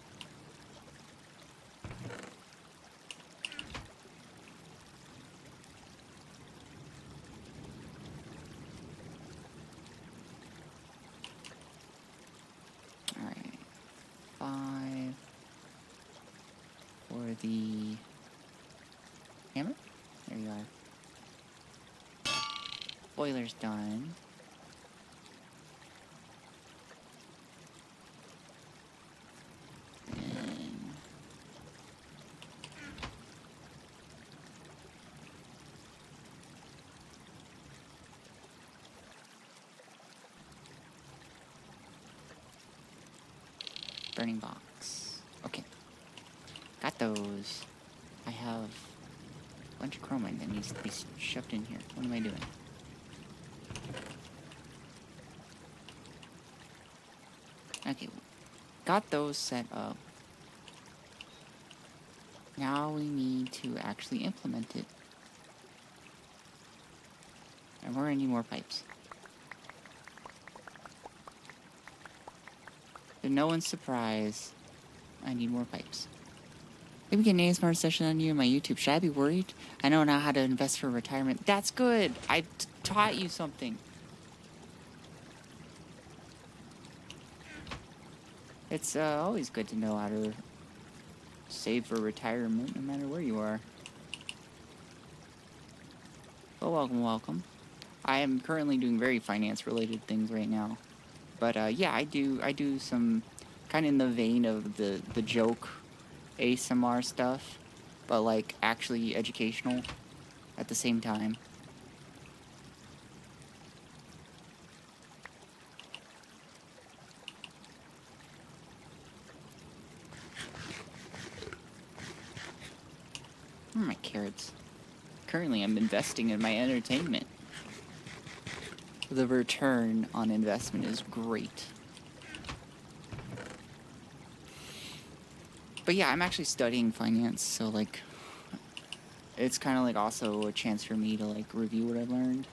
A: Alright. 5 for the hammer. There you are. Boiler's done. Burning box. Okay. Got those. I have a bunch of chromite that needs to be shoved in here. What am I doing? Okay. Got those set up. Now we need to actually implement it. And we're gonna need more pipes. To no one's surprise, I need more pipes. Maybe we get an ASMR session on you on my YouTube. Should I be worried? I know now how to invest for retirement. That's good! I taught you something. It's always good to know how to save for retirement, no matter where you are. Well, welcome, welcome. I am currently doing very finance-related things right now. But yeah, I do some kind of in the vein of the joke ASMR stuff, but like actually educational at the same time. Where are my carrots? Currently, I'm investing in my entertainment. The return on investment is great. But yeah, I'm actually studying finance, so like, it's kind of like also a chance for me to like review what I've learned.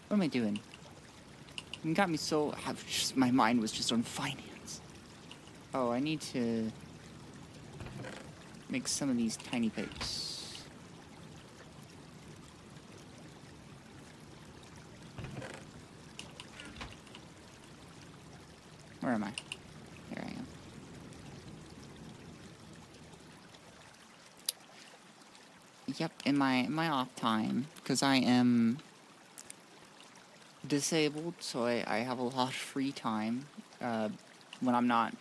A: What am I doing? You got me so... my mind was just on finance. Oh, I need to make some of these tiny pipes. Where am I? There I am. Yep, in my off time, because I am disabled, so I have a lot of free time when I'm not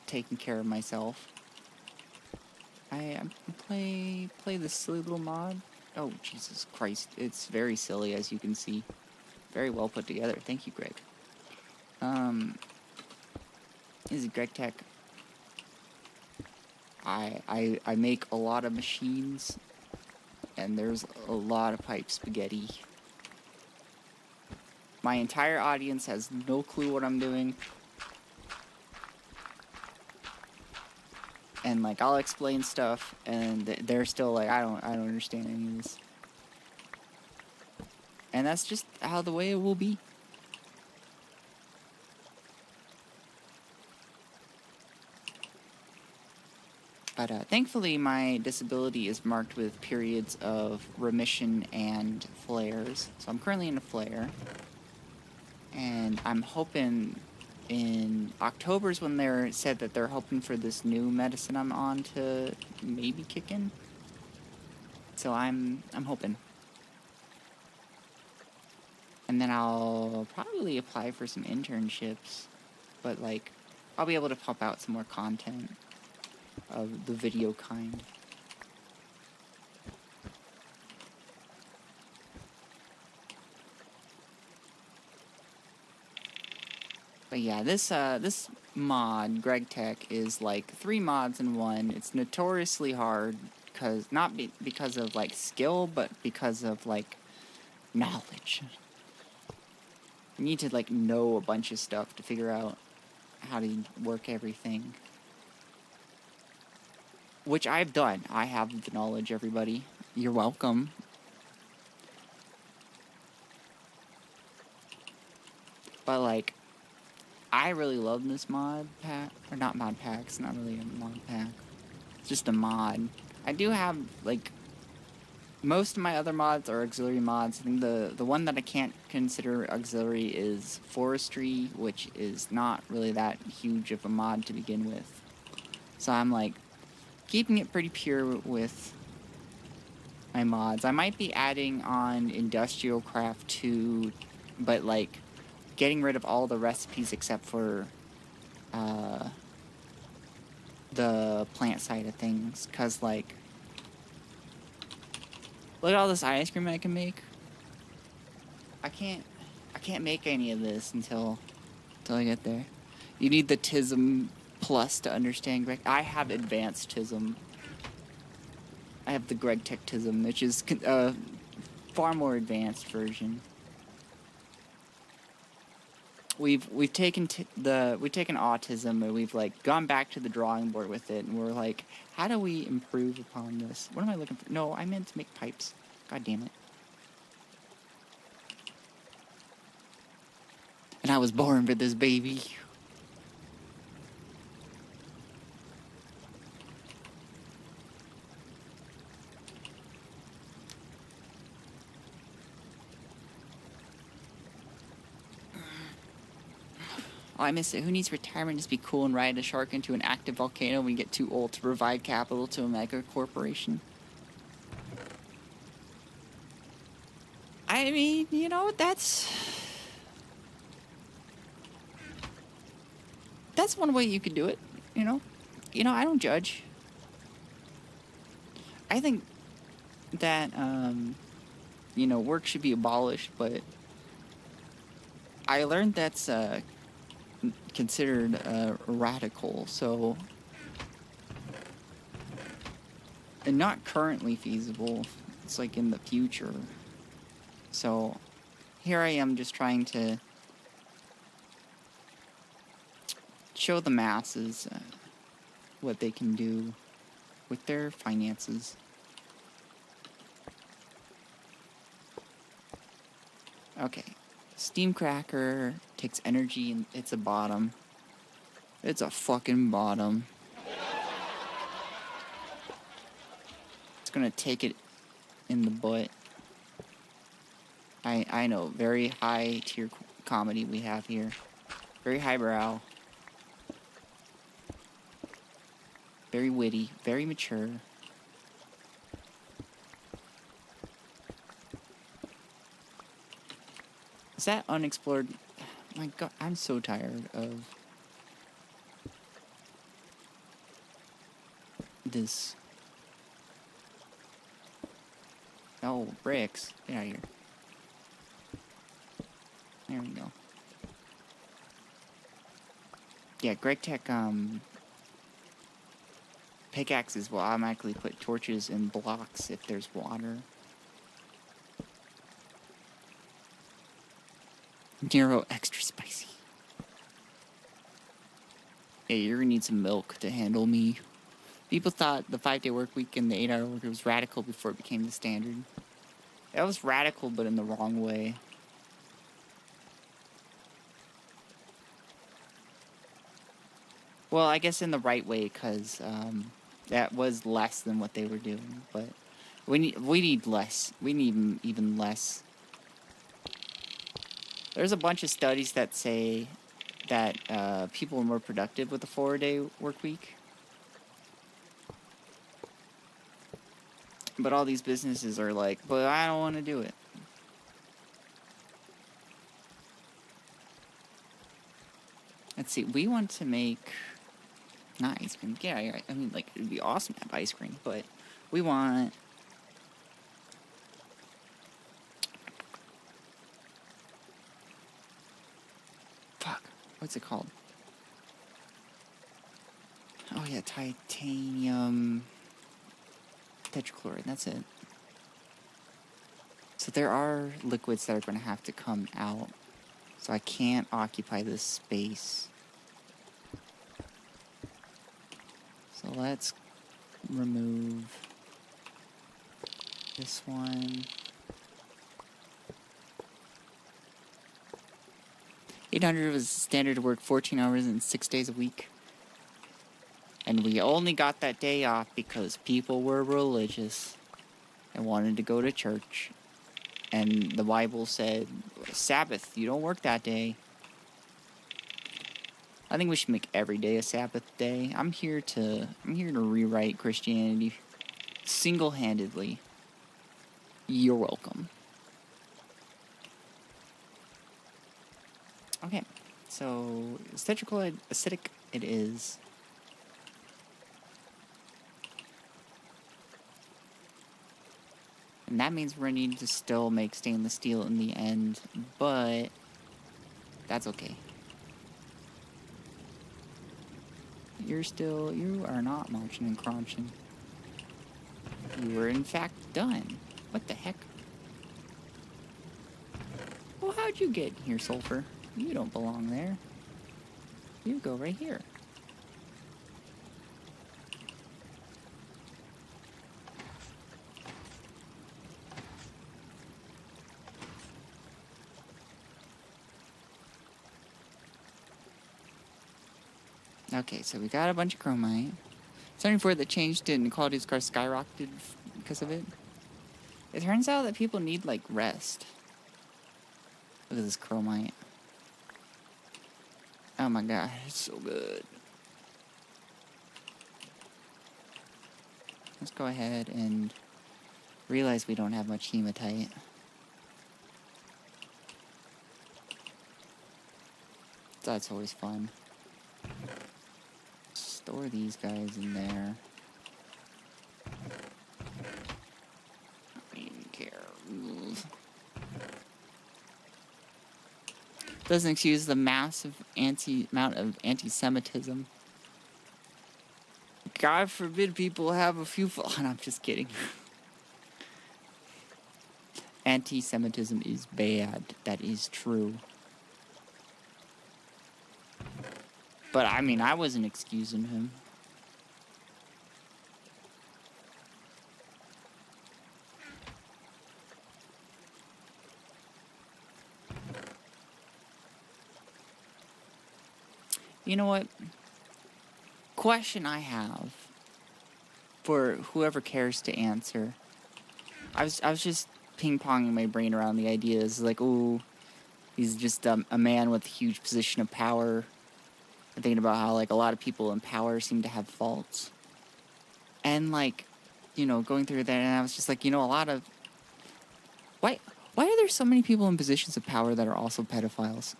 A: taking care of myself. I play this silly little mod Oh, Jesus Christ. It's very silly, as you can see. Very well put together. Thank you, Greg. This is Gregtech. I make a lot of machines, and there's a lot of pipe spaghetti. My entire audience has no clue what I'm doing. And like I'll explain stuff and they're still like I don't understand any of this. And that's just how the way it will be. But thankfully my disability is marked with periods of remission and flares. So I'm currently in a flare. And I'm hoping in October is when they said that they're hoping for this new medicine I'm on to maybe kick in. So I'm hoping. And then I'll probably apply for some internships. But like, I'll be able to pump out some more content of the video kind. But yeah, this mod, Gregtech, is like 3 mods in one. It's notoriously hard, not because of like skill, but because of like knowledge. You need to like know a bunch of stuff to figure out how to work everything. Which I've done. I have the knowledge, everybody. You're welcome. But like, I really love this mod pack, or not mod pack, it's not really a mod pack, it's just a mod. I do have, like, most of my other mods are auxiliary mods. I think the one that I can't consider auxiliary is Forestry, which is not really that huge of a mod to begin with. So I'm, like, keeping it pretty pure with my mods. I might be adding on Industrial Craft 2, but, like, getting rid of all the recipes except for the plant side of things, because like look at all this ice cream I can make. I can't make any of this until I get there. You need the TISM Plus to understand Greg. I have advanced TISM. I have the Gregtech TISM, which is a far more advanced version. We've taken autism and we've like gone back to the drawing board with it, and we're like, how do we improve upon this? What am I looking for? No, I meant to make pipes. God damn it. And I was born for this, baby. Oh, I miss it. Who needs retirement to be cool and ride a shark into an active volcano when you get too old to provide capital to a mega corporation? I mean, you know, that's one way you could do it, you know? You know, I don't judge. I think that, you know, work should be abolished, but I learned that's, considered radical, so and not currently feasible. It's like in the future. So here I am just trying to show the masses what they can do with their finances. Okay. Steam cracker takes energy and it's a bottom. It's a fucking bottom. It's gonna take it in the butt. I know, very high tier comedy we have here. Very highbrow. Very witty, very mature. Is that unexplored? My God, I'm so tired of this. Oh, bricks. Get out of here. There we go. Yeah, Gregtech, pickaxes will automatically put torches in blocks if there's water. Nero extra spicy. Yeah, you're gonna need some milk to handle me. People thought the 5-day work week and the 8-hour work was radical before it became the standard. That was radical, but in the wrong way. Well, I guess in the right way, because that was less than what they were doing. But we need less. We need even less. There's a bunch of studies that say that people are more productive with a 4-day work week. But all these businesses are like, but I don't want to do it. Let's see, we want to make... not ice cream. Yeah, I mean, like, it'd be awesome to have ice cream, but we want... fuck, what's it called? Oh yeah, titanium tetrachloride, that's it. So there are liquids that are going to have to come out. So I can't occupy this space. So let's remove this one. 800 was standard to work 14 hours and 6 days a week. And we only got that day off because people were religious and wanted to go to church. And the Bible said, Sabbath, you don't work that day. I think we should make every day a Sabbath day. I'm here to rewrite Christianity single-handedly. You're welcome. Okay, so tetrachloride acidic it is. And that means we're going to need to still make stainless steel in the end, but that's okay. You are not marching and crunching. You were in fact done. What the heck? Well, how'd you get here, Sulfur? You don't belong there. You go right here. Okay, so we got a bunch of chromite. 74 that changed and the quality of his car skyrocketed because of it. It turns out that people need, like, rest. Look at this chromite. Oh my god, it's so good. Let's go ahead and realize we don't have much hematite. That's always fun. Store these guys in there. I don't even care. Doesn't excuse the massive amount of anti-Semitism. God forbid people have a few... no, I'm just kidding. Anti-Semitism is bad. That is true. But, I mean, I wasn't excusing him. You know what? Question I have for whoever cares to answer. I was just ping-ponging my brain around the ideas. Like, ooh, he's just a man with a huge position of power. I'm thinking about how, like, a lot of people in power seem to have faults. And, like, you know, going through that, and I was just like, you know, a lot of... Why are there so many people in positions of power that are also pedophiles?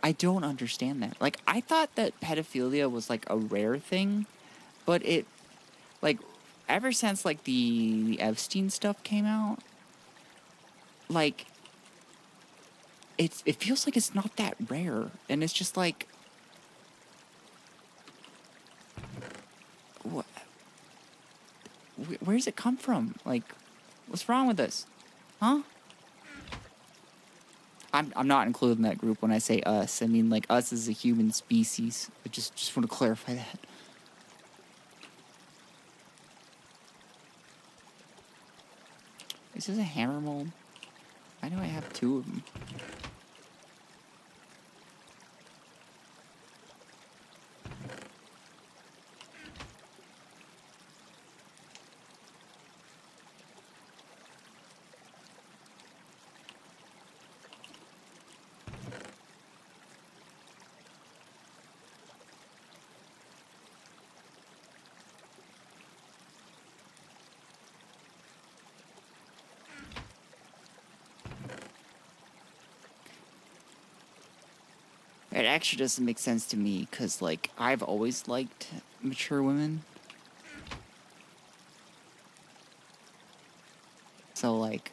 A: I don't understand that. Like, I thought that pedophilia was, like, a rare thing, but it, like, ever since, like, the Epstein stuff came out, like, it feels like it's not that rare, and it's just like, what? Where does it come from? Like, what's wrong with us? Huh? I'm not including that group when I say us. I mean, like, us as a human species. I just want to clarify that. Is this a hammer mold? Why do I have 2 of them? It actually doesn't make sense to me, because, like, I've always liked mature women. So, like,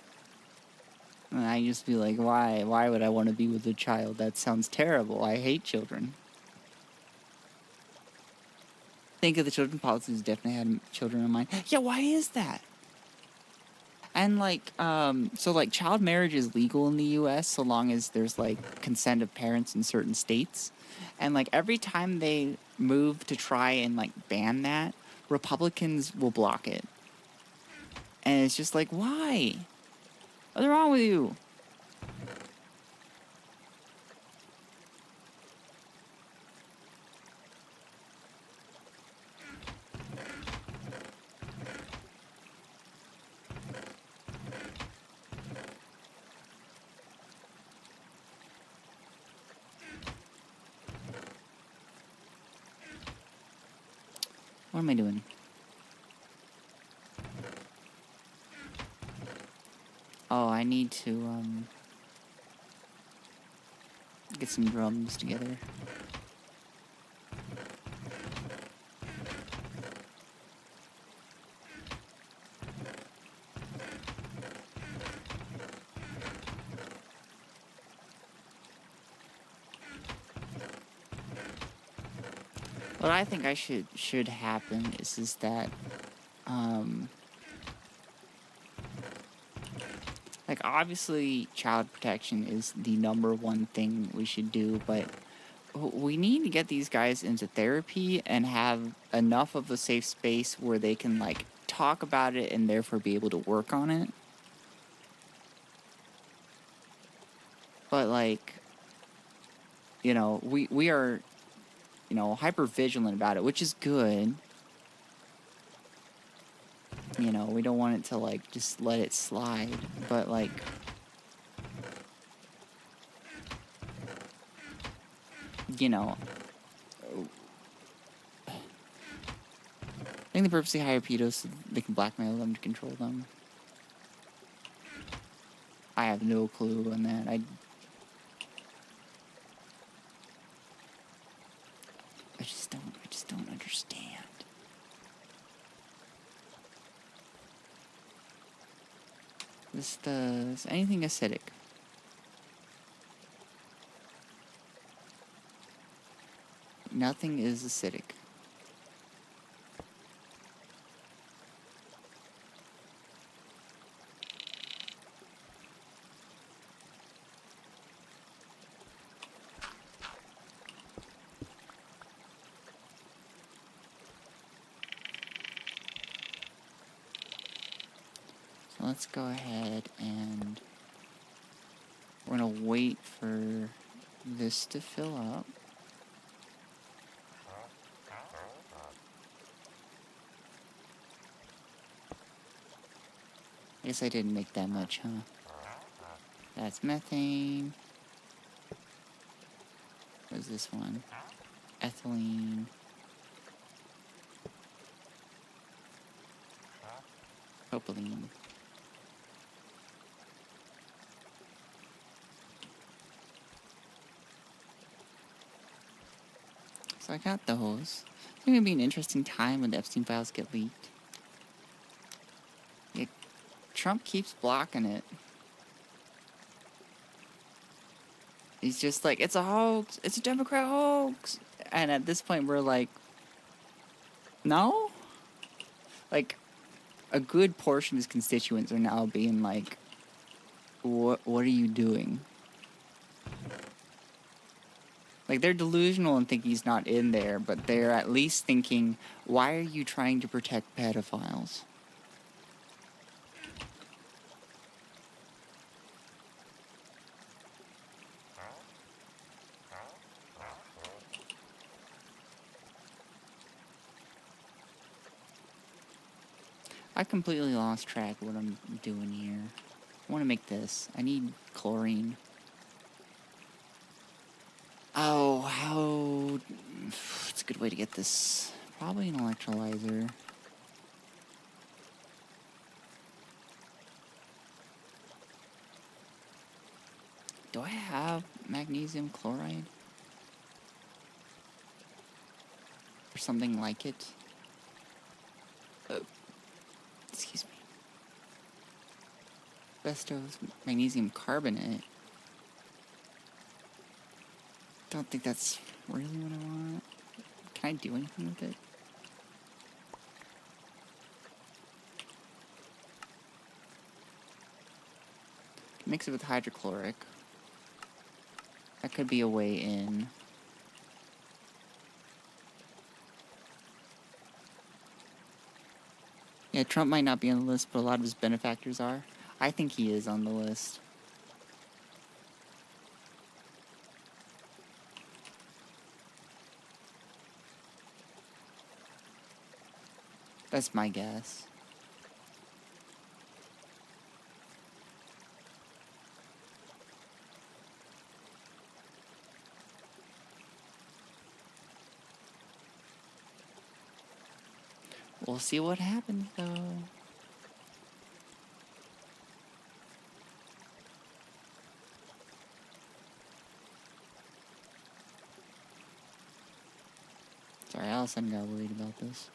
A: I just be like, why would I want to be with a child? That sounds terrible. I hate children. Think of the children policies definitely had children in mind. Yeah, why is that? And, like, so, like, child marriage is legal in the U.S. so long as there's, like, consent of parents in certain states. And, like, every time they move to try and, like, ban that, Republicans will block it. And it's just like, why? What's wrong with you? What am I doing? Oh, I need to, get some drums together. What I think I should happen is that, like, obviously child protection is the #1 thing we should do, but we need to get these guys into therapy and have enough of a safe space where they can, like, talk about it and therefore be able to work on it. But, like, you know, we are, you know, hyper vigilant about it, which is good. You know, we don't want it to, like, just let it slide, but, like, you know, I think they purposely hire pedos so they can blackmail them to control them. I have no clue on that. I just don't understand. This does anything acidic. Nothing is acidic. So let's go ahead and we're gonna wait for this to fill up. Guess I didn't make that much, huh? That's methane. What is this one? Ethylene. Propylene. So I got those. It's gonna be an interesting time when the Epstein files get leaked. Yeah, Trump keeps blocking it. He's just like, it's a hoax. It's a Democrat hoax. And at this point, we're like, no? Like, a good portion of his constituents are now being like, what are you doing? Like, they're delusional and think he's not in there, but they're at least thinking, why are you trying to protect pedophiles? I completely lost track of what I'm doing here. I want to make this. I need chlorine. Oh, how... It's a good way to get this. Probably an electrolyzer. Do I have magnesium chloride? Or something like it? Excuse me. Asbestos magnesium carbonate. Don't think that's really what I want. Can I do anything with it? Mix it with hydrochloric. That could be a way in. Yeah, Trump might not be on the list, but a lot of his benefactors are. I think he is on the list. That's my guess. We'll see what happens, though. Sorry, Allison got worried about this.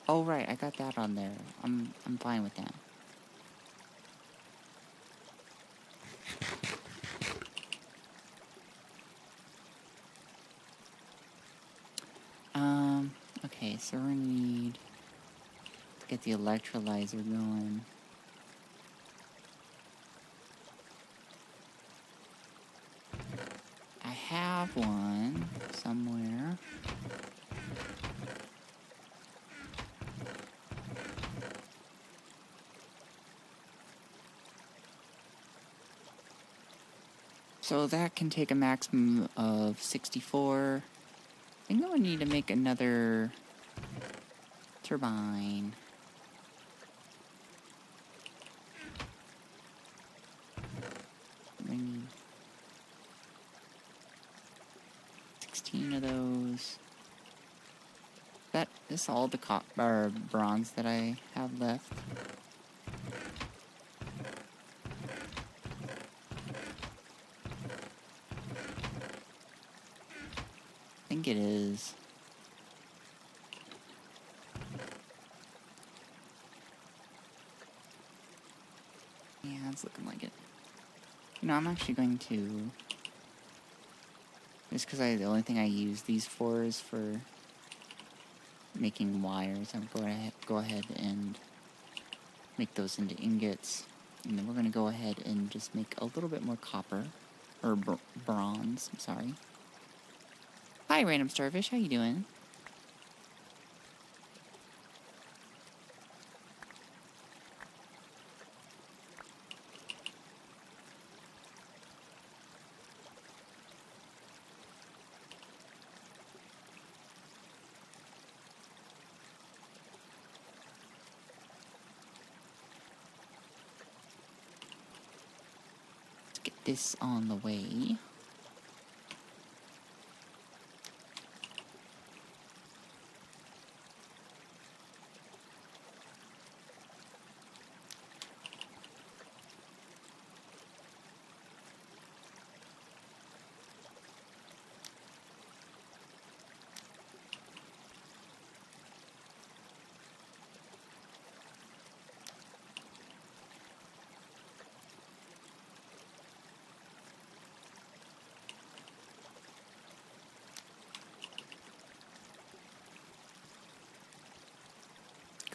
A: Oh, right, I got that on there. I'm fine with that. Okay, so we're gonna need to get the electrolyzer going. I have one somewhere. So that can take a maximum of 64. I think I would need to make another turbine. I need 16 of those. This is all the bronze that I have left. I think it is. Yeah, it's looking like it. You know, I'm actually going to... Just because the only thing I use these for is for making wires. I'm going to go ahead and make those into ingots. And then we're going to go ahead and just make a little bit more copper. Or bronze, I'm sorry. Hi, Random Starfish. How you doing? Let's get this on the way.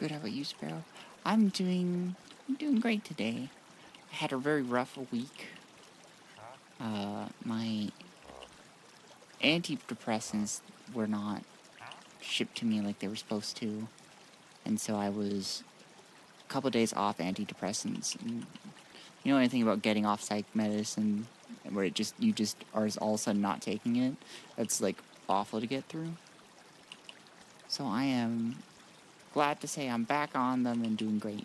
A: Good, how about you, Sparrow? I'm doing great today. I had a very rough week. My antidepressants were not shipped to me like they were supposed to, and so I was a couple days off antidepressants. And you know anything about getting off psych medicine, where you just are all of a sudden not taking it? That's like awful to get through. So I am glad to say I'm back on them and doing great.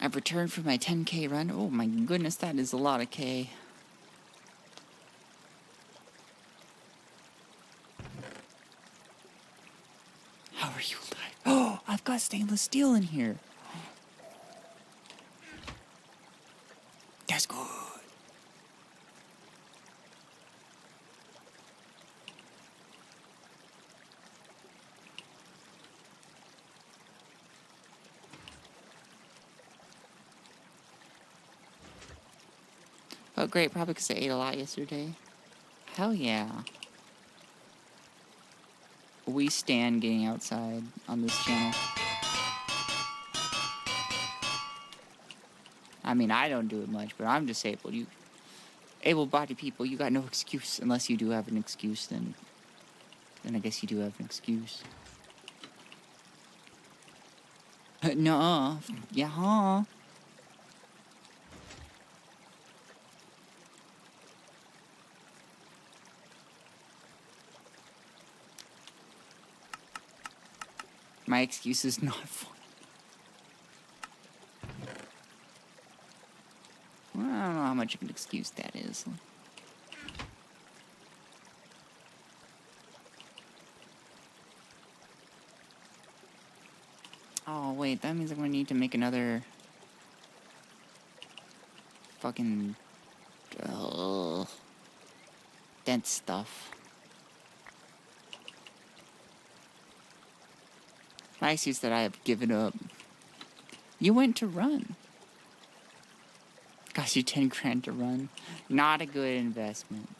A: I've returned from my 10K run. Oh my goodness, that is a lot of K. How are you alive? Oh, I've got stainless steel in here. That's good. Oh great, probably because I ate a lot yesterday. Hell yeah. We stand getting outside on this channel. I mean, I don't do it much, but I'm disabled. You able-bodied people, you got no excuse. Unless you do have an excuse, then I guess you do have an excuse. Nuh-uh. Yeah, huh? My excuse is not fun. Well, I don't know how much of an excuse that is. Oh, wait, that means I'm gonna need to make another fucking dense stuff. My excuse that I have given up. You went to run. Cost you 10 grand to run. Not a good investment.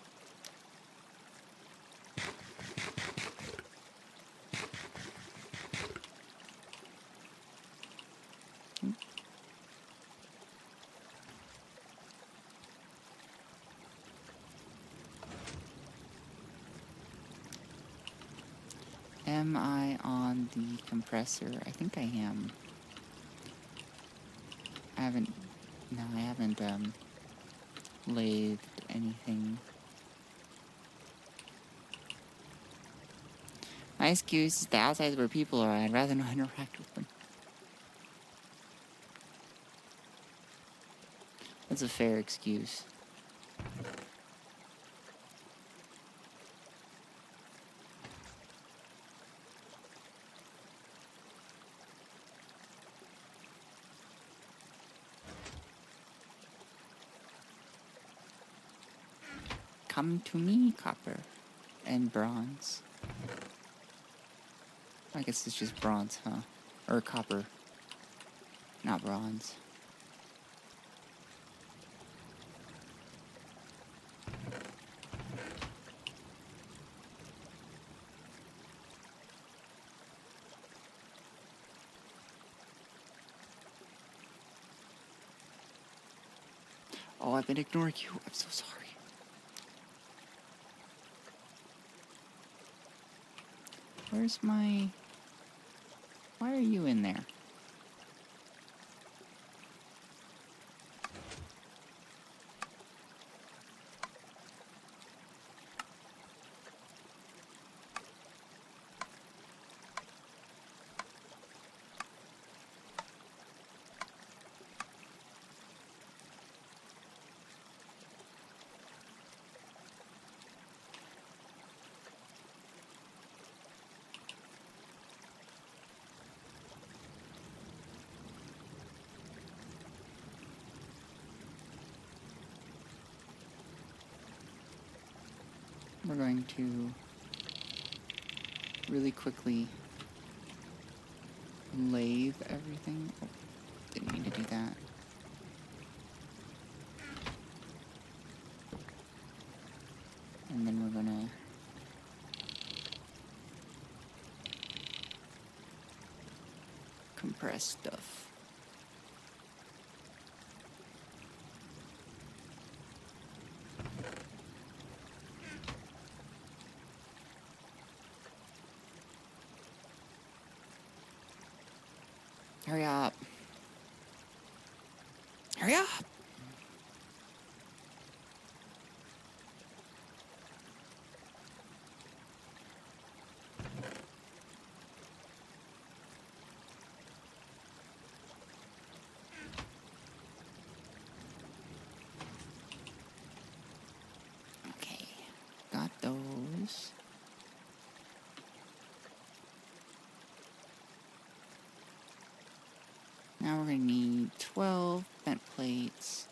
A: Am I on the compressor? I think I am. I haven't lathed anything. My excuse is the outside is where people are. I'd rather not interact with them. That's a fair excuse. Come to me, copper and bronze. I guess it's just bronze, huh? Or copper, not bronze. Oh, I've been ignoring you. I'm so sorry. Where's my... Why are you in there? We're going to really quickly lathe everything. Oh, didn't mean to do that. And then we're gonna compress stuff. Hurry up. Hurry up! Okay, got those. Now we're gonna need 12 bent plates.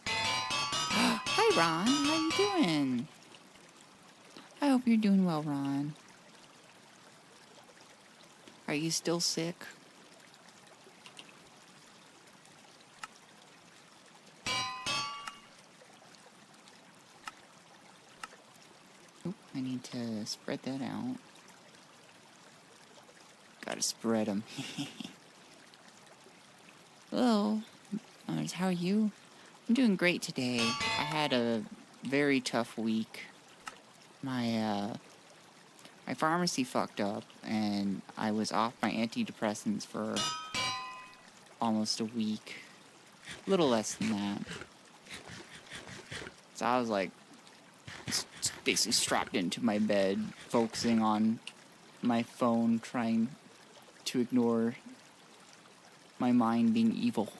A: Hi, Ron. How you doing? I hope you're doing well, Ron. Are you still sick? Oop, I need to spread that out. Gotta spread them. Hello. How are you? I'm doing great today. I had a very tough week. My pharmacy fucked up, and I was off my antidepressants for almost a week. A little less than that. So I was like, basically strapped into my bed, focusing on my phone, trying to ignore my mind being evil.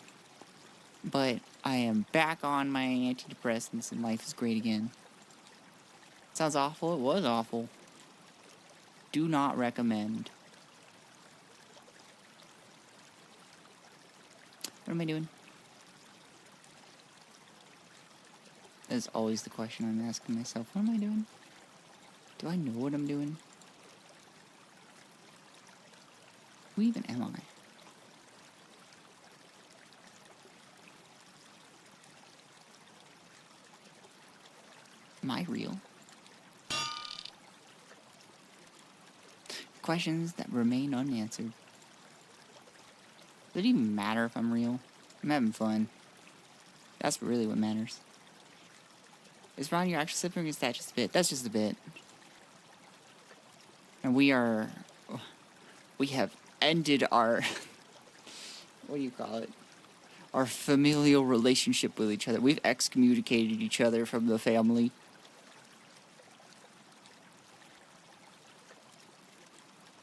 A: But I am back on my antidepressants, and life is great again. Sounds awful. It was awful. Do not recommend. What am I doing? That's always the question I'm asking myself. What am I doing? Do I know what I'm doing? Who even am I? Am I real? Questions that remain unanswered. Does it even matter if I'm real? I'm having fun. That's really what matters. Is Ron your actual sibling, or is that just a bit? That's just a bit. And we have ended our, what do you call it? Our familial relationship with each other. We've excommunicated each other from the family.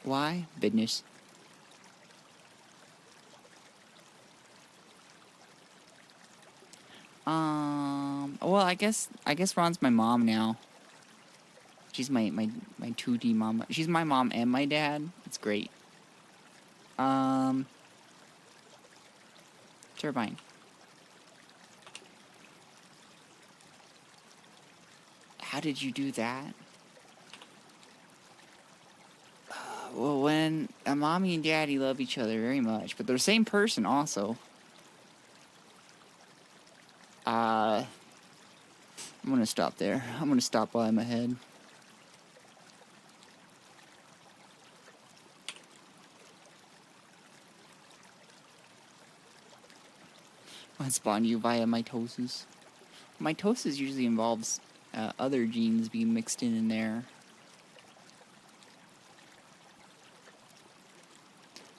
A: Why? Business. Well, I guess Ron's my mom now. She's my 2D mom. She's my mom and my dad. It's great. Turbine. How did you do that? Well, when mommy and daddy love each other very much, but they're the same person also. I'm gonna stop there. I'm gonna stop while I'm ahead. I'll spawn you via mitosis. Mitosis usually involves other genes being mixed in there.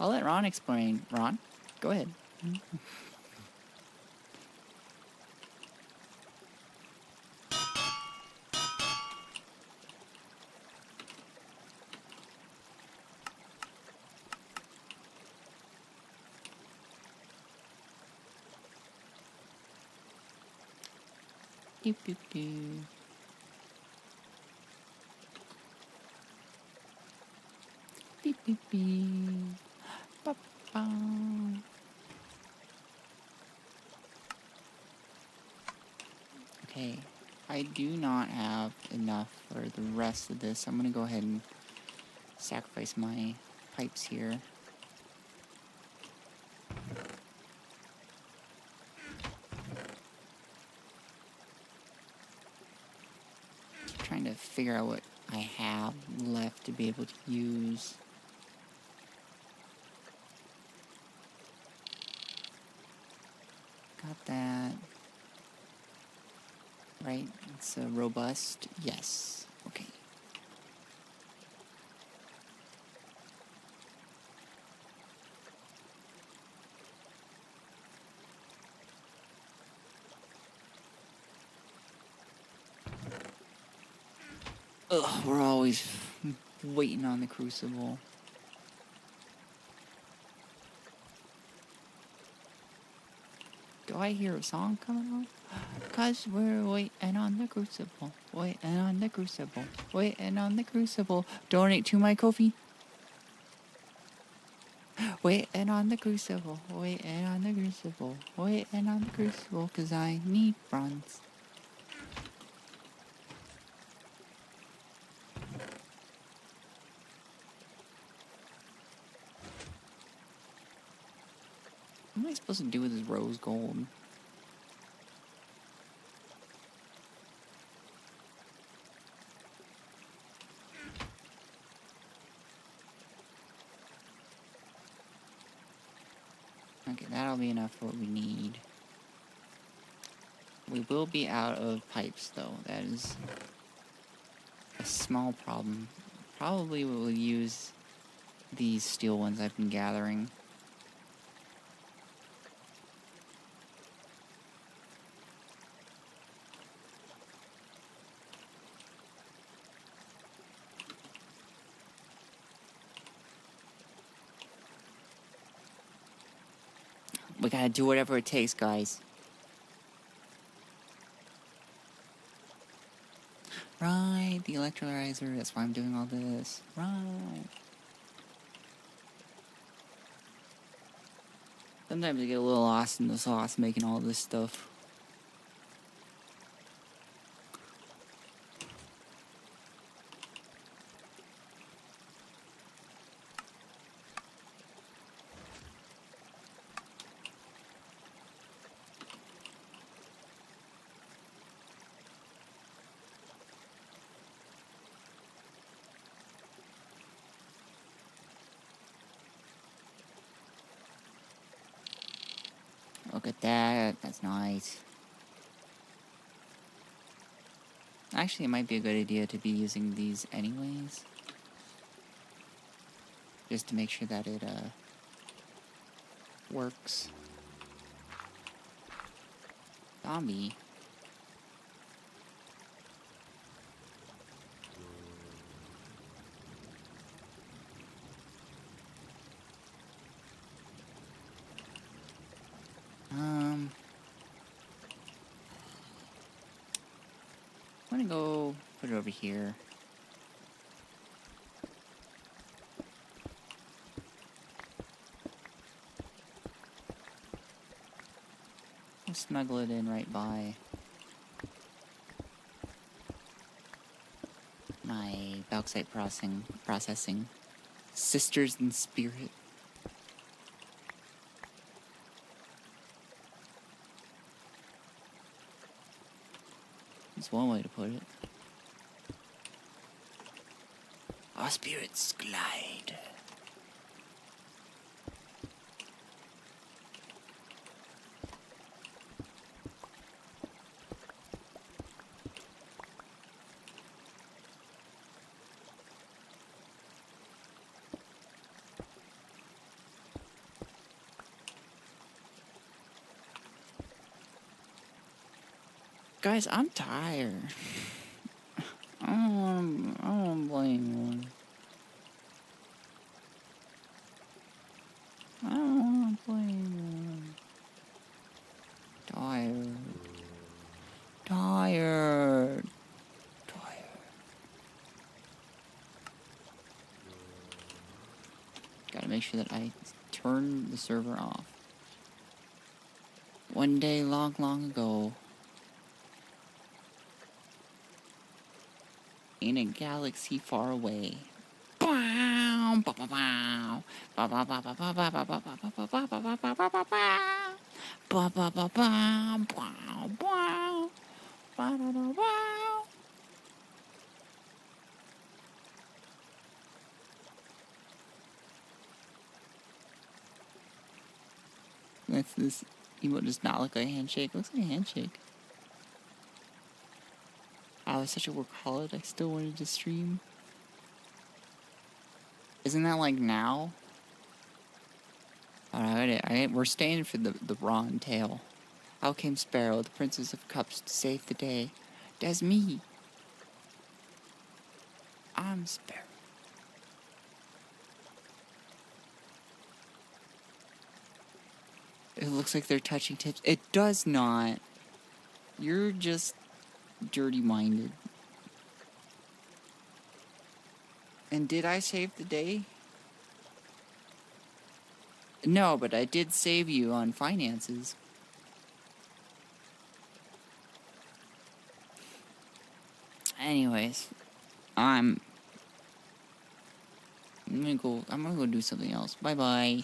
A: I'll let Ron explain. Ron, go ahead. Doop, doop, doop. Beep, beep, beep. Ba-ba. Okay. Hi, I do not have enough for the rest of this. I'm gonna go ahead and sacrifice my pipes here. Just trying to figure out what I have left to be able to use. Got that. Right, it's a robust. Yes. Okay. Ugh, we're always waiting on the crucible. Do I hear a song coming on? 'Cause we're waiting on the crucible, waiting on the crucible, waiting on the crucible. Donate to my Ko-fi. Waiting on the crucible, waiting on the crucible, waiting on the crucible, 'cause I need bronze. What am I supposed to do with this rose gold? Okay, that'll be enough for what we need. We will be out of pipes, though. That is a small problem. Probably we'll use these steel ones I've been gathering. We gotta do whatever it takes, guys. Right, the electrolyzer, that's why I'm doing all this. Right. Sometimes I get a little lost in the sauce making all this stuff. Look at that, that's nice. Actually, it might be a good idea to be using these anyways. Just to make sure that it, works. Zombie. I'm gonna go put it over here. I'll snuggle it in right by my bauxite processing. Sisters in spirit. That's one way to put it. Our spirits glide. Guys, I'm tired. I don't wanna play anymore. I don't wanna play anymore. Tired. Tired. Tired. Gotta make sure that I turn the server off. One day long, long ago, in a galaxy far away. Bow, bow, bow, bow. Bow, bow, bow, bow, bow, bow, bow, bow, bow, bow, bow, bow, bow, bow, bow, bow, bow. Bow, bow, bow, bow, bow, bow. Bow, bow, bow, bow. This emote does not look like a handshake. It looks like a handshake. I was such a workaholic. I still wanted to stream. Isn't that like now? Alright, we're staying for the Ron tale. Out came Sparrow, the Princess of Cups, to save the day. That's me. I'm Sparrow. It looks like they're touching tips. It does not. You're just dirty-minded. And did I save the day? No, but I did save you on finances. Anyways, I'm gonna go do something else. Bye-bye.